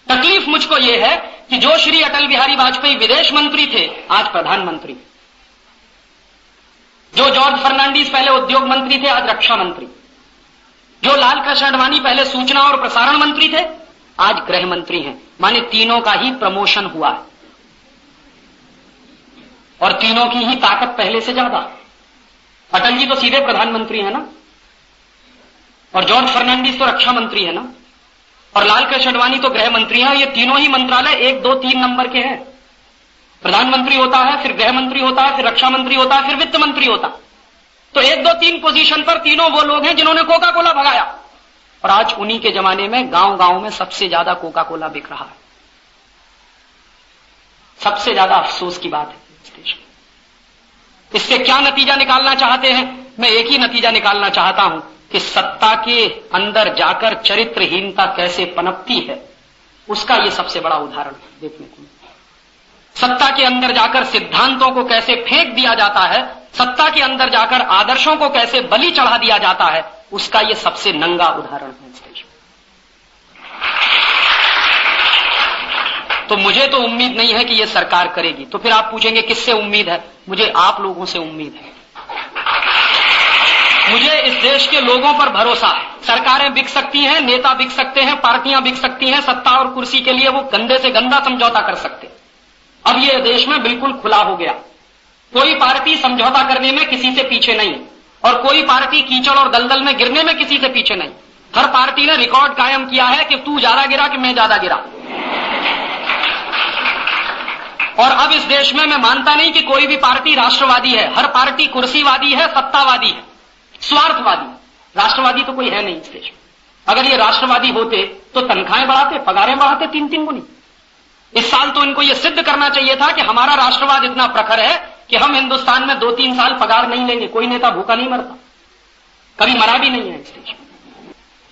तकलीफ मुझको ये है कि जो श्री अटल बिहारी वाजपेयी विदेश मंत्री थे आज प्रधानमंत्री, जो जॉर्ज फर्नांडीज पहले उद्योग मंत्री थे आज रक्षा मंत्री, जो लाल कृष्ण आडवाणी पहले सूचना और प्रसारण मंत्री थे आज गृह मंत्री हैं। माने तीनों का ही प्रमोशन हुआ है और तीनों की ही ताकत पहले से ज्यादा। अटल जी तो सीधे प्रधानमंत्री है ना, और जॉर्ज फर्नांडीज तो रक्षा मंत्री है ना, और लाल कृष्ण आडवाणी तो गृह मंत्री हैं। ये तीनों ही मंत्रालय 1, 2, 3 नंबर के हैं। प्रधानमंत्री होता है, फिर गृह मंत्री होता है, फिर रक्षा मंत्री होता है, फिर वित्त मंत्री होता है। तो 1, 2, 3 पोजीशन पर तीनों वो लोग हैं जिन्होंने कोका कोला भगाया। और आज उन्हीं के जमाने में गांव गांव में सबसे ज्यादा कोका कोला बिक रहा है। सबसे ज्यादा अफसोस की बात है इस देश में। इससे क्या नतीजा निकालना चाहते हैं? मैं एक ही नतीजा निकालना चाहता हूं कि सत्ता के अंदर जाकर चरित्रहीनता कैसे पनपती है, उसका यह सबसे बड़ा उदाहरण देखने को मिलता है। सत्ता के अंदर जाकर सिद्धांतों को कैसे फेंक दिया जाता है, सत्ता के अंदर जाकर आदर्शों को कैसे बलि चढ़ा दिया जाता है, उसका यह सबसे नंगा उदाहरण है इस देश में। तो मुझे तो उम्मीद नहीं है कि ये सरकार करेगी। तो फिर आप पूछेंगे किससे उम्मीद है? मुझे आप लोगों से उम्मीद है। मुझे इस देश के लोगों पर भरोसा है। सरकारें बिक सकती हैं, नेता बिक सकते हैं, पार्टियां बिक सकती हैं, सत्ता और कुर्सी के लिए वो गंदे से गंदा समझौता कर सकते हैं। अब ये देश में बिल्कुल खुला हो गया। कोई पार्टी समझौता करने में किसी से पीछे नहीं और कोई पार्टी कीचड़ और दलदल में गिरने में किसी से पीछे नहीं। हर पार्टी ने रिकॉर्ड कायम किया है कि तू ज्यादा गिरा कि मैं ज्यादा गिरा। और अब इस देश में मैं मानता नहीं कि कोई भी पार्टी राष्ट्रवादी है। हर पार्टी कुर्सीवादी है, सत्तावादी है, स्वार्थवादी। राष्ट्रवादी तो कोई है नहीं इस देश में। अगर ये राष्ट्रवादी होते तो तनख्वाहें बढ़ाते, पगारें बढ़ाते 3-3 गुनी। इस साल तो इनको ये सिद्ध करना चाहिए था कि हमारा राष्ट्रवाद इतना प्रखर है कि हम हिंदुस्तान में 2-3 साल पगार नहीं लेंगे। कोई नेता भूखा नहीं मरता, कभी मरा भी नहीं है इस देश में।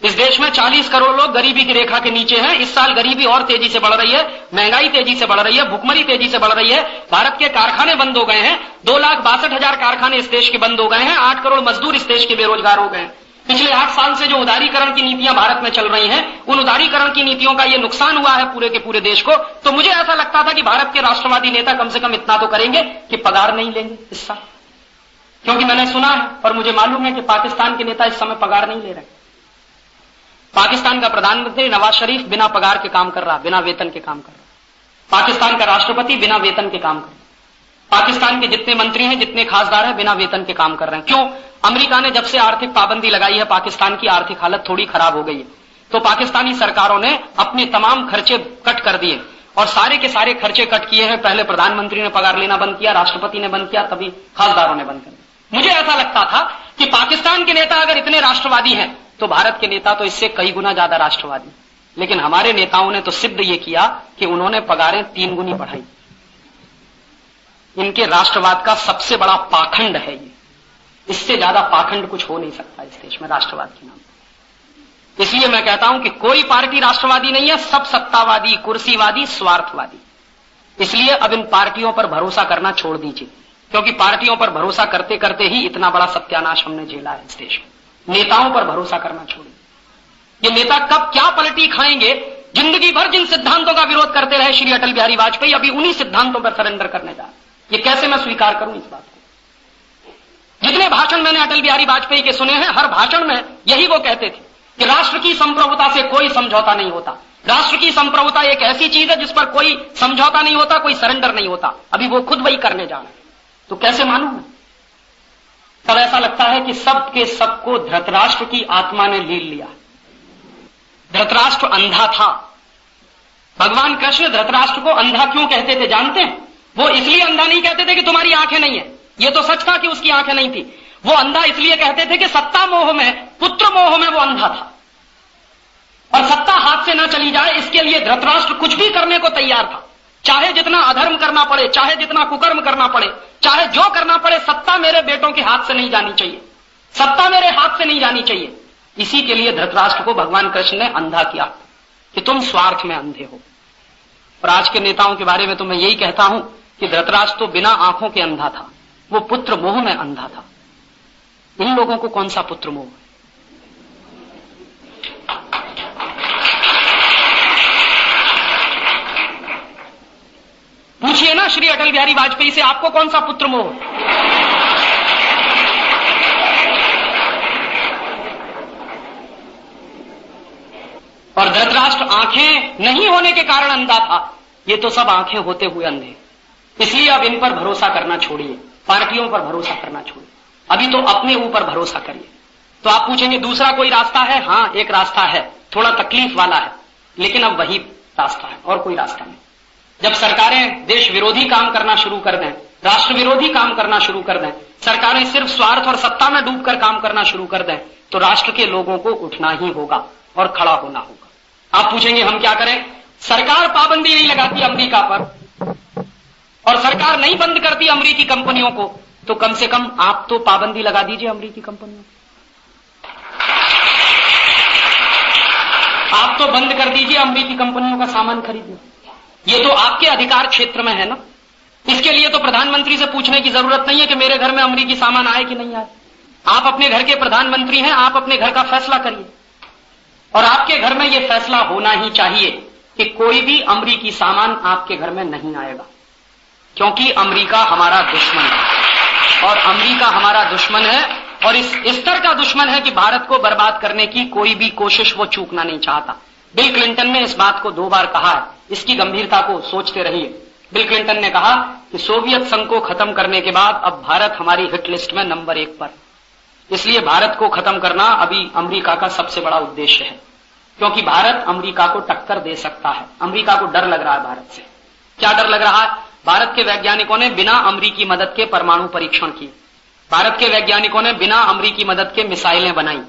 इस देश में 40 करोड़ लोग गरीबी की रेखा के नीचे हैं। इस साल गरीबी और तेजी से बढ़ रही है, महंगाई तेजी से बढ़ रही है, भुखमरी तेजी से बढ़ रही है। भारत के कारखाने बंद हो गए हैं। 2,62,000 कारखाने इस देश के बंद हो गए हैं। 8 करोड़ मजदूर इस देश के बेरोजगार हो गए हैं। पिछले 8 साल से जो उदारीकरण की नीतियां भारत में चल रही हैं, उन उदारीकरण की नीतियों का ये नुकसान हुआ है पूरे के पूरे देश को। तो मुझे ऐसा लगता था कि भारत के राष्ट्रवादी नेता कम से कम इतना तो करेंगे कि पगार नहीं लेंगे इस साल, क्योंकि मैंने सुना है और मुझे मालूम है कि पाकिस्तान के नेता इस समय पगार नहीं ले रहे। पाकिस्तान का प्रधानमंत्री नवाज शरीफ बिना पगार के काम कर रहा, बिना वेतन के काम कर रहा। पाकिस्तान का राष्ट्रपति बिना वेतन के काम कर रहा। पाकिस्तान के जितने मंत्री हैं, जितने खासदार हैं, बिना वेतन के काम कर रहे हैं। क्यों? अमेरिका ने जब से आर्थिक पाबंदी लगाई है, पाकिस्तान की आर्थिक हालत थोड़ी खराब हो गई है। तो पाकिस्तानी सरकारों ने अपने तमाम खर्चे कट कर दिए और सारे के सारे खर्चे कट किए हैं। पहले प्रधानमंत्री ने पगार लेना बंद किया, राष्ट्रपति ने बंद किया, तभी खासदारों ने बंद कर दिया। मुझे ऐसा लगता था कि पाकिस्तान के नेता अगर इतने राष्ट्रवादी हैं तो भारत के नेता तो इससे कई गुना ज्यादा राष्ट्रवादी। लेकिन हमारे नेताओं ने तो सिद्ध ये किया कि उन्होंने पगारें 3 गुनी बढ़ाई। इनके राष्ट्रवाद का सबसे बड़ा पाखंड है ये। इससे ज्यादा पाखंड कुछ हो नहीं सकता इस देश में राष्ट्रवाद के नाम पर। इसलिए मैं कहता हूं कि कोई पार्टी राष्ट्रवादी नहीं है, सब सत्तावादी, कुर्सीवादी, स्वार्थवादी। इसलिए अब इन पार्टियों पर भरोसा करना छोड़ दीजिए, क्योंकि पार्टियों पर भरोसा करते करते ही इतना बड़ा सत्यानाश हमने झेला है इस देश में। नेताओं पर भरोसा करना छोड़िए। ये नेता कब क्या पलटी खाएंगे? जिंदगी भर जिन सिद्धांतों का विरोध करते रहे श्री अटल बिहारी वाजपेयी, अभी उन्हीं सिद्धांतों पर सरेंडर करने जा रहे। ये कैसे मैं स्वीकार करूं इस बात को? जितने भाषण मैंने अटल बिहारी वाजपेयी के सुने हैं, हर भाषण में यही वो कहते थे कि राष्ट्र की संप्रभुता से कोई समझौता नहीं होता। राष्ट्र की संप्रभुता एक ऐसी चीज है जिस पर कोई समझौता नहीं होता, कोई सरेंडर नहीं होता। अभी वो खुद वही करने जा रहे हैं, तो कैसे मानूं मैं? तब ऐसा लगता है कि सब के सबको धृतराष्ट्र की आत्मा ने लील लिया। धृतराष्ट्र अंधा था। भगवान कृष्ण धृतराष्ट्र को अंधा क्यों कहते थे जानते हैं? वो इसलिए अंधा नहीं कहते थे कि तुम्हारी आंखें नहीं है, ये तो सच था कि उसकी आंखें नहीं थी। वो अंधा इसलिए कहते थे कि सत्ता मोह में, पुत्र मोह में वो अंधा था और सत्ता हाथ से न चली जाए इसके लिए धृतराष्ट्र कुछ भी करने को तैयार था। चाहे जितना अधर्म करना पड़े, चाहे जितना कुकर्म करना पड़े, चाहे जो करना पड़े, सत्ता मेरे बेटों के हाथ से नहीं जानी चाहिए, सत्ता मेरे हाथ से नहीं जानी चाहिए। इसी के लिए धृतराष्ट्र को भगवान कृष्ण ने अंधा किया कि तुम स्वार्थ में अंधे हो। और आज के नेताओं के बारे में तो मैं यही कहता हूं कि धृतराष्ट्र तो बिना आंखों के अंधा था, वो पुत्र मोह में अंधा था। इन लोगों को कौन सा पुत्र मोह है? पूछिए ना श्री अटल बिहारी वाजपेयी से, आपको कौन सा पुत्र मोह? और धृतराष्ट्र आंखें नहीं होने के कारण अंधा था, ये तो सब आंखें होते हुए अंधे। इसलिए अब इन पर भरोसा करना छोड़िए, पार्टियों पर भरोसा करना छोड़िए, अभी तो अपने ऊपर भरोसा करिए। तो आप पूछेंगे दूसरा कोई रास्ता है? हां, एक रास्ता है, थोड़ा तकलीफ वाला है, लेकिन अब वही रास्ता है और कोई रास्ता नहीं। जब सरकारें देश विरोधी काम करना शुरू कर दें, राष्ट्र विरोधी काम करना शुरू कर दें, सरकारें सिर्फ स्वार्थ और सत्ता में डूबकर काम करना शुरू कर दें, तो राष्ट्र के लोगों को उठना ही होगा और खड़ा होना होगा। आप पूछेंगे हम क्या करें? सरकार पाबंदी नहीं लगाती अमेरिका पर और सरकार नहीं बंद करती अमेरिकी कंपनियों को, तो कम से कम आप तो पाबंदी लगा दीजिए अमेरिकी कंपनियों को। आप तो बंद कर दीजिए अमेरिकी कंपनियों का सामान खरीदना। ये तो आपके अधिकार क्षेत्र में है ना। इसके लिए तो प्रधानमंत्री से पूछने की जरूरत नहीं है कि मेरे घर में अमेरिकी सामान आए कि नहीं आए। आप अपने घर के प्रधानमंत्री हैं, आप अपने घर का फैसला करिए और आपके घर में यह फैसला होना ही चाहिए। कि कोई भी अमरीकी सामान आपके घर में नहीं आएगा, क्योंकि अमरीका हमारा दुश्मन है और अमरीका हमारा दुश्मन है और इस स्तर का दुश्मन है कि भारत को बर्बाद करने की कोई भी कोशिश वो चूकना नहीं चाहता। बिल क्लिंटन ने इस बात को 2 बार कहा है, इसकी गंभीरता को सोचते रहिए। बिल क्लिंटन ने कहा कि सोवियत संघ को खत्म करने के बाद अब भारत हमारी हिट लिस्ट में नंबर 1 पर, इसलिए भारत को खत्म करना अभी अमेरिका का सबसे बड़ा उद्देश्य है, क्योंकि भारत अमेरिका को टक्कर दे सकता है। अमेरिका को डर लग रहा है भारत से। क्या डर लग रहा है? भारत के वैज्ञानिकों ने बिना अमेरिकी मदद के परमाणु परीक्षण किए, भारत के वैज्ञानिकों ने बिना अमेरिकी मदद के मिसाइलें बनाई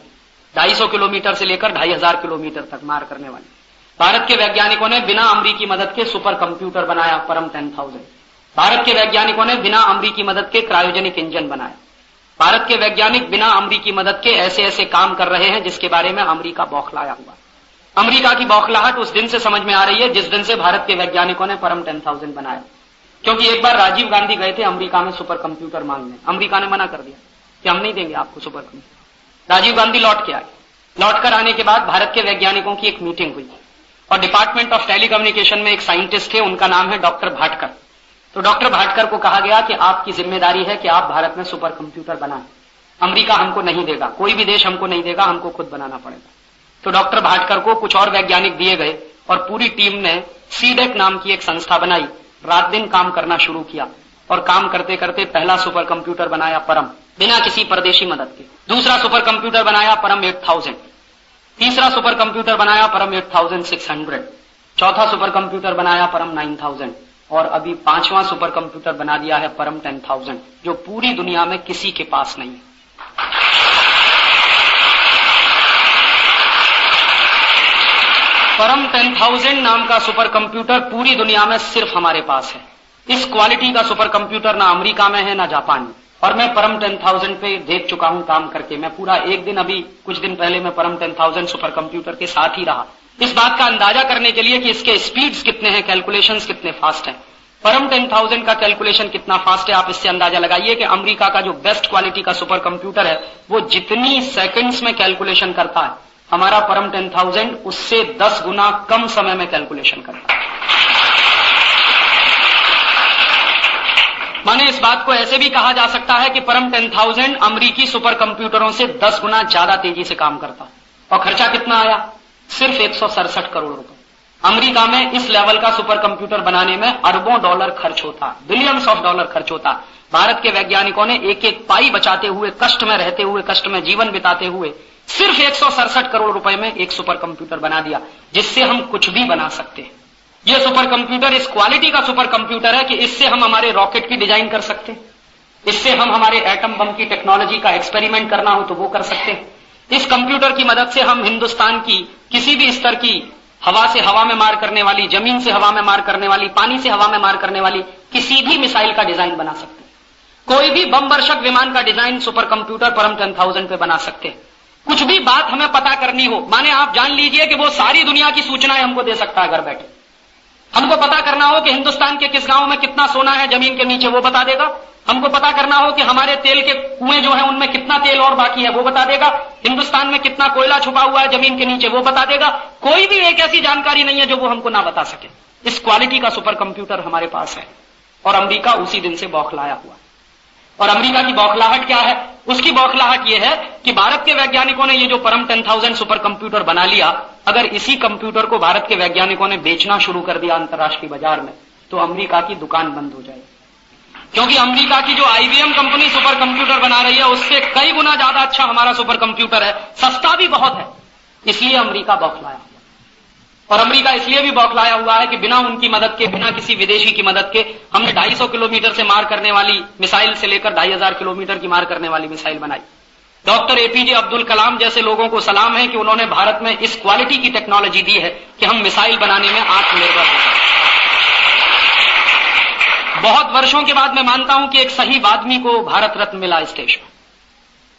250 किलोमीटर से लेकर 2500 किलोमीटर तक मार करने वाली। भारत के वैज्ञानिकों ने बिना अमेरिकी मदद के सुपर कंप्यूटर बनाया परम 10,000। भारत के वैज्ञानिकों ने बिना अमेरिकी मदद के क्रायोजेनिक इंजन बनाया। भारत के वैज्ञानिक बिना अमेरिकी मदद के ऐसे ऐसे काम कर रहे हैं जिसके बारे में अमेरिका बौखलाया हुआ। अमेरिका की बौखलाहट उस दिन से समझ में आ रही है जिस दिन से भारत के वैज्ञानिकों ने परम 10,000 बनाया, क्योंकि एक बार राजीव गांधी गए थे अमेरिका में सुपर कंप्यूटर मांगने, अमेरिका ने मना कर दिया कि हम नहीं देंगे आपको सुपर कंप्यूटर। राजीव गांधी लौट के आए। लौट कर आने के बाद भारत के वैज्ञानिकों की एक मीटिंग हुई और डिपार्टमेंट ऑफ टेलीकम्युनिकेशन में एक साइंटिस्ट थे, उनका नाम है डॉक्टर भाटकर। तो डॉक्टर भाटकर को कहा गया कि आपकी जिम्मेदारी है कि आप भारत में सुपर कंप्यूटर बनाएं, अमेरिका हमको नहीं देगा, कोई भी देश हमको नहीं देगा, हमको खुद बनाना पड़ेगा। तो डॉक्टर भाटकर को कुछ और वैज्ञानिक दिए गए और पूरी टीम ने सीडेक नाम की एक संस्था बनाई, रात दिन काम करना शुरू किया और काम करते करते पहला सुपर कंप्यूटर बनाया परम, बिना किसी परदेशी मदद के। दूसरा सुपर कंप्यूटर बनाया परम 8000, तीसरा सुपर कंप्यूटर बनाया परम 8600, चौथा सुपर कंप्यूटर बनाया परम 9000 और अभी 5वां सुपर कंप्यूटर बना दिया है परम 10,000, जो पूरी दुनिया में किसी के पास नहीं है। परम 10,000 नाम का सुपर कंप्यूटर पूरी दुनिया में सिर्फ हमारे पास है। इस क्वालिटी का सुपर कंप्यूटर ना अमेरिका में है ना जापान में, और मैं परम 10,000 पे देख चुका हूं काम करके। मैं पूरा एक दिन, अभी कुछ दिन पहले मैं परम 10,000 सुपर कंप्यूटर के साथ ही रहा, इस बात का अंदाजा करने के लिए कि इसके स्पीड्स कितने हैं, कैलकुलेशंस कितने फास्ट हैं। परम 10,000 का कैलकुलेशन कितना फास्ट है आप इससे अंदाजा लगाइए कि अमेरिका का जो बेस्ट क्वालिटी का सुपर कंप्यूटर है वो जितनी सेकंड्स में कैलकुलेशन करता है, हमारा परम 10,000 उससे 10 गुना कम समय में कैलकुलेशन करता है। माने इस बात को ऐसे भी कहा जा सकता है कि परम 10,000 अमेरिकी सुपर कंप्यूटरों से 10 गुना ज्यादा तेजी से काम करता है। और खर्चा कितना आया? सिर्फ 167 करोड़ रुपए। अमेरिका में इस लेवल का सुपर कंप्यूटर बनाने में अरबों डॉलर खर्च होता, बिलियंस ऑफ डॉलर खर्च होता। भारत के वैज्ञानिकों ने एक एक पाई बचाते हुए, कष्ट में रहते हुए, कष्ट में जीवन बिताते हुए सिर्फ 167 करोड़ रुपए में एक सुपर कंप्यूटर बना दिया, जिससे हम कुछ भी बना सकते हैं। यह सुपर कंप्यूटर इस क्वालिटी का सुपर कंप्यूटर है कि इससे हम हमारे रॉकेट की डिजाइन कर सकते हैं, इससे हम हमारे एटम बम की टेक्नोलॉजी का एक्सपेरिमेंट करना हो तो वो कर सकते हैं। इस कंप्यूटर की मदद से हम हिंदुस्तान की किसी भी स्तर की हवा से हवा में मार करने वाली, जमीन से हवा में मार करने वाली, पानी से हवा में मार करने वाली किसी भी मिसाइल का डिजाइन बना सकते हैं। कोई भी बम वर्षक विमान का डिजाइन सुपर कंप्यूटर परम 10,000 पे बना सकते हैं। कुछ भी बात हमें पता करनी हो, माने आप जान लीजिए कि वो सारी दुनिया की सूचनाएं हमको दे सकता है घर बैठे। हमको पता करना हो कि हिंदुस्तान के किस गांव में कितना सोना है जमीन के नीचे, वो बता देगा। हमको पता करना हो कि हमारे तेल के कुएं जो है उनमें कितना तेल और बाकी है, वो बता देगा। हिंदुस्तान में कितना कोयला छुपा हुआ है जमीन के नीचे, वो बता देगा। कोई भी एक ऐसी जानकारी नहीं है जो वो हमको ना बता सके। इस क्वालिटी का सुपर कंप्यूटर हमारे पास है और अमेरिका उसी दिन से बौखलाया हुआ। और अमेरिका की बौखलाहट क्या है? उसकी बौखलाहट यह है कि भारत के वैज्ञानिकों ने ये जो परम 10,000 सुपर कंप्यूटर बना लिया, अगर इसी कंप्यूटर को भारत के वैज्ञानिकों ने बेचना शुरू कर दिया अंतर्राष्ट्रीय बाजार में, तो अमेरिका की दुकान बंद हो जाएगी। क्योंकि अमेरिका की जो IBM कंपनी सुपर कंप्यूटर बना रही है उससे कई गुना ज्यादा अच्छा हमारा सुपर कंप्यूटर है, सस्ता भी बहुत है। इसलिए अमेरिका बौखलाया हुआ। और अमेरिका इसलिए भी बौखलाया हुआ है कि बिना उनकी मदद के, बिना किसी विदेशी की मदद के हमने 250 किलोमीटर से मार करने वाली मिसाइल से लेकर 2500 किलोमीटर की मार करने वाली मिसाइल बनाई। डॉक्टर APJ अब्दुल कलाम जैसे लोगों को सलाम है कि उन्होंने भारत में इस क्वालिटी की टेक्नोलॉजी दी है कि हम मिसाइल बनाने में आत्मनिर्भर हो सकते हैं। बहुत वर्षों के बाद मैं मानता हूं कि एक सही आदमी को भारत रत्न मिला इस देश में,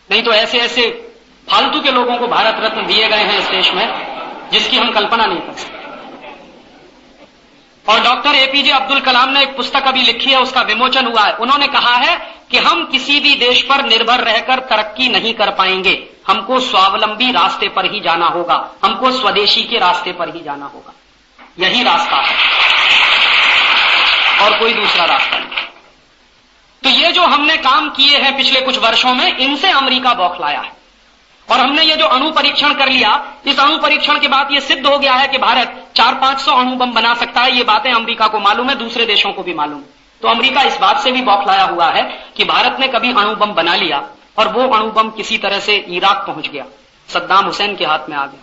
नहीं तो ऐसे ऐसे फालतू के लोगों को भारत रत्न दिए गए हैं इस देश में जिसकी हम कल्पना नहीं कर सकते। और डॉक्टर APJ अब्दुल कलाम ने एक पुस्तक अभी लिखी है, उसका विमोचन हुआ है। उन्होंने कहा है कि हम किसी भी देश पर निर्भर रहकर तरक्की नहीं कर पाएंगे, हमको स्वावलंबी रास्ते पर ही जाना होगा, हमको स्वदेशी के रास्ते पर ही जाना होगा। यही रास्ता है और कोई दूसरा रास्ता नहीं। तो ये जो हमने काम किए हैं पिछले कुछ वर्षों में, इनसे अमेरिका बौखलाया है। और हमने ये जो अणु परीक्षण कर लिया, इस अणु परीक्षण के बाद ये सिद्ध हो गया है कि भारत 400-500 अणु बम बना सकता है। ये बातें अमेरिका को मालूम है, दूसरे देशों को भी मालूम है। तो अमेरिका इस बात से भी बौखलाया हुआ है कि भारत ने कभी अणु बम बना लिया और वो अणु बम किसी तरह से इराक पहुंच गया, सद्दाम हुसैन के हाथ में आ गया,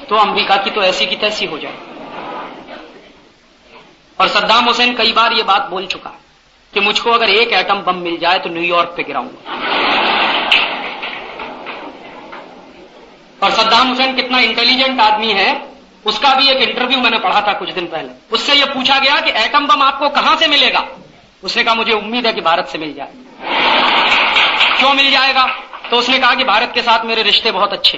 तो अमेरिका की तो ऐसी की तैसी हो जाए। और सद्दाम हुसैन कई बार ये बात बोल चुका है कि मुझको अगर एक एटम बम मिल जाए तो न्यूयॉर्क पे गिराऊंगा। और सद्दाम हुसैन कितना इंटेलिजेंट आदमी है, उसका भी एक इंटरव्यू मैंने पढ़ा था कुछ दिन पहले। उससे यह पूछा गया कि एटम बम आपको कहां से मिलेगा? उसने कहा मुझे उम्मीद है कि भारत से मिल जाएगा। क्यों मिल जाएगा? तो उसने कहा कि भारत के साथ मेरे रिश्ते बहुत अच्छे।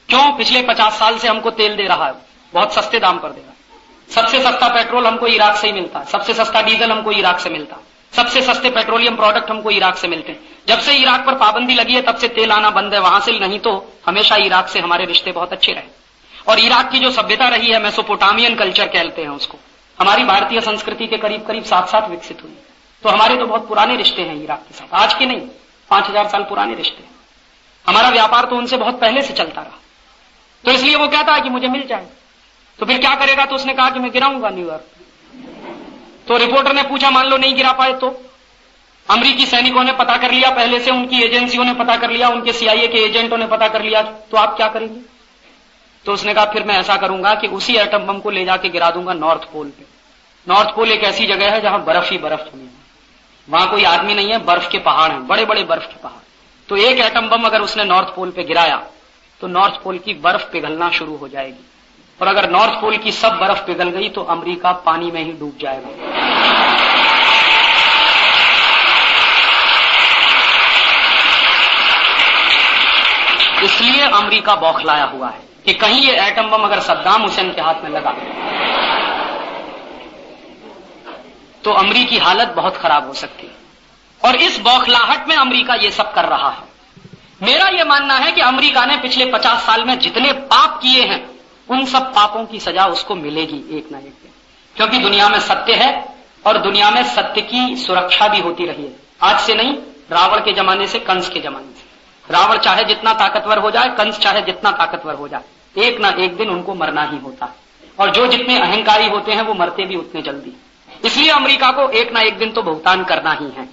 क्यों? पिछले 50 साल से हमको तेल दे रहा है, बहुत सस्ते दाम पर दे रहा है। सबसे सस्ता पेट्रोल हमको इराक से ही मिलता है, सबसे सस्ता डीजल हमको इराक से मिलता है, सबसे सस्ते पेट्रोलियम प्रोडक्ट हमको इराक से मिलते हैं। जब से इराक पर पाबंदी लगी है तब से तेल आना बंद है वहां से, नहीं तो हमेशा इराक से हमारे रिश्ते बहुत अच्छे रहे। और इराक की जो सभ्यता रही है, मेसोपोटामियन कल्चर कहते हैं उसको, हमारी भारतीय संस्कृति के करीब करीब साथ विकसित हुई। तो हमारे तो बहुत पुराने रिश्ते हैं इराक के साथ, आज के नहीं, 5000 साल पुराने रिश्ते हैं। हमारा व्यापार तो उनसे बहुत पहले से चलता रहा। तो इसलिए वो कहता है कि मुझे मिल जाए। तो फिर क्या करेगा? तो उसने कहा कि मैं गिराऊंगा न्यूयॉर्क। तो रिपोर्टर ने पूछा मान लो नहीं गिरा पाए तो? अमेरिकी सैनिकों ने पता कर लिया, पहले से उनकी एजेंसियों ने पता कर लिया, उनके CIA के एजेंटों ने पता कर लिया, तो आप क्या करेंगे? तो उसने कहा फिर मैं ऐसा करूंगा कि उसी एटम बम को ले जाके गिरा दूंगा नॉर्थ पोल पे। नॉर्थ पोल एक ऐसी जगह है जहां बर्फ ही बर्फ जमी है, वहां कोई आदमी नहीं है, बर्फ के पहाड़ हैं, बड़े बड़े बर्फ के पहाड़। तो एक एटम बम अगर उसने नॉर्थ पोल पे गिराया तो नॉर्थ पोल की बर्फ पिघलना शुरू हो जाएगी। और अगर नॉर्थ पोल की सब बर्फ पिघल गई तो अमेरिका पानी में ही डूब जाएगा। इसलिए अमेरिका बौखलाया हुआ है कि कहीं ये एटम बम अगर सद्दाम हुसैन के हाथ में लगा तो अमेरिकी हालत बहुत खराब हो सकती है। और इस बौखलाहट में अमेरिका ये सब कर रहा है। मेरा यह मानना है कि अमेरिका ने पिछले 50 साल में जितने पाप किए हैं उन सब पापों की सजा उसको मिलेगी एक ना एक दिन, क्योंकि दुनिया में सत्य है और दुनिया में सत्य की सुरक्षा भी होती रही है। आज से नहीं, रावण के जमाने से, कंस के जमाने से। रावण चाहे जितना ताकतवर हो जाए, कंस चाहे जितना ताकतवर हो जाए, एक ना एक दिन उनको मरना ही होता है। और जो जितने अहंकारी होते हैं वो मरते भी उतने जल्दी। इसलिए अमेरिका को एक ना एक दिन तो भुगतान करना ही है।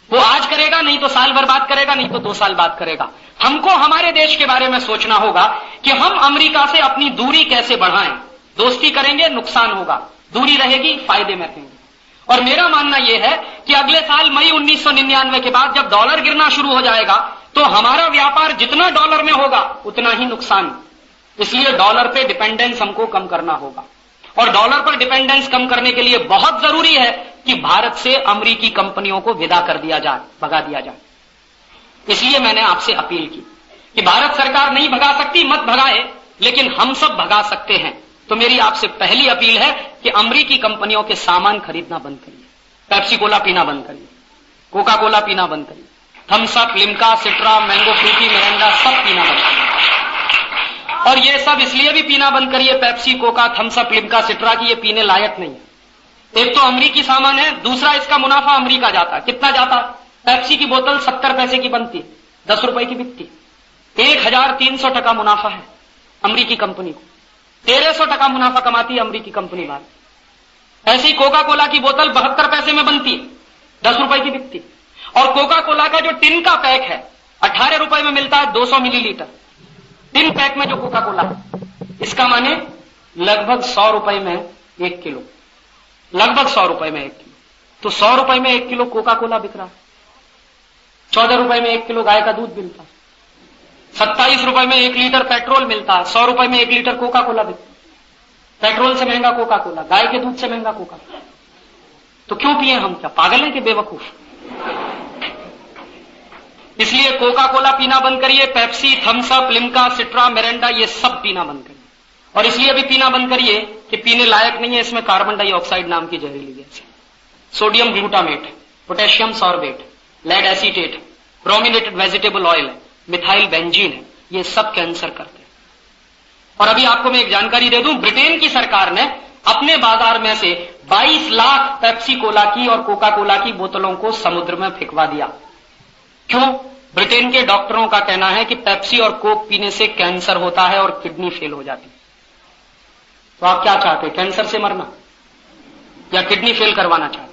वो आज करेगा, नहीं तो साल भर बाद करेगा, नहीं तो 2 साल बाद करेगा। हमको हमारे देश के बारे में सोचना होगा कि हम अमेरिका से अपनी दूरी कैसे बढ़ाएं। दोस्ती करेंगे नुकसान होगा, दूरी रहेगी फायदे में रहेंगे। और मेरा मानना यह है कि अगले साल मई 1999 के बाद जब डॉलर गिरना शुरू हो जाएगा तो हमारा व्यापार जितना डॉलर में होगा उतना ही नुकसान। इसलिए डॉलर पे डिपेंडेंस हमको कम करना होगा। और डॉलर पर डिपेंडेंस कम करने के लिए बहुत जरूरी है कि भारत से अमेरिकी कंपनियों को विदा कर दिया जाए, भगा दिया जाए। इसलिए मैंने आपसे अपील की कि भारत सरकार नहीं भगा सकती, मत भगाए, लेकिन हम सब भगा सकते हैं। तो मेरी आपसे पहली अपील है कि अमेरिकी कंपनियों के सामान खरीदना बंद करिए, पेप्सी कोला पीना बंद करिए, कोका कोला पीना बंद करिए, Thums Up, Limca, Citra, mango Frooti, Mirinda सब पीना बंद करिए। और ये सब इसलिए भी पीना बंद करिए, Pepsi, Coca, Thums Up, Limca, Citra की ये पीने लायक नहीं है। एक तो अमेरिकी सामान है, दूसरा इसका मुनाफा अमेरिका जाता है। कितना जाता? पेप्सी की बोतल 70 पैसे की बनती है, 10 रुपए की बिकती, 1300 टका मुनाफा है अमेरिकी कंपनी को। 1300 टका मुनाफा कमाती है अमेरिकी कंपनी बाहर। ऐसी कोका कोला की बोतल 72 पैसे में बनती है, 10 रुपए की बिकती। और कोका कोला का जो टिन का पैक है 18 रुपए में मिलता है, 200 मिलीलीटर टिन पैक में जो कोका कोला है, इसका माने लगभग 100 रुपए में 1 किलो, लगभग 100 रुपए में 1 किलो। तो 100 रुपए में 1 किलो कोका कोला बिक रहा है। 14 रुपए में 1 किलो गाय का दूध मिलता है, 27 रुपए में 1 लीटर पेट्रोल मिलता है, 100 रुपए में 1 लीटर कोका कोला बिकता है। पेट्रोल से महंगा कोका कोला, गाय के दूध से महंगा कोका कोला। तो क्यों पिए हम? क्या पागल है कि बेवकूफ? इसलिए कोका कोला पीना बंद करिए, Pepsi, Thums Up, Limca, Citra, Mirinda ये सब पीना बंद करिए। और इसलिए भी पीना बंद करिए कि पीने लायक नहीं है, इसमें कार्बन डाइऑक्साइड नाम की जहरीली गैस है, sodium glutamate, potassium sorbate, lead acetate, brominated vegetable oil है, मिथाइल बेंजीन है, ये सब कैंसर करते हैं। और अभी आपको मैं एक जानकारी दे दूं, ब्रिटेन की सरकार ने अपने बाजार में से 22 लाख पेप्सी कोला की और कोका कोला की बोतलों को समुद्र में फेंकवा दिया। क्यों? ब्रिटेन के डॉक्टरों का कहना है कि पेप्सी और कोक पीने से कैंसर होता है और किडनी फेल हो जाती है। तो आप क्या चाहते हैं, कैंसर से मरना या किडनी फेल करवाना चाहते हैं?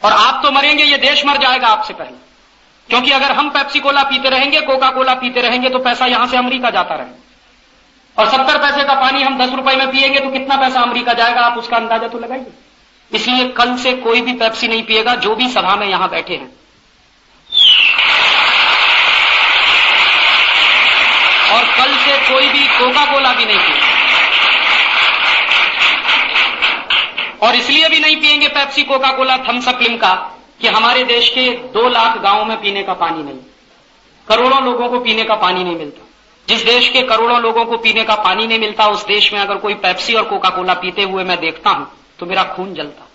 और आप तो मरेंगे, ये देश मर जाएगा आपसे पहले, क्योंकि अगर हम पेप्सी कोला पीते रहेंगे, कोका कोला पीते रहेंगे तो पैसा यहां से अमेरिका जाता रहेगा। और 70 पैसे का पानी हम 10 रुपए में पिएंगे तो कितना पैसा अमेरिका जाएगा, आप उसका अंदाजा तो लगाइए। इसलिए कल से कोई भी पेप्सी नहीं पिएगा जो भी सभा में यहां बैठे हैं, और कल से कोई भी कोका कोला भी नहीं पिएगा। और इसलिए भी नहीं पिएंगे Pepsi, Coca Cola, Thums Up, Limca कि हमारे देश के 2 लाख गांवों में पीने का पानी नहीं, करोड़ों लोगों को पीने का पानी नहीं मिलता। जिस देश के करोड़ों लोगों को पीने का पानी नहीं मिलता, उस देश में अगर कोई पेप्सी और कोका कोला पीते हुए मैं देखता हूं तो मेरा खून जलता।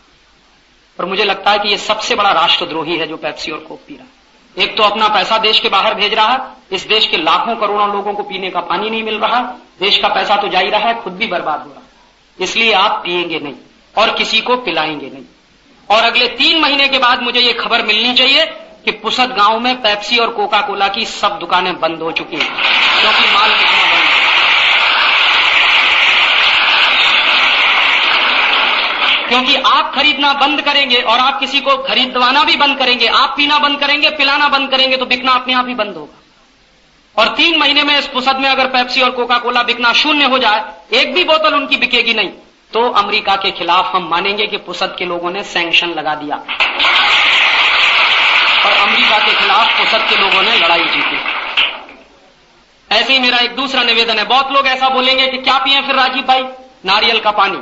और मुझे लगता है कि यह सबसे बड़ा राष्ट्रद्रोही है जो पेप्सी और कोक पी रहा है। एक तो अपना पैसा देश के बाहर भेज रहा है, इस देश के लाखों करोड़ों लोगों को पीने का पानी नहीं मिल रहा, देश का पैसा तो जा ही रहा है, खुद भी बर्बाद हो रहा है। इसलिए आप पिएंगे नहीं और किसी को पिलाएंगे नहीं। और अगले 3 महीने के बाद मुझे ये खबर मिलनी चाहिए कि पुसद गांव में पेप्सी और कोका कोला की सब दुकानें बंद हो चुकी हैं, क्योंकि माल बिकना बंद है। क्योंकि आप खरीदना बंद करेंगे और आप किसी को खरीदवाना भी बंद करेंगे, आप पीना बंद करेंगे, पिलाना बंद करेंगे, तो बिकना अपने आप ही बंद होगा। और 3 महीने में इस पुसद में अगर पेप्सी और कोका कोला बिकना शून्य हो जाए, एक भी बोतल उनकी बिकेगी नहीं, तो अमेरिका के खिलाफ हम मानेंगे कि पुसद के लोगों ने सैंक्शन लगा दिया और अमेरिका के खिलाफ पुसद के लोगों ने लड़ाई जीती। ऐसे ही मेरा एक दूसरा निवेदन है, बहुत लोग ऐसा बोलेंगे कि क्या पिए फिर राजीव भाई, नारियल का पानी,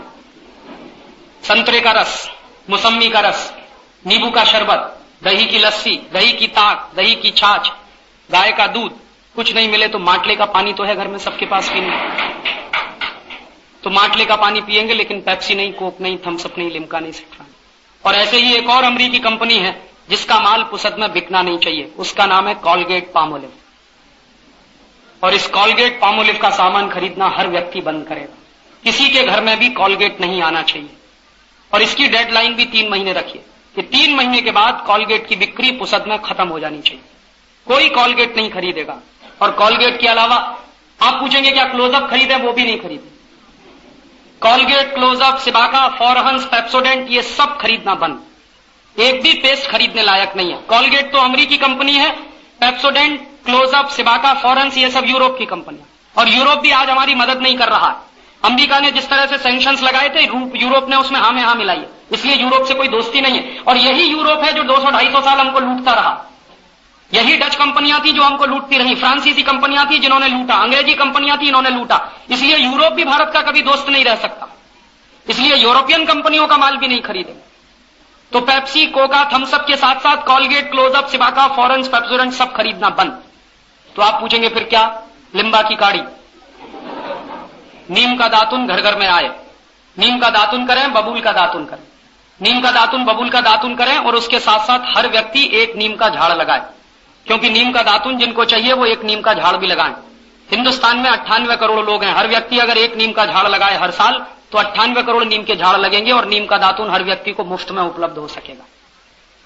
संतरे का रस, मौसम्मी का रस, नींबू का शरबत, दही की लस्सी, दही की ताक, दही की छाछ, गाय का दूध, कुछ नहीं मिले तो माटले का पानी तो है घर में सबके पास पीने, तो माटले का पानी पिएंगे, लेकिन पेप्सी नहीं, कोक नहीं, थम्स अप नहीं, लिम्का नहीं, सिट्रा नहीं। और ऐसे ही एक और अमरीकी कंपनी है जिसका माल पुसद में बिकना नहीं चाहिए, उसका नाम है कॉलगेट पामोलिव। और इस कॉलगेट पामोलिव का सामान खरीदना हर व्यक्ति बंद करेगा, किसी के घर में भी कॉलगेट नहीं आना चाहिए। और इसकी डेडलाइन भी 3 महीने रखिए कि 3 महीने के बाद कॉलगेट की बिक्री पुसद में खत्म हो जानी चाहिए, कोई कॉलगेट नहीं खरीदेगा। और कॉलगेट के अलावा आप पूछेंगे क्या क्लोजअप खरीदे, वो भी नहीं खरीदे। Colgate, Closeup, Cibaca, Forhans, Pepsodent, ये सब खरीदना बंद, एक भी पेस्ट खरीदने लायक नहीं है। कॉलगेट तो अमेरिकी कंपनी है, पेप्सोडेंट, क्लोजअप, सिबाका, फॉरहंस, ये सब यूरोप की कंपनियां, और यूरोप भी आज हमारी मदद नहीं कर रहा है। अमेरिका ने जिस तरह से सैंक्शंस लगाए थे, यूरोप ने उसमें हाँ में हाँ मिलाई है, इसलिए यूरोप से कोई दोस्ती नहीं है। और यही यूरोप है जो 200-250 साल हमको लूटता रहा। यही डच कंपनियां थी जो हमको लूटती रही, फ्रांसीसी कंपनियां थी जिन्होंने लूटा, अंग्रेजी कंपनियां थी इन्होंने लूटा। इसलिए यूरोप भी भारत का कभी दोस्त नहीं रह सकता, इसलिए यूरोपियन कंपनियों का माल भी नहीं खरीदे। तो पेप्सी, कोका, थम्सअप के साथ साथ कॉलगेट, क्लोजअप, सिबाका, फॉरेंस, पेप्सोडेंट सब खरीदना बंद। तो आप पूछेंगे फिर क्या, लिम्बा की काढ़ी, नीम का दातुन घर घर में आए, नीम का दातुन करें, बबूल का दातुन करें, नीम का दातुन, बबूल का दातुन करें, और उसके साथ साथ हर व्यक्ति एक नीम का झाड़ लगाए, क्योंकि नीम का दातुन जिनको चाहिए वो एक नीम का झाड़ भी लगाएं। हिंदुस्तान में 98 करोड़ लोग हैं, हर व्यक्ति अगर एक नीम का झाड़ लगाए हर साल तो 98 करोड़ नीम के झाड़ लगेंगे और नीम का दातुन हर व्यक्ति को मुफ्त में उपलब्ध हो सकेगा।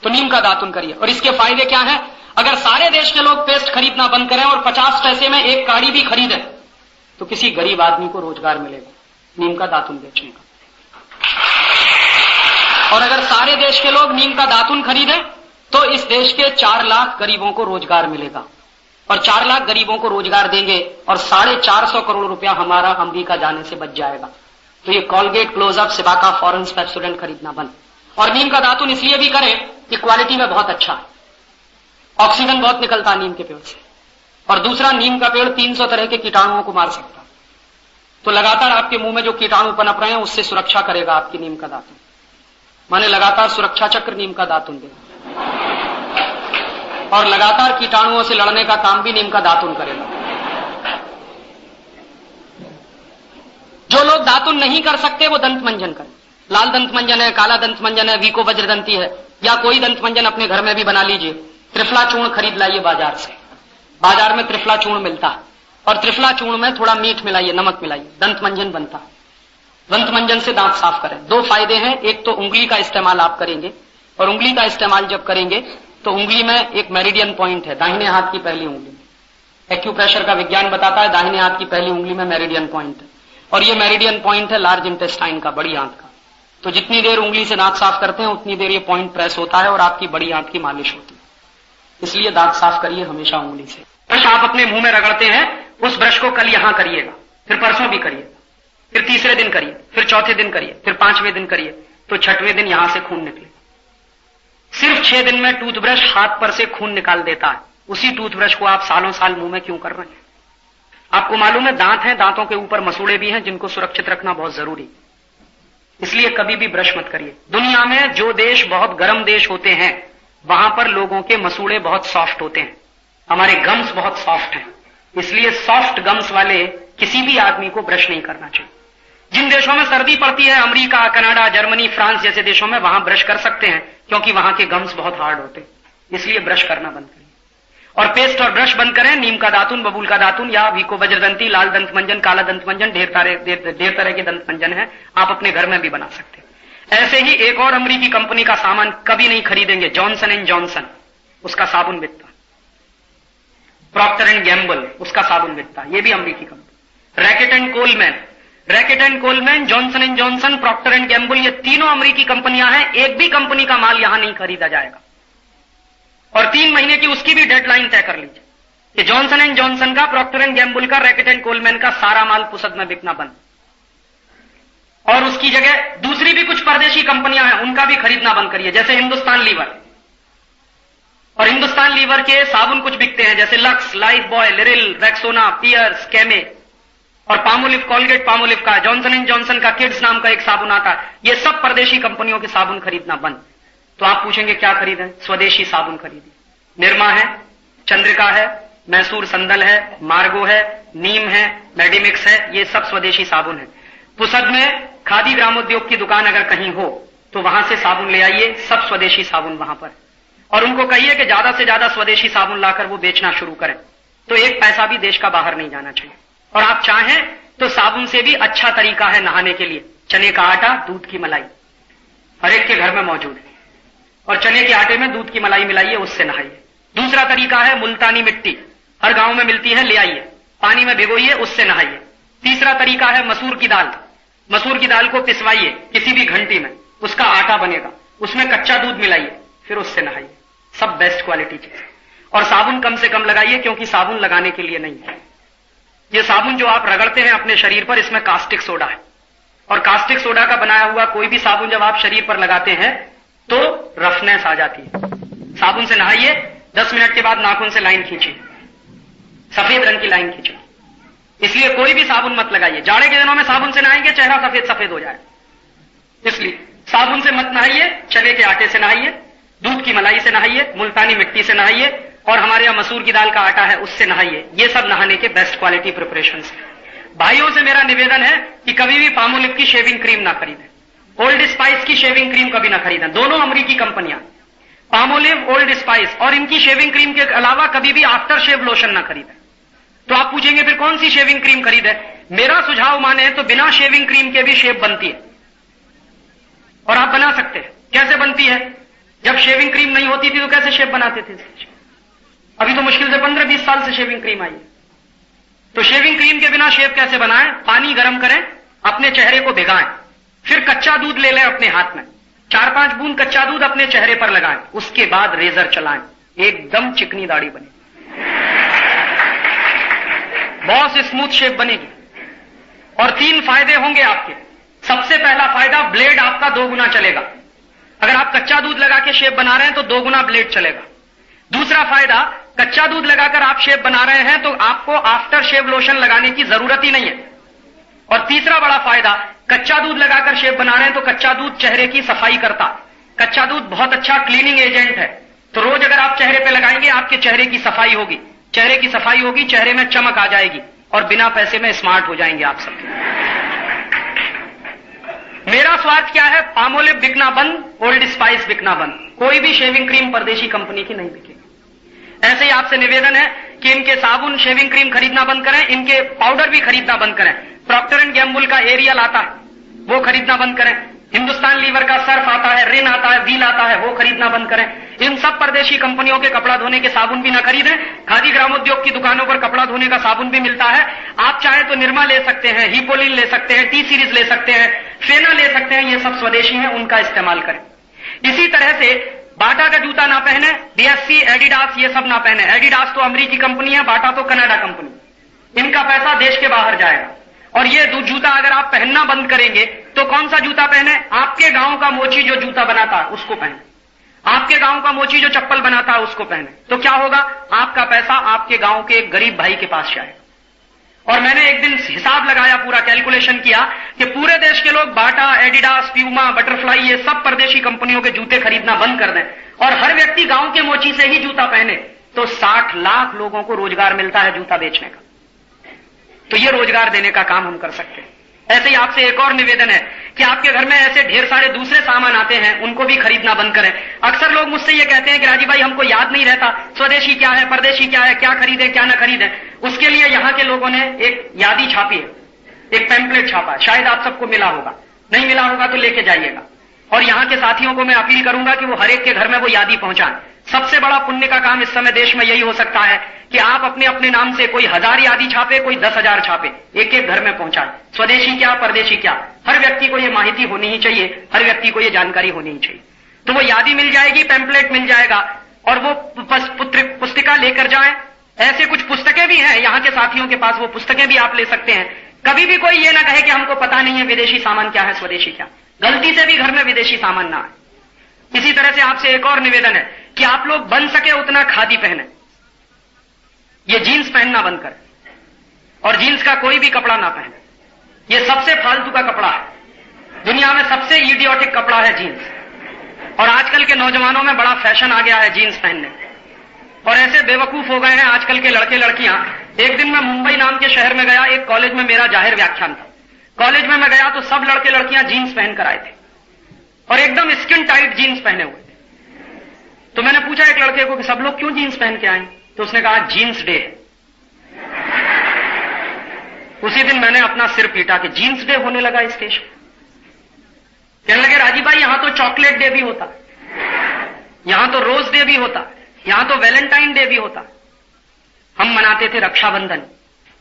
तो नीम का दातुन करिए। और इसके फायदे क्या हैं? अगर सारे देश के लोग पेस्ट खरीदना बंद करें और 50 पैसे में एक काढ़ी भी खरीदें तो किसी गरीब आदमी को रोजगार मिलेगा नीम का दातुन बेचने का। और अगर सारे देश के लोग नीम का दातुन खरीदें तो इस देश के 4 लाख गरीबों को रोजगार मिलेगा, और 4 लाख गरीबों को रोजगार देंगे और 450 करोड़ रुपया हमारा अमेरिका जाने से बच जाएगा। तो ये कॉलगेट, क्लोजअप, सिबाका, फॉरेंस, पेप्सोडेंट खरीदना बंद। और नीम का दातुन इसलिए भी करें कि क्वालिटी में बहुत अच्छा है, ऑक्सीजन बहुत निकलता है नीम के पेड़ से, और दूसरा नीम का पेड़ 300 तरह के कीटाणुओं को मार सकता है। तो लगातार आपके मुंह में जो कीटाणु पनप रहे हैं उससे सुरक्षा करेगा आपकी नीम का दातुन। माने लगातार सुरक्षा चक्र नीम का दातुन देगा, और लगातार कीटाणुओं से लड़ने का काम भी नीम का दातुन करेगा। जो लोग दातुन नहीं कर सकते वो दंत मंजन करें। लाल दंत मंजन है, काला दंत मंजन है, वीको वज्रदंती है, या कोई दंत मंजन अपने घर में भी बना लीजिए। त्रिफला चूर्ण खरीद लाइए बाजार से, बाजार में त्रिफला चूर्ण मिलता है, और त्रिफला चूर्ण में थोड़ा मीठ मिलाइए, नमक मिलाइए, दंत मंजन बनता है। दंत मंजन से दांत साफ करें। 2 फायदे हैं, एक तो उंगली का इस्तेमाल आप करेंगे, और उंगली का इस्तेमाल जब करेंगे तो उंगली में एक मेरिडियन पॉइंट है, दाहिने हाथ की पहली उंगली में। एक्यूप्रेशर का विज्ञान बताता है दाहिने हाथ की पहली उंगली में मेरिडियन पॉइंट है, और ये मेरिडियन पॉइंट है लार्ज इंटेस्टाइन का, बड़ी आंत का। तो जितनी देर उंगली से दांत साफ करते हैं उतनी देर ये पॉइंट प्रेस होता है और आपकी बड़ी आंत की मालिश होती है। इसलिए दांत साफ करिए हमेशा उंगली से। ब्रश आप अपने मुंह में रगड़ते हैं, उस ब्रश को कल यहां करिएगा, फिर परसों भी करिए, फिर तीसरे दिन करिए, फिर चौथे दिन करिए, फिर 5वें दिन करिए, तो 6वें दिन यहां से खून निकले। सिर्फ 6 दिन में टूथब्रश हाथ पर से खून निकाल देता है। उसी टूथब्रश को आप सालों साल मुंह में क्यों कर रहे हैं? आपको मालूम है दांत हैं, दांतों के ऊपर मसूड़े भी हैं जिनको सुरक्षित रखना बहुत जरूरी। इसलिए कभी भी ब्रश मत करिए। दुनिया में जो देश बहुत गर्म देश होते हैं वहां पर लोगों के मसूड़े बहुत सॉफ्ट होते हैं। हमारे गम्स बहुत सॉफ्ट हैं, इसलिए सॉफ्ट गम्स वाले किसी भी आदमी को ब्रश नहीं करना चाहिए। जिन देशों में सर्दी पड़ती है, अमेरिका, कनाडा, जर्मनी, फ्रांस जैसे देशों में, वहां ब्रश कर सकते हैं क्योंकि वहां के गम्स बहुत हार्ड होते हैं। इसलिए ब्रश करना बंद करिए और पेस्ट और ब्रश बंद करें। नीम का दातुन, बबूल का दातुन या वीको वज्रदंती, लाल दंत मंजन, काला दंत मंजन, ढेर तरह के दंत मंजन है, आप अपने घर में भी बना सकते हैं। ऐसे ही एक और अमेरिकी कंपनी का सामान कभी नहीं खरीदेंगे, जॉनसन एंड जॉनसन, उसका साबुन बिकता। प्रॉक्टर एंड गैम्बल, उसका साबुन बिकता, ये भी अमेरिकी कंपनी। Reckitt and Colman, Johnson and Johnson, Procter and Gamble, ये तीनों अमेरिकी कंपनियां हैं। एक भी कंपनी का माल यहां नहीं खरीदा जाएगा और 3 महीने की उसकी भी डेडलाइन तय कर लीजिए कि जॉनसन एंड जॉनसन का, प्रॉक्टर एंड गैम्बल का, रैकेट एंड कोलमैन का सारा माल पुसद में बिकना बंद, और उसकी जगह दूसरी भी कुछ परदेशी कंपनियां हैं उनका भी खरीदना बंद करिए, जैसे हिंदुस्तान लीवर। और हिंदुस्तान लीवर के साबुन कुछ बिकते हैं जैसे Lux, Lifebuoy, Liril, Rexona, Pears, Camay, और पामोलिव, कॉलगेट पामोलिव का, जॉनसन एंड जॉनसन का किड्स नाम का एक साबुन आता है। ये सब परदेशी कंपनियों के साबुन खरीदना बंद। तो आप पूछेंगे क्या खरीदें? स्वदेशी साबुन खरीदिए। निरमा है, चंद्रिका है, मैसूर संदल है, मार्गो है, नीम है, मेडिमिक्स है, ये सब स्वदेशी साबुन है। पुसद में खादी ग्रामोद्योग की दुकान अगर कहीं हो तो वहां से साबुन ले आइए, सब स्वदेशी साबुन वहां पर, और उनको कहिए कि ज्यादा से ज्यादा स्वदेशी साबुन लाकर वो बेचना शुरू करें, तो एक पैसा भी देश का बाहर नहीं जाना चाहिए। और आप चाहें तो साबुन से भी अच्छा तरीका है नहाने के लिए, चने का आटा, दूध की मलाई, हर एक के घर में मौजूद है, और चने के आटे में दूध की मलाई मिलाइए, उससे नहाइए। दूसरा तरीका है मुल्तानी मिट्टी, हर गांव में मिलती है, ले आइए, पानी में भिगोइए, उससे नहाइए। तीसरा तरीका है मसूर की दाल, मसूर की दाल को पिसवाइए किसी भी घंटी में, उसका आटा बनेगा, उसमें कच्चा दूध मिलाइए, फिर उससे नहाइए। सब बेस्ट क्वालिटी चीज। और साबुन कम से कम लगाइए, क्योंकि साबुन लगाने के लिए नहीं है। ये साबुन जो आप रगड़ते हैं अपने शरीर पर, इसमें कास्टिक सोडा है, और कास्टिक सोडा का बनाया हुआ कोई भी साबुन जब आप शरीर पर लगाते हैं तो रफनेस आ जाती है। साबुन से नहाइए, 10 मिनट के बाद नाखून से लाइन खींचिए, सफेद रंग की लाइन खींचिए। इसलिए कोई भी साबुन मत लगाइए। जाड़े के दिनों में साबुन से नहाएंगे चेहरा सफेद सफेद हो जाए, इसलिए साबुन से मत नहाइए। चने के आटे से नहाइए, दूध की मलाई से नहाइए, मुल्तानी मिट्टी से नहाइए, और हमारे यहाँ मसूर की दाल का आटा है उससे नहाइए। ये सब नहाने के बेस्ट क्वालिटी प्रिपरेशंस हैं। भाइयों से मेरा निवेदन है कि कभी भी पामोलिव की शेविंग क्रीम ना खरीदें, ओल्ड स्पाइस की शेविंग क्रीम कभी ना खरीदें। दोनों अमेरिकी कंपनियां, पामोलिव, ओल्ड स्पाइस, और इनकी शेविंग क्रीम के अलावा कभी भी आफ्टर शेव लोशन ना खरीदें। तो आप पूछेंगे फिर कौन सी शेविंग क्रीम खरीदे? मेरा सुझाव माने तो बिना शेविंग क्रीम के भी शेव बनती है, और आप बना सकते हैं। कैसे बनती है? जब शेविंग क्रीम नहीं होती थी तो कैसे शेव बनाते थे? अभी तो मुश्किल से 15-20 साल से शेविंग क्रीम आई है। तो शेविंग क्रीम के बिना शेव कैसे बनाएं? पानी गर्म करें, अपने चेहरे को भिगाएं, फिर कच्चा दूध ले लें अपने हाथ में, 4-5 बूंद कच्चा दूध अपने चेहरे पर लगाएं, उसके बाद रेजर चलाएं, एकदम चिकनी दाढ़ी बनेगी, बहुत स्मूथ शेप बनेगी। और 3 फायदे होंगे आपके। सबसे पहला फायदा, ब्लेड आपका 2 गुना चलेगा। अगर आप कच्चा दूध लगा के शेप बना रहे हैं तो 2 गुना ब्लेड चलेगा। दूसरा फायदा, कच्चा दूध लगाकर आप शेप बना रहे हैं तो आपको आफ्टर शेव लोशन लगाने की जरूरत ही नहीं है। और तीसरा बड़ा फायदा, कच्चा दूध लगाकर शेप बना रहे हैं तो कच्चा दूध चेहरे की सफाई करता। कच्चा दूध बहुत अच्छा क्लीनिंग एजेंट है, तो रोज अगर आप चेहरे पे लगाएंगे आपके चेहरे की सफाई होगी, चेहरे की सफाई होगी, चेहरे में चमक आ जाएगी, और बिना पैसे में स्मार्ट हो जाएंगे आप सब। मेरा स्वार्थ क्या है? पामोलिव बिकना बंद, ओल्ड स्पाइस बिकना बंद, कोई भी शेविंग क्रीम परदेशी कंपनी की नहीं बिकेगी। ऐसे ही आपसे निवेदन है कि इनके साबुन शेविंग क्रीम खरीदना बंद करें, इनके पाउडर भी खरीदना बंद करें, प्रॉक्टर एंड गैम्बुल का एरियल आता है वो खरीदना बंद करें, हिंदुस्तान लीवर का सर्फ आता है, रिन आता है, व्हील आता है, वो खरीदना बंद करें। इन सब परदेशी कंपनियों के कपड़ा धोने के साबुन भी न खरीदें। खादी ग्रामोद्योग की दुकानों पर कपड़ा धोने का साबुन भी मिलता है। आप चाहे तो निरमा ले सकते हैं, हिपोलिन ले सकते हैं, टी सीरीज ले सकते हैं, फेना ले सकते हैं, ये सब स्वदेशी हैं, उनका इस्तेमाल करें। इसी तरह से बाटा का जूता ना पहने, बीएससी, एडिडास ये सब ना पहने। एडिडास तो अमेरिकी कंपनी है, बाटा तो कनाडा कंपनी। इनका पैसा देश के बाहर जाएगा। और ये जूता अगर आप पहनना बंद करेंगे तो कौन सा जूता पहने? आपके गांव का मोची जो जूता बनाता है उसको पहने, आपके गांव का मोची जो चप्पल बनाता है उसको पहने। तो क्या होगा? आपका पैसा आपके गांव के एक गरीब भाई के पास जाएगा। और मैंने एक दिन हिसाब लगाया, पूरा कैलकुलेशन किया कि पूरे देश के लोग बाटा, एडिडास, प्यूमा, बटरफ्लाई ये सब परदेशी कंपनियों के जूते खरीदना बंद कर दें और हर व्यक्ति गांव के मोची से ही जूता पहने तो 60 लाख लोगों को रोजगार मिलता है जूता बेचने का। तो ये रोजगार देने का काम हम कर सकते हैं। ऐसे ही आपसे एक और निवेदन है कि आपके घर में ऐसे ढेर सारे दूसरे सामान आते हैं, उनको भी खरीदना बंद करें। अक्सर लोग मुझसे ये कहते हैं कि राजीव भाई हमको याद नहीं रहता स्वदेशी क्या है, परदेशी क्या है, क्या खरीदें क्या न खरीदें। उसके लिए यहाँ के लोगों ने एक यादी छापी है, एक पैम्पलेट छापा है, शायद आप सबको मिला होगा, नहीं मिला होगा तो लेके जाइएगा। और यहाँ के साथियों को मैं अपील करूंगा कि वो हर एक के घर में वो यादी पहुंचाएं। सबसे बड़ा पुण्य का काम इस समय देश में यही हो सकता है कि आप अपने अपने नाम से कोई 1000 यादी छापे, कोई 10,000 छापे, एक एक घर में पहुंचाए। स्वदेशी क्या, परदेशी क्या, हर व्यक्ति को ये माहिती होनी ही चाहिए, हर व्यक्ति को ये जानकारी होनी ही चाहिए। तो वो यादी मिल जाएगी, पैम्पलेट मिल जाएगा और वो पुस्तिका लेकर जाएं। ऐसे कुछ पुस्तकें भी हैं यहाँ के साथियों के पास, वो पुस्तकें भी आप ले सकते हैं। कभी भी कोई ये ना कहे कि हमको पता नहीं है विदेशी सामान क्या है, स्वदेशी क्या। गलती से भी घर में विदेशी सामान ना आए। इसी तरह से आपसे एक और निवेदन है कि आप लोग बन सके उतना खादी पहने, ये जीन्स पहनना बंद करें और जीन्स का कोई भी कपड़ा ना पहने। ये सबसे फालतू का कपड़ा है, दुनिया में सबसे इडियोटिक कपड़ा है जीन्स। और आजकल के नौजवानों में बड़ा फैशन आ गया है जीन्स पहनने, और ऐसे बेवकूफ हो गए हैं आजकल के लड़के लड़कियां। एक दिन मैं मुंबई नाम के शहर में गया, एक कॉलेज में मेरा जाहिर व्याख्यान था। कॉलेज में मैं गया तो सब लड़के लड़कियां जीन्स पहनकर आए थे और एकदम स्किन टाइट जीन्स पहने हुए थे। तो मैंने पूछा एक लड़के को कि सब लोग क्यों जीन्स पहन के आए? तो उसने कहा जीन्स डे है। उसी दिन मैंने अपना सिर पीटा कि जीन्स डे होने लगा इस देश में। कहने लगे राजीव भाई यहां तो चॉकलेट डे भी होता, यहां तो रोज डे भी होता, यहां तो वैलेंटाइन डे भी होता। हम मनाते थे रक्षाबंधन,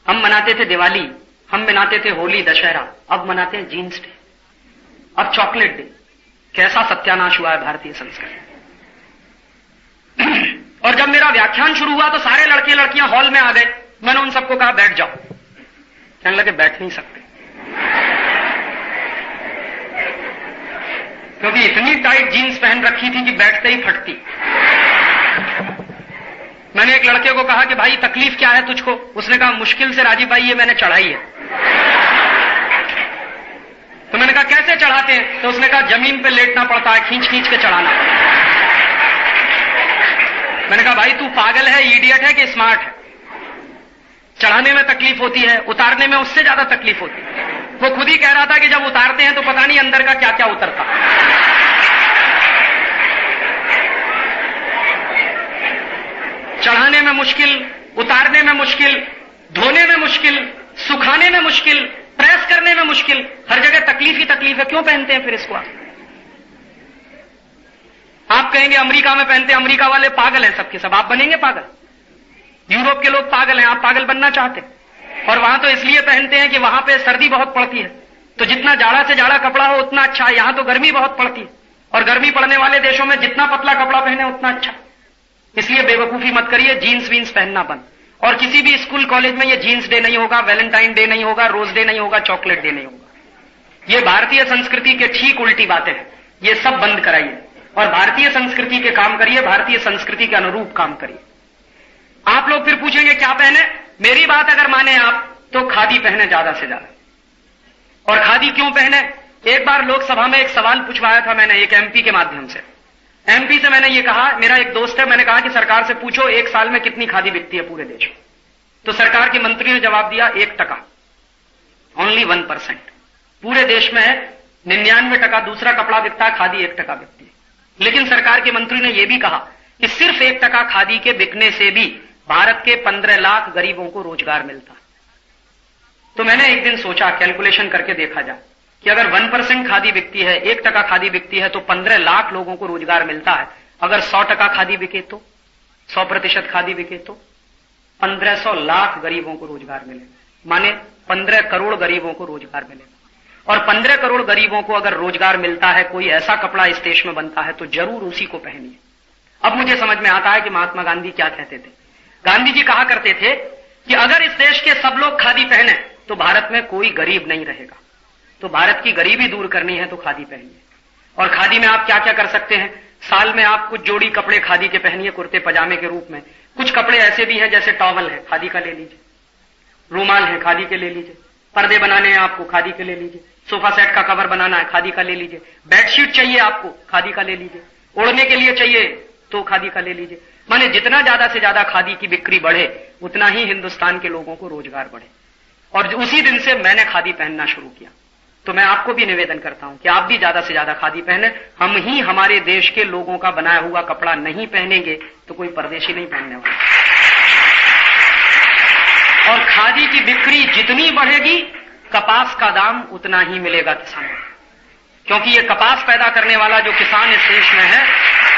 हम मनाते थे दिवाली, हम मनाते थे होली, दशहरा, अब मनाते हैं जीन्स डे, अब चॉकलेट डे। कैसा सत्यानाश हुआ है भारतीय संस्कृति। और जब मेरा व्याख्यान शुरू हुआ तो सारे लड़के लड़कियां हॉल में आ गए। मैंने उन सबको कहा बैठ जाओ। कहने लगे बैठ नहीं सकते, क्योंकि इतनी टाइट जीन्स पहन रखी थी कि बैठते ही फटती। मैंने एक लड़के को कहा कि भाई तकलीफ क्या है तुझको? उसने कहा मुश्किल से राजीव भाई ये मैंने चढ़ाई है। तो मैंने कहा कैसे चढ़ाते हैं? तो उसने कहा जमीन पे लेटना पड़ता है, खींच खींच के चढ़ाना। मैंने कहा भाई तू पागल है, इडियट है कि स्मार्ट है? चढ़ाने में तकलीफ होती है, उतारने में उससे ज्यादा तकलीफ होती है। वो खुद ही कह रहा था कि जब उतारते हैं तो पता नहीं अंदर का क्या क्या उतरता। चढ़ाने में मुश्किल, उतारने में मुश्किल, धोने में मुश्किल, सुखाने में मुश्किल, प्रेस करने में मुश्किल, हर जगह तकलीफ ही तकलीफ है। क्यों पहनते हैं फिर इसको? आप कहेंगे अमेरिका में पहनते हैं, अमेरिका वाले पागल हैं सबके सब। आप बनेंगे पागल? यूरोप के लोग पागल हैं, आप पागल बनना चाहते हैं? और वहां तो इसलिए पहनते हैं कि वहां पे सर्दी बहुत पड़ती है, तो जितना जाड़ा से जाड़ा कपड़ा हो उतना अच्छा है। यहां तो गर्मी बहुत पड़ती है और गर्मी पड़ने वाले देशों में जितना पतला कपड़ा पहने उतना अच्छा। इसलिए बेवकूफी मत करिए, जीन्स वीन्स पहनना बंद। और किसी भी स्कूल कॉलेज में ये जीन्स डे नहीं होगा, वैलेंटाइन डे नहीं होगा, रोज डे नहीं होगा, चॉकलेट डे नहीं होगा। ये भारतीय संस्कृति के ठीक उल्टी बातें हैं, ये सब बंद कराइए और भारतीय संस्कृति के काम करिए, भारतीय संस्कृति के अनुरूप काम करिए। आप लोग फिर पूछेंगे क्या पहने? मेरी बात अगर माने आप तो खादी पहने ज्यादा से ज्यादा। और खादी क्यों पहने? एक बार लोकसभा में एक सवाल पूछवाया था मैंने एक एमपी के माध्यम से। एमपी से मैंने ये कहा, मेरा एक दोस्त है, मैंने कहा कि सरकार से पूछो एक साल में कितनी खादी बिकती है पूरे देश में। तो सरकार के मंत्री ने जवाब दिया 1%, ओनली 1%। पूरे देश में 99% दूसरा कपड़ा बिकता है, खादी 1% बिकती है। लेकिन सरकार के मंत्री ने यह भी कहा कि सिर्फ 1% खादी के बिकने से भी भारत के 15 लाख गरीबों को रोजगार मिलता। तो मैंने एक दिन सोचा, कैलकुलेशन करके देखा जाए कि अगर 1% खादी बिकती है, 1% खादी बिकती है, तो 15 लाख लोगों को रोजगार मिलता है। अगर 100% खादी बिके तो, 100% खादी बिके तो 1500 लाख गरीबों को रोजगार मिलेगा, माने 15 करोड़ गरीबों को रोजगार मिलेगा। और 15 करोड़ गरीबों को अगर रोजगार मिलता है, कोई ऐसा कपड़ा इस देश में बनता है, तो जरूर उसी को पहनिए। अब मुझे समझ में आता है कि महात्मा गांधी क्या कहते थे। गांधी जी कहा करते थे कि अगर इस देश के सब लोग खादी पहने तो भारत में कोई गरीब नहीं रहेगा। तो भारत की गरीबी दूर करनी है तो खादी पहनिए। और खादी में आप क्या क्या कर सकते हैं? साल में आप कुछ जोड़ी कपड़े खादी के पहनिए, कुर्ते पजामे के रूप में। कुछ कपड़े ऐसे भी हैं, जैसे टॉवल है, खादी का ले लीजिए, रूमाल है, खादी के ले लीजिए, पर्दे बनाने हैं आपको, खादी के ले लीजिए, सोफा सेट का कवर बनाना है, खादी का ले लीजिए, बेडशीट चाहिए आपको, खादी का ले लीजिए, ओढ़ने के लिए चाहिए तो खादी का ले लीजिए। माने जितना ज्यादा से ज्यादा खादी की बिक्री बढ़े, उतना ही हिंदुस्तान के लोगों को रोजगार बढ़े। और उसी दिन से मैंने खादी पहनना शुरू किया। तो मैं आपको भी निवेदन करता हूं कि आप भी ज्यादा से ज्यादा खादी पहने। हम ही हमारे देश के लोगों का बनाया हुआ कपड़ा नहीं पहनेंगे तो कोई परदेशी नहीं पहनने वाला। और खादी की बिक्री जितनी बढ़ेगी, कपास का दाम उतना ही मिलेगा किसानों को, क्योंकि ये कपास पैदा करने वाला जो किसान इस देश में है,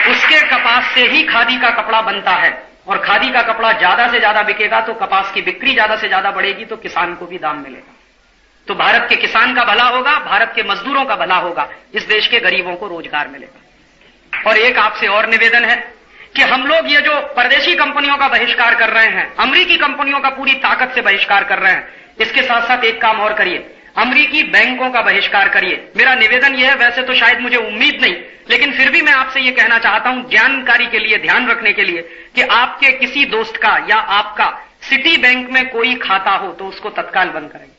उसके कपास से ही खादी का कपड़ा बनता है। और खादी का कपड़ा ज्यादा से ज्यादा बिकेगा तो कपास की बिक्री ज्यादा से ज्यादा बढ़ेगी, तो किसान को भी दाम मिलेगा। तो भारत के किसान का भला होगा, भारत के मजदूरों का भला होगा, इस देश के गरीबों को रोजगार मिलेगा। और एक आपसे और निवेदन है कि हम लोग ये जो परदेशी कंपनियों का बहिष्कार कर रहे हैं, अमेरिकी कंपनियों का पूरी ताकत से बहिष्कार कर रहे हैं, इसके साथ साथ एक काम और करिए, अमेरिकी बैंकों का बहिष्कार करिए। मेरा निवेदन यह है, वैसे तो शायद मुझे उम्मीद नहीं, लेकिन फिर भी मैं आपसे यह कहना चाहता हूं, जानकारी के लिए, ध्यान रखने के लिए, कि आपके किसी दोस्त का या आपका सिटी बैंक में कोई खाता हो तो उसको तत्काल बंद करेंगे।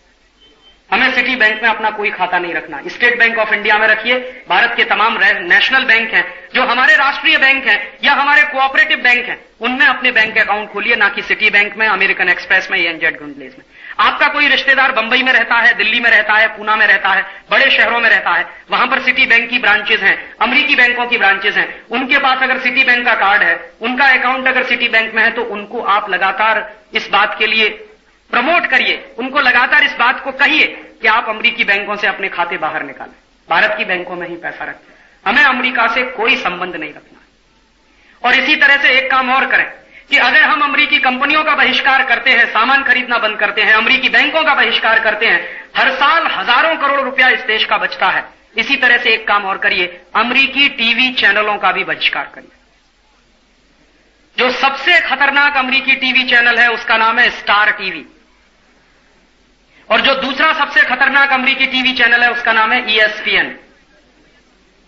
हमें सिटी बैंक में अपना कोई खाता नहीं रखना। स्टेट बैंक ऑफ इंडिया में रखिए। भारत के तमाम नेशनल बैंक हैं, जो हमारे राष्ट्रीय बैंक हैं या हमारे कोऑपरेटिव बैंक हैं, उनमें अपने बैंक अकाउंट खोलिए, ना कि सिटी बैंक में, अमेरिकन एक्सप्रेस में या एनजेड गुंडलेज में। आपका कोई रिश्तेदार बंबई में रहता है, दिल्ली में रहता है, पूना में रहता है, बड़े शहरों में रहता है, वहां पर सिटी बैंक की ब्रांचेज हैं, अमेरिकी बैंकों की ब्रांचेज हैं। उनके पास अगर सिटी बैंक का कार्ड है, उनका अकाउंट अगर सिटी बैंक में है, तो उनको आप लगातार इस बात के लिए प्रमोट करिए, उनको लगातार इस बात को कहिए कि आप अमेरिकी बैंकों से अपने खाते बाहर निकालें, भारत की बैंकों में ही पैसा रखें। हमें अमेरिका से कोई संबंध नहीं रखना। और इसी तरह से एक काम और करें कि अगर हम अमेरिकी कंपनियों का बहिष्कार करते हैं, सामान खरीदना बंद करते हैं, अमेरिकी बैंकों का बहिष्कार करते हैं, हर साल हजारों करोड़ रुपया इस देश का बचता है। इसी तरह से एक काम और करिए, अमेरिकी टीवी चैनलों का भी बहिष्कार करिए। जो सबसे खतरनाक अमेरिकी टीवी चैनल है उसका नाम है स्टार टीवी, और जो दूसरा सबसे खतरनाक अमेरिकी टीवी चैनल है उसका नाम है ESPN।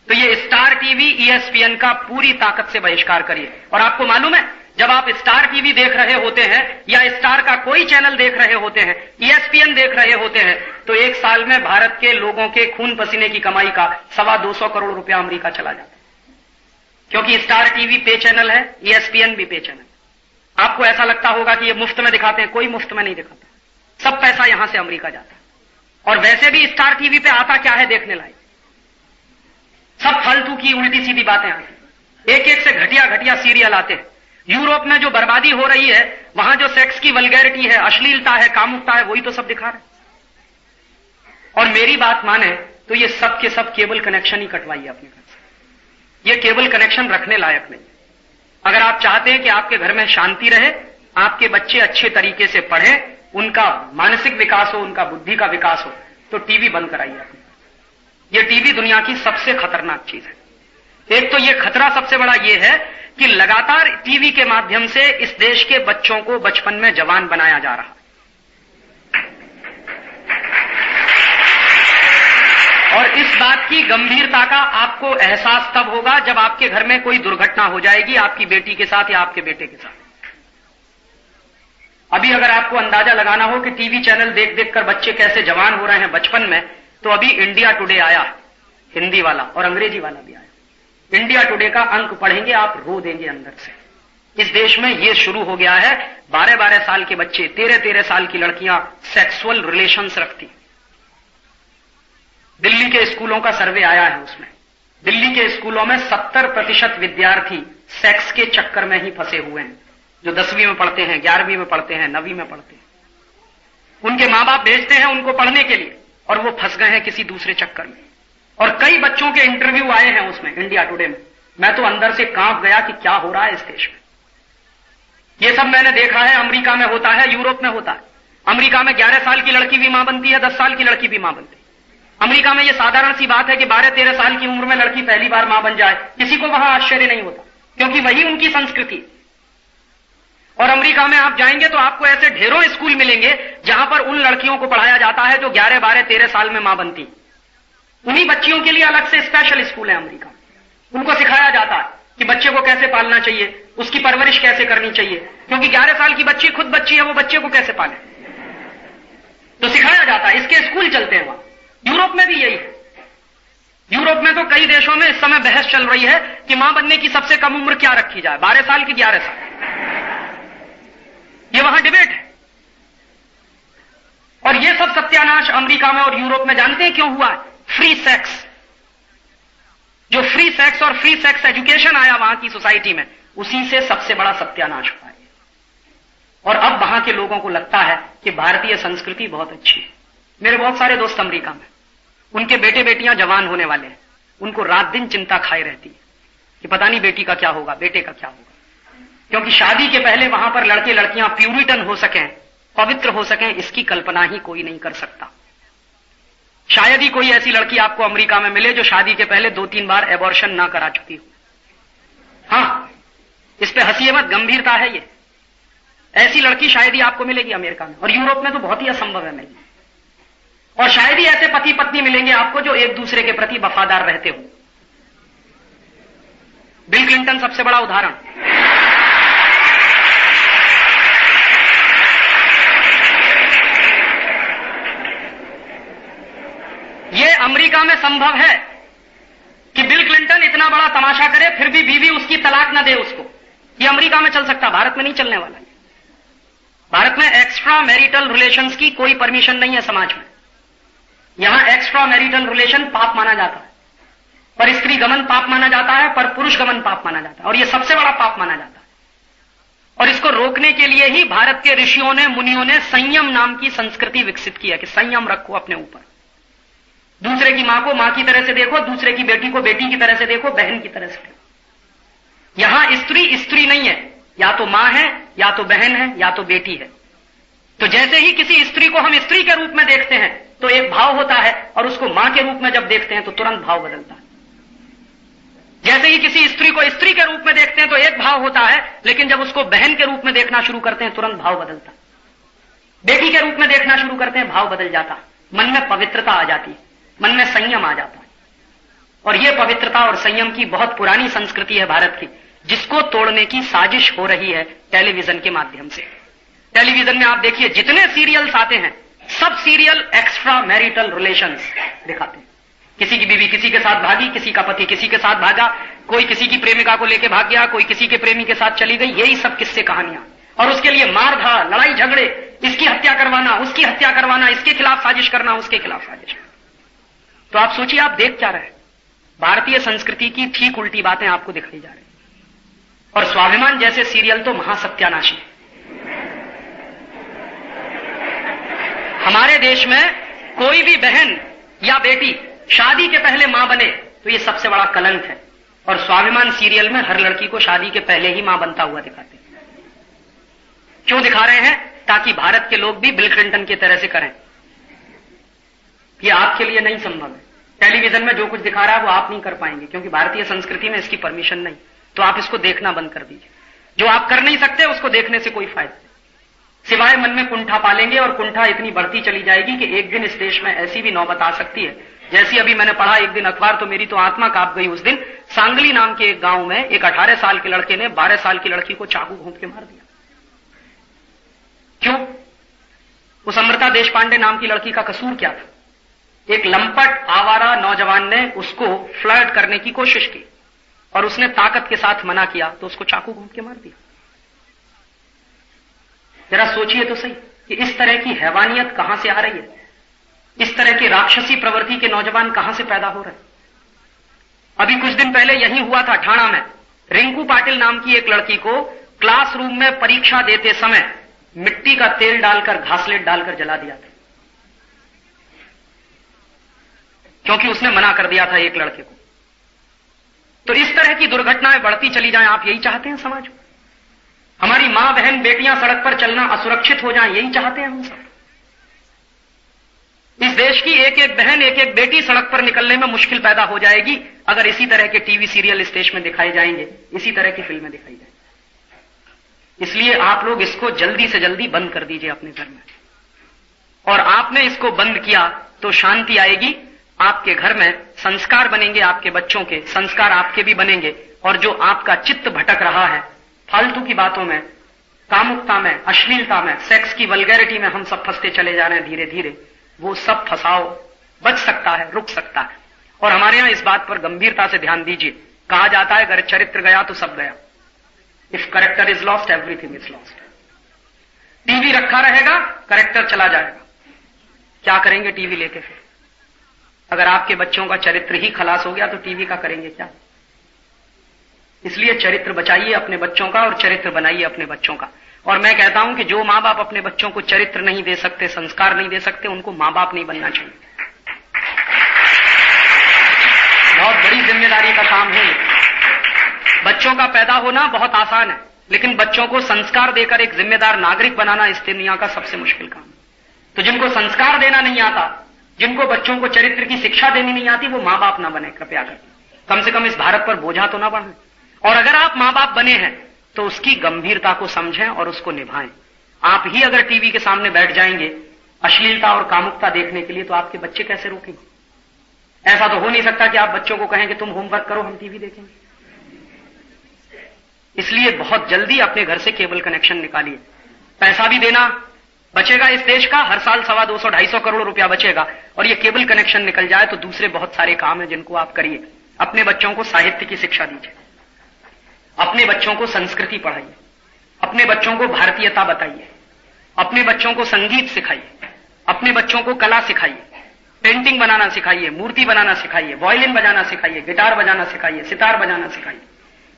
तो ये स्टार टीवी, ESPN का पूरी ताकत से बहिष्कार करिए। और आपको मालूम है, जब आप स्टार टीवी देख रहे होते हैं या स्टार का कोई चैनल देख रहे होते हैं, ESPN देख रहे होते हैं, तो एक साल में भारत के लोगों के खून पसीने की कमाई का 225 करोड़ रुपया अमेरिका चला जाता है। क्योंकि स्टार टीवी पे चैनल है, ESPN भी पे चैनल। आपको ऐसा लगता होगा कि ये मुफ्त में दिखाते हैं, कोई मुफ्त में नहीं दिखाता, सब पैसा यहां से अमेरिका जाता है। और वैसे भी स्टार टीवी पे आता क्या है देखने लायक, सब फालतू की उल्टी सीधी बातें आती, एक एक से घटिया घटिया सीरियल आते हैं। यूरोप में जो बर्बादी हो रही है, वहां जो सेक्स की वल्गैरिटी है, अश्लीलता है, कामुकता है, वही तो सब दिखा रहे। और मेरी बात माने तो ये सब के सब केबल कनेक्शन ही कटवाइए अपने घर से। ये केबल कनेक्शन रखने लायक नहीं। अगर आप चाहते हैं कि आपके घर में शांति रहे, आपके बच्चे अच्छे तरीके से पढ़ें, उनका मानसिक विकास हो, उनका बुद्धि का विकास हो, तो टीवी बंद कराइए अपने। ये टीवी दुनिया की सबसे खतरनाक चीज है। एक तो ये खतरा सबसे बड़ा ये है कि लगातार टीवी के माध्यम से इस देश के बच्चों को बचपन में जवान बनाया जा रहा है। और इस बात की गंभीरता का आपको एहसास तब होगा जब आपके घर में कोई दुर्घटना हो जाएगी, आपकी बेटी के साथ या आपके बेटे के साथ। अभी अगर आपको अंदाजा लगाना हो कि टीवी चैनल देख देख कर बच्चे कैसे जवान हो रहे हैं बचपन में, तो अभी इंडिया टुडे आया, हिंदी वाला और अंग्रेजी वाला भी आया। इंडिया टुडे का अंक पढ़ेंगे आप रो देंगे अंदर से। इस देश में ये शुरू हो गया है, 12-12 साल के बच्चे, 13-13 साल की लड़कियां सेक्सुअल रिलेशंस रखती। दिल्ली के स्कूलों का सर्वे आया है, उसमें दिल्ली के स्कूलों में 70% विद्यार्थी सेक्स के चक्कर में ही फंसे हुए हैं। जो 10वीं में पढ़ते हैं, 11वीं में पढ़ते हैं, 9वीं में पढ़ते हैं। उनके मां बाप भेजते हैं उनको पढ़ने के लिए और वो फंस गए हैं किसी दूसरे चक्कर में। और कई बच्चों के इंटरव्यू आए हैं उसमें, इंडिया टुडे में। मैं तो अंदर से कांप गया कि क्या हो रहा है इस देश में। ये सब मैंने देखा है, अमेरिका में होता है, यूरोप में होता है। अमेरिका में 11 साल की लड़की भी मां बनती है, 10 साल की लड़की भी मां बनती है। अमेरिका में यह साधारण सी बात है कि 12-13 साल की उम्र में लड़की पहली बार मां बन जाए, किसी को वहां आश्चर्य नहीं होता, क्योंकि वही उनकी संस्कृति है। और अमेरिका में आप जाएंगे तो आपको ऐसे ढेरों स्कूल मिलेंगे जहां पर उन लड़कियों को पढ़ाया जाता है जो 11, 12, 13 साल में मां बनती। उन्हीं बच्चियों के लिए अलग से स्पेशल स्कूल है अमेरिका में। उनको सिखाया जाता है कि बच्चे को कैसे पालना चाहिए, उसकी परवरिश कैसे करनी चाहिए, क्योंकि 11 साल की बच्ची खुद बच्ची है, वो बच्चे को कैसे पाले, तो सिखाया जाता है। इसके स्कूल चलते हैं वहां। यूरोप में भी यही है। यूरोप में तो कई देशों में इस समय बहस चल रही है कि मां बनने की सबसे कम उम्र क्या रखी जाए, 12 साल की 11 साल। ये वहां डिबेट है। और ये सब सत्यानाश अमेरिका में और यूरोप में जानते हैं क्यों हुआ है? Free sex. जो फ्री सेक्स और फ्री सेक्स एजुकेशन आया वहां की सोसाइटी में, उसी से सबसे बड़ा सत्यानाश हुआ है। और अब वहां के लोगों को लगता है कि भारतीय संस्कृति बहुत अच्छी है। मेरे बहुत सारे दोस्त अमेरिका में, उनके बेटे बेटियां जवान होने वाले हैं, उनको रात दिन चिंता खाई रहती है कि पता नहीं बेटी का क्या होगा, बेटे का क्या होगा। क्योंकि शादी के पहले वहां पर लड़के लड़कियां प्यूरिटन हो सकें, पवित्र हो सकें, इसकी कल्पना ही कोई नहीं कर सकता। शायद ही कोई ऐसी लड़की आपको अमेरिका में मिले जो शादी के पहले 2-3 बार एबॉर्शन ना करा चुकी हो। हां, इस पे हंसिए मत, गंभीरता है ये। ऐसी लड़की शायद ही आपको मिलेगी अमेरिका में, और यूरोप में तो बहुत ही असंभव है मिलना। और शायद ही ऐसे पति पत्नी मिलेंगे आपको जो एक दूसरे के प्रति वफादार रहते हो। बिल क्लिंटन सबसे बड़ा उदाहरण। ये अमेरिका में संभव है कि बिल क्लिंटन इतना बड़ा तमाशा करे फिर भी बीवी उसकी तलाक न दे उसको। ये अमेरिका में चल सकता, भारत में नहीं चलने वाला। भारत में एक्स्ट्रा मैरिटल रिलेशंस की कोई परमिशन नहीं है समाज में। यहां एक्स्ट्रा मैरिटल रिलेशन पाप माना जाता है, पर स्त्री गमन पाप माना जाता है, पर पुरुष गमन पाप माना जाता है, और यह सबसे बड़ा पाप माना जाता है। और इसको रोकने के लिए ही भारत के ऋषियों ने, मुनियों ने संयम नाम की संस्कृति विकसित की है कि संयम रखो अपने ऊपर। दूसरे की मां को मां की तरह से देखो, दूसरे की बेटी को बेटी की तरह से देखो, बहन की तरह से देखो। यहां स्त्री स्त्री नहीं है, या तो मां है, या तो बहन है, या तो बेटी है। तो जैसे ही किसी स्त्री को हम स्त्री के रूप में देखते हैं तो एक भाव होता है, और उसको मां के रूप में जब देखते हैं तो तुरंत भाव बदलता है। जैसे ही किसी स्त्री को स्त्री के रूप में देखते हैं तो एक भाव होता है, लेकिन जब उसको बहन के रूप में देखना शुरू करते हैं तुरंत भाव बदलता है। बेटी के रूप में देखना शुरू करते हैं, भाव बदल जाता है। मन में पवित्रता आ जाती है, मन में संयम आ जाता है। और यह पवित्रता और संयम की बहुत पुरानी संस्कृति है भारत की, जिसको तोड़ने की साजिश हो रही है टेलीविजन के माध्यम से। टेलीविजन में आप देखिए जितने सीरियल्स आते हैं, सब सीरियल एक्स्ट्रा मैरिटल रिलेशंस दिखाते हैं। किसी की बीवी किसी के साथ भागी, किसी का पति किसी के साथ भागा, कोई किसी की प्रेमिका को लेकर भाग गया, कोई किसी के प्रेमी के साथ चली गई। यही सब किस्से कहानियां, और उसके लिए मारधाड़, लड़ाई झगड़े, इसकी हत्या करवाना, उसकी हत्या करवाना, इसके खिलाफ साजिश करना, उसके खिलाफ साजिश। तो आप सोचिए आप देख क्या रहे हैं? भारतीय संस्कृति की ठीक उल्टी बातें आपको दिखाई जा रही। और स्वाभिमान जैसे सीरियल तो महासत्यानाशी है। हमारे देश में कोई भी बहन या बेटी शादी के पहले मां बने तो ये सबसे बड़ा कलंक है। और स्वाभिमान सीरियल में हर लड़की को शादी के पहले ही मां बनता हुआ दिखाते हैं। क्यों दिखा रहे हैं? ताकि भारत के लोग भी बिल क्लिंटन की तरह से करें। ये आपके लिए नहीं संभव है। टेलीविजन में जो कुछ दिखा रहा है वो आप नहीं कर पाएंगे, क्योंकि भारतीय संस्कृति में इसकी परमिशन नहीं। तो आप इसको देखना बंद कर दीजिए। जो आप कर नहीं सकते उसको देखने से कोई फायदा नहीं, सिवाय मन में कुंठा पालेंगे। और कुंठा इतनी बढ़ती चली जाएगी कि एक दिन इस देश में ऐसी भी नौबत आ सकती है, जैसी अभी मैंने पढ़ा एक दिन अखबार, तो मेरी तो आत्मा कांप गई उस दिन। सांगली नाम के एक गांव में एक 18 साल के लड़के ने 12 साल की लड़की को चाकू घोंप के मार दिया। क्यों? उस अमृता देशपांडे नाम की लड़की का कसूर क्या था? एक लंपट आवारा नौजवान ने उसको फ्लर्ट करने की कोशिश की और उसने ताकत के साथ मना किया तो उसको चाकू घोंप के मार दिया। जरा सोचिए तो सही कि इस तरह की हैवानियत कहां से आ रही है, इस तरह की राक्षसी प्रवृत्ति के नौजवान कहां से पैदा हो रहे हैं। अभी कुछ दिन पहले यही हुआ था ठाणा में। रिंकू पाटिल नाम की एक लड़की को क्लासरूम में परीक्षा देते समय मिट्टी का तेल डालकर, घासलेट डालकर जला दिया था, क्योंकि उसने मना कर दिया था एक लड़के को। तो इस तरह की दुर्घटनाएं बढ़ती चली जाएं, आप यही चाहते हैं समाज में? हमारी मां बहन बेटियां सड़क पर चलना असुरक्षित हो जाएं, यही चाहते हैं हम सब? इस देश की एक एक बहन, एक एक बेटी सड़क पर निकलने में मुश्किल पैदा हो जाएगी अगर इसी तरह के टीवी सीरियल इस देश में दिखाए जाएंगे, इसी तरह की फिल्में दिखाई जाएंगी। इसलिए आप लोग इसको जल्दी से जल्दी बंद कर दीजिए अपने घर में। और आपने इसको बंद किया तो शांति आएगी, आपके घर में संस्कार बनेंगे, आपके बच्चों के संस्कार आपके भी बनेंगे। और जो आपका चित्त भटक रहा है फालतू की बातों में, कामुकता में, अश्लीलता में, सेक्स की वल्गैरिटी में हम सब फंसते चले जा रहे हैं धीरे धीरे, वो सब फंसाव बच सकता है, रुक सकता है। और हमारे यहां इस बात पर गंभीरता से ध्यान दीजिए। कहा जाता है अगर चरित्र गया तो सब गया। If character is lost everything is lost. TV रखा रहेगा, करेक्टर चला जाएगा, क्या करेंगे टीवी लेके फिर? अगर आपके बच्चों का चरित्र ही खलास हो गया तो टीवी का करेंगे क्या? इसलिए चरित्र बचाइए अपने बच्चों का और चरित्र बनाइए अपने बच्चों का। और मैं कहता हूं कि जो मां बाप अपने बच्चों को चरित्र नहीं दे सकते, संस्कार नहीं दे सकते, उनको मां बाप नहीं बनना चाहिए। बहुत बड़ी जिम्मेदारी का काम है। बच्चों का पैदा होना बहुत आसान है, लेकिन बच्चों को संस्कार देकर एक जिम्मेदार नागरिक बनाना इस दुनिया का सबसे मुश्किल काम है। तो जिनको संस्कार देना नहीं आता, जिनको बच्चों को चरित्र की शिक्षा देनी नहीं आती, वो मां बाप ना बने कृपया करके। कम से कम इस भारत पर बोझा तो ना बढ़े। और अगर आप मां बाप बने हैं तो उसकी गंभीरता को समझें और उसको निभाएं। आप ही अगर टीवी के सामने बैठ जाएंगे अश्लीलता और कामुकता देखने के लिए, तो आपके बच्चे कैसे रोकेंगे? ऐसा तो हो नहीं सकता कि आप बच्चों को कहें कि तुम होमवर्क करो, हम टीवी देखेंगे। इसलिए बहुत जल्दी अपने घर से केबल कनेक्शन निकालिए। पैसा भी देना बचेगा इस देश का, हर साल 250-250 करोड़ रुपया बचेगा। और ये केबल कनेक्शन निकल जाए तो दूसरे बहुत सारे काम हैं जिनको आप करिए। अपने बच्चों को साहित्य की शिक्षा दीजिए, अपने बच्चों को संस्कृति पढ़ाइए, अपने बच्चों को भारतीयता बताइए, अपने बच्चों को संगीत सिखाइए, अपने बच्चों को कला सिखाइए, पेंटिंग बनाना सिखाइए, मूर्ति बनाना सिखाइए, वायलिन बजाना सिखाइए, गिटार बजाना सिखाइए, सितार बजाना सिखाइए।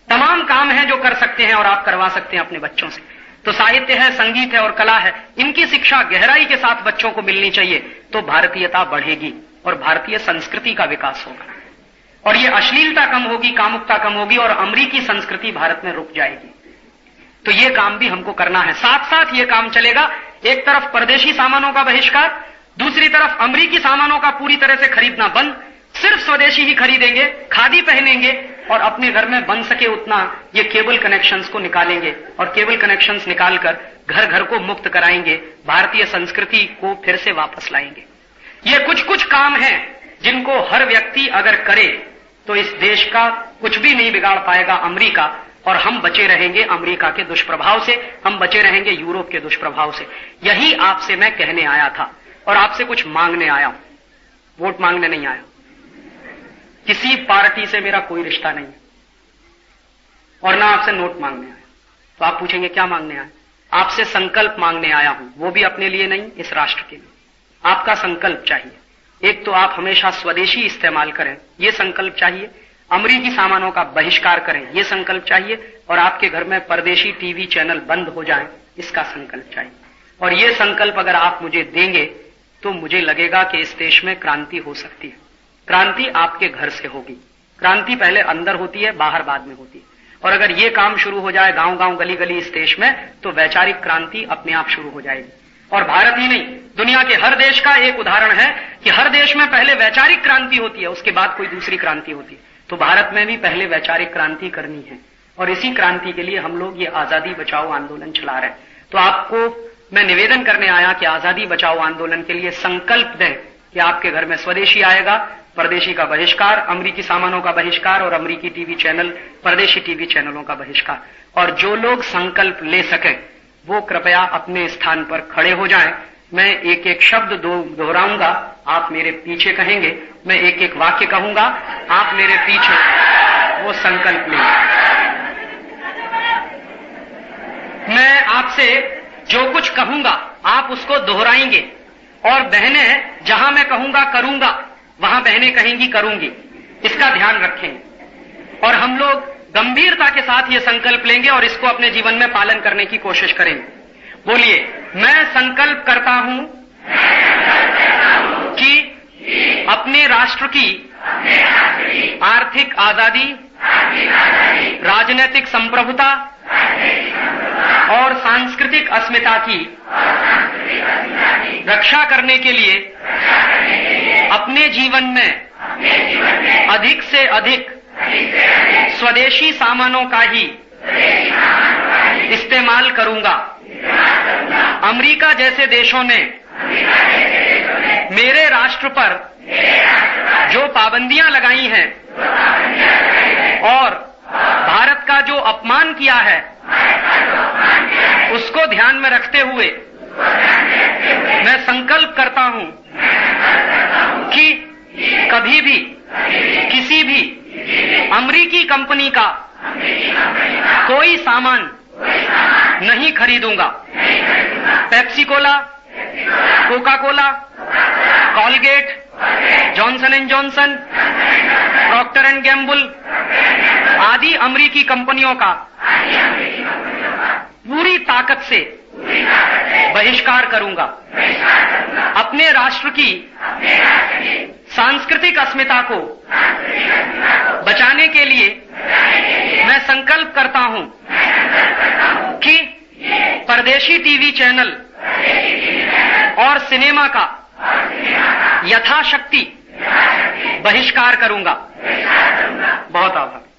तमाम काम हैं जो कर सकते हैं और आप करवा सकते हैं अपने बच्चों से। तो साहित्य है, संगीत है और कला है, इनकी शिक्षा गहराई के साथ बच्चों को मिलनी चाहिए, तो भारतीयता बढ़ेगी और भारतीय संस्कृति का विकास होगा। और ये अश्लीलता कम होगी, कामुकता कम होगी और अमरीकी संस्कृति भारत में रुक जाएगी। तो ये काम भी हमको करना है। साथ साथ ये काम चलेगा, एक तरफ परदेशी सामानों का बहिष्कार, दूसरी तरफ अमरीकी सामानों का पूरी तरह से खरीदना बंद, सिर्फ स्वदेशी ही खरीदेंगे, खादी पहनेंगे और अपने घर में बन सके उतना ये केबल कनेक्शंस को निकालेंगे और केबल कनेक्शंस निकालकर घर घर को मुक्त कराएंगे, भारतीय संस्कृति को फिर से वापस लाएंगे। ये कुछ कुछ काम हैं जिनको हर व्यक्ति अगर करे तो इस देश का कुछ भी नहीं बिगाड़ पाएगा अमेरिका, और हम बचे रहेंगे अमेरिका के दुष्प्रभाव से, हम बचे रहेंगे यूरोप के दुष्प्रभाव से। यही आपसे मैं कहने आया था और आपसे कुछ मांगने आया हूं, वोट मांगने नहीं आया। किसी पार्टी से मेरा कोई रिश्ता नहीं है और ना आपसे नोट मांगने आया। तो आप पूछेंगे क्या मांगने आया? आपसे संकल्प मांगने आया हूं, वो भी अपने लिए नहीं, इस राष्ट्र के लिए। आपका संकल्प चाहिए। एक तो आप हमेशा स्वदेशी इस्तेमाल करें, ये संकल्प चाहिए। अमरीकी सामानों का बहिष्कार करें, ये संकल्प चाहिए। और आपके घर में परदेशी टीवी चैनल बंद हो जाएं, इसका संकल्प चाहिए। और ये संकल्प अगर आप मुझे देंगे तो मुझे लगेगा कि इस देश में क्रांति हो सकती है। क्रांति आपके घर से होगी। क्रांति पहले अंदर होती है, बाहर बाद में होती है। और अगर ये काम शुरू हो जाए गांव गांव गली गली इस देश में, तो वैचारिक क्रांति अपने आप शुरू हो जाएगी। और भारत ही नहीं, दुनिया के हर देश का एक उदाहरण है कि हर देश में पहले वैचारिक क्रांति होती है, उसके बाद कोई दूसरी क्रांति होती है। तो भारत में भी पहले वैचारिक क्रांति करनी है और इसी क्रांति के लिए हम लोग ये आजादी बचाओ आंदोलन चला रहे हैं। तो आपको मैं निवेदन करने आया कि आजादी बचाओ आंदोलन के लिए संकल्प दें कि आपके घर में स्वदेशी आएगा, परदेशी का बहिष्कार, अमरीकी सामानों का बहिष्कार और अमरीकी टीवी चैनल, परदेशी टीवी चैनलों का बहिष्कार। और जो लोग संकल्प ले सकें वो कृपया अपने स्थान पर खड़े हो जाएं। मैं एक एक शब्द दोहराऊंगा, आप मेरे पीछे कहेंगे। मैं एक एक वाक्य कहूंगा, आप मेरे पीछे वो संकल्प लेंगे। मैं आपसे जो कुछ कहूंगा आप उसको दोहराएंगे और बहनें जहां मैं कहूंगा करूंगा, वहां बहनें कहेंगी करूंगी। इसका ध्यान रखें। और हम लोग गंभीरता के साथ ये संकल्प लेंगे और इसको अपने जीवन में पालन करने की कोशिश करेंगे। बोलिए, मैं संकल्प करता हूं कि अपने राष्ट्र की आर्थिक आजादी, राजनीतिक संप्रभुता और सांस्कृतिक अस्मिता की रक्षा करने के लिए अपने जीवन में अधिक से अधिक स्वदेशी सामानों का ही इस्तेमाल करूंगा। अमेरिका जैसे देशों ने मेरे राष्ट्र पर जो पाबंदियां लगाई हैं और भारत का जो अपमान किया है, उसको ध्यान में रखते हुए मैं संकल्प करता हूं कि कभी भी किसी भी अमेरिकी कंपनी का कोई सामान नहीं खरीदूंगा। Pepsi cola, Coca cola, Colgate, Johnson and Johnson, Procter and Gamble आदि अमेरिकी कंपनियों का पूरी ताकत से बहिष्कार करूंगा। अपने राष्ट्र की सांस्कृतिक अस्मिता को बचाने के लिए मैं संकल्प करता हूं कि परदेशी टीवी चैनल और सिनेमा का यथाशक्ति बहिष्कार करूंगा। बहुत आभार।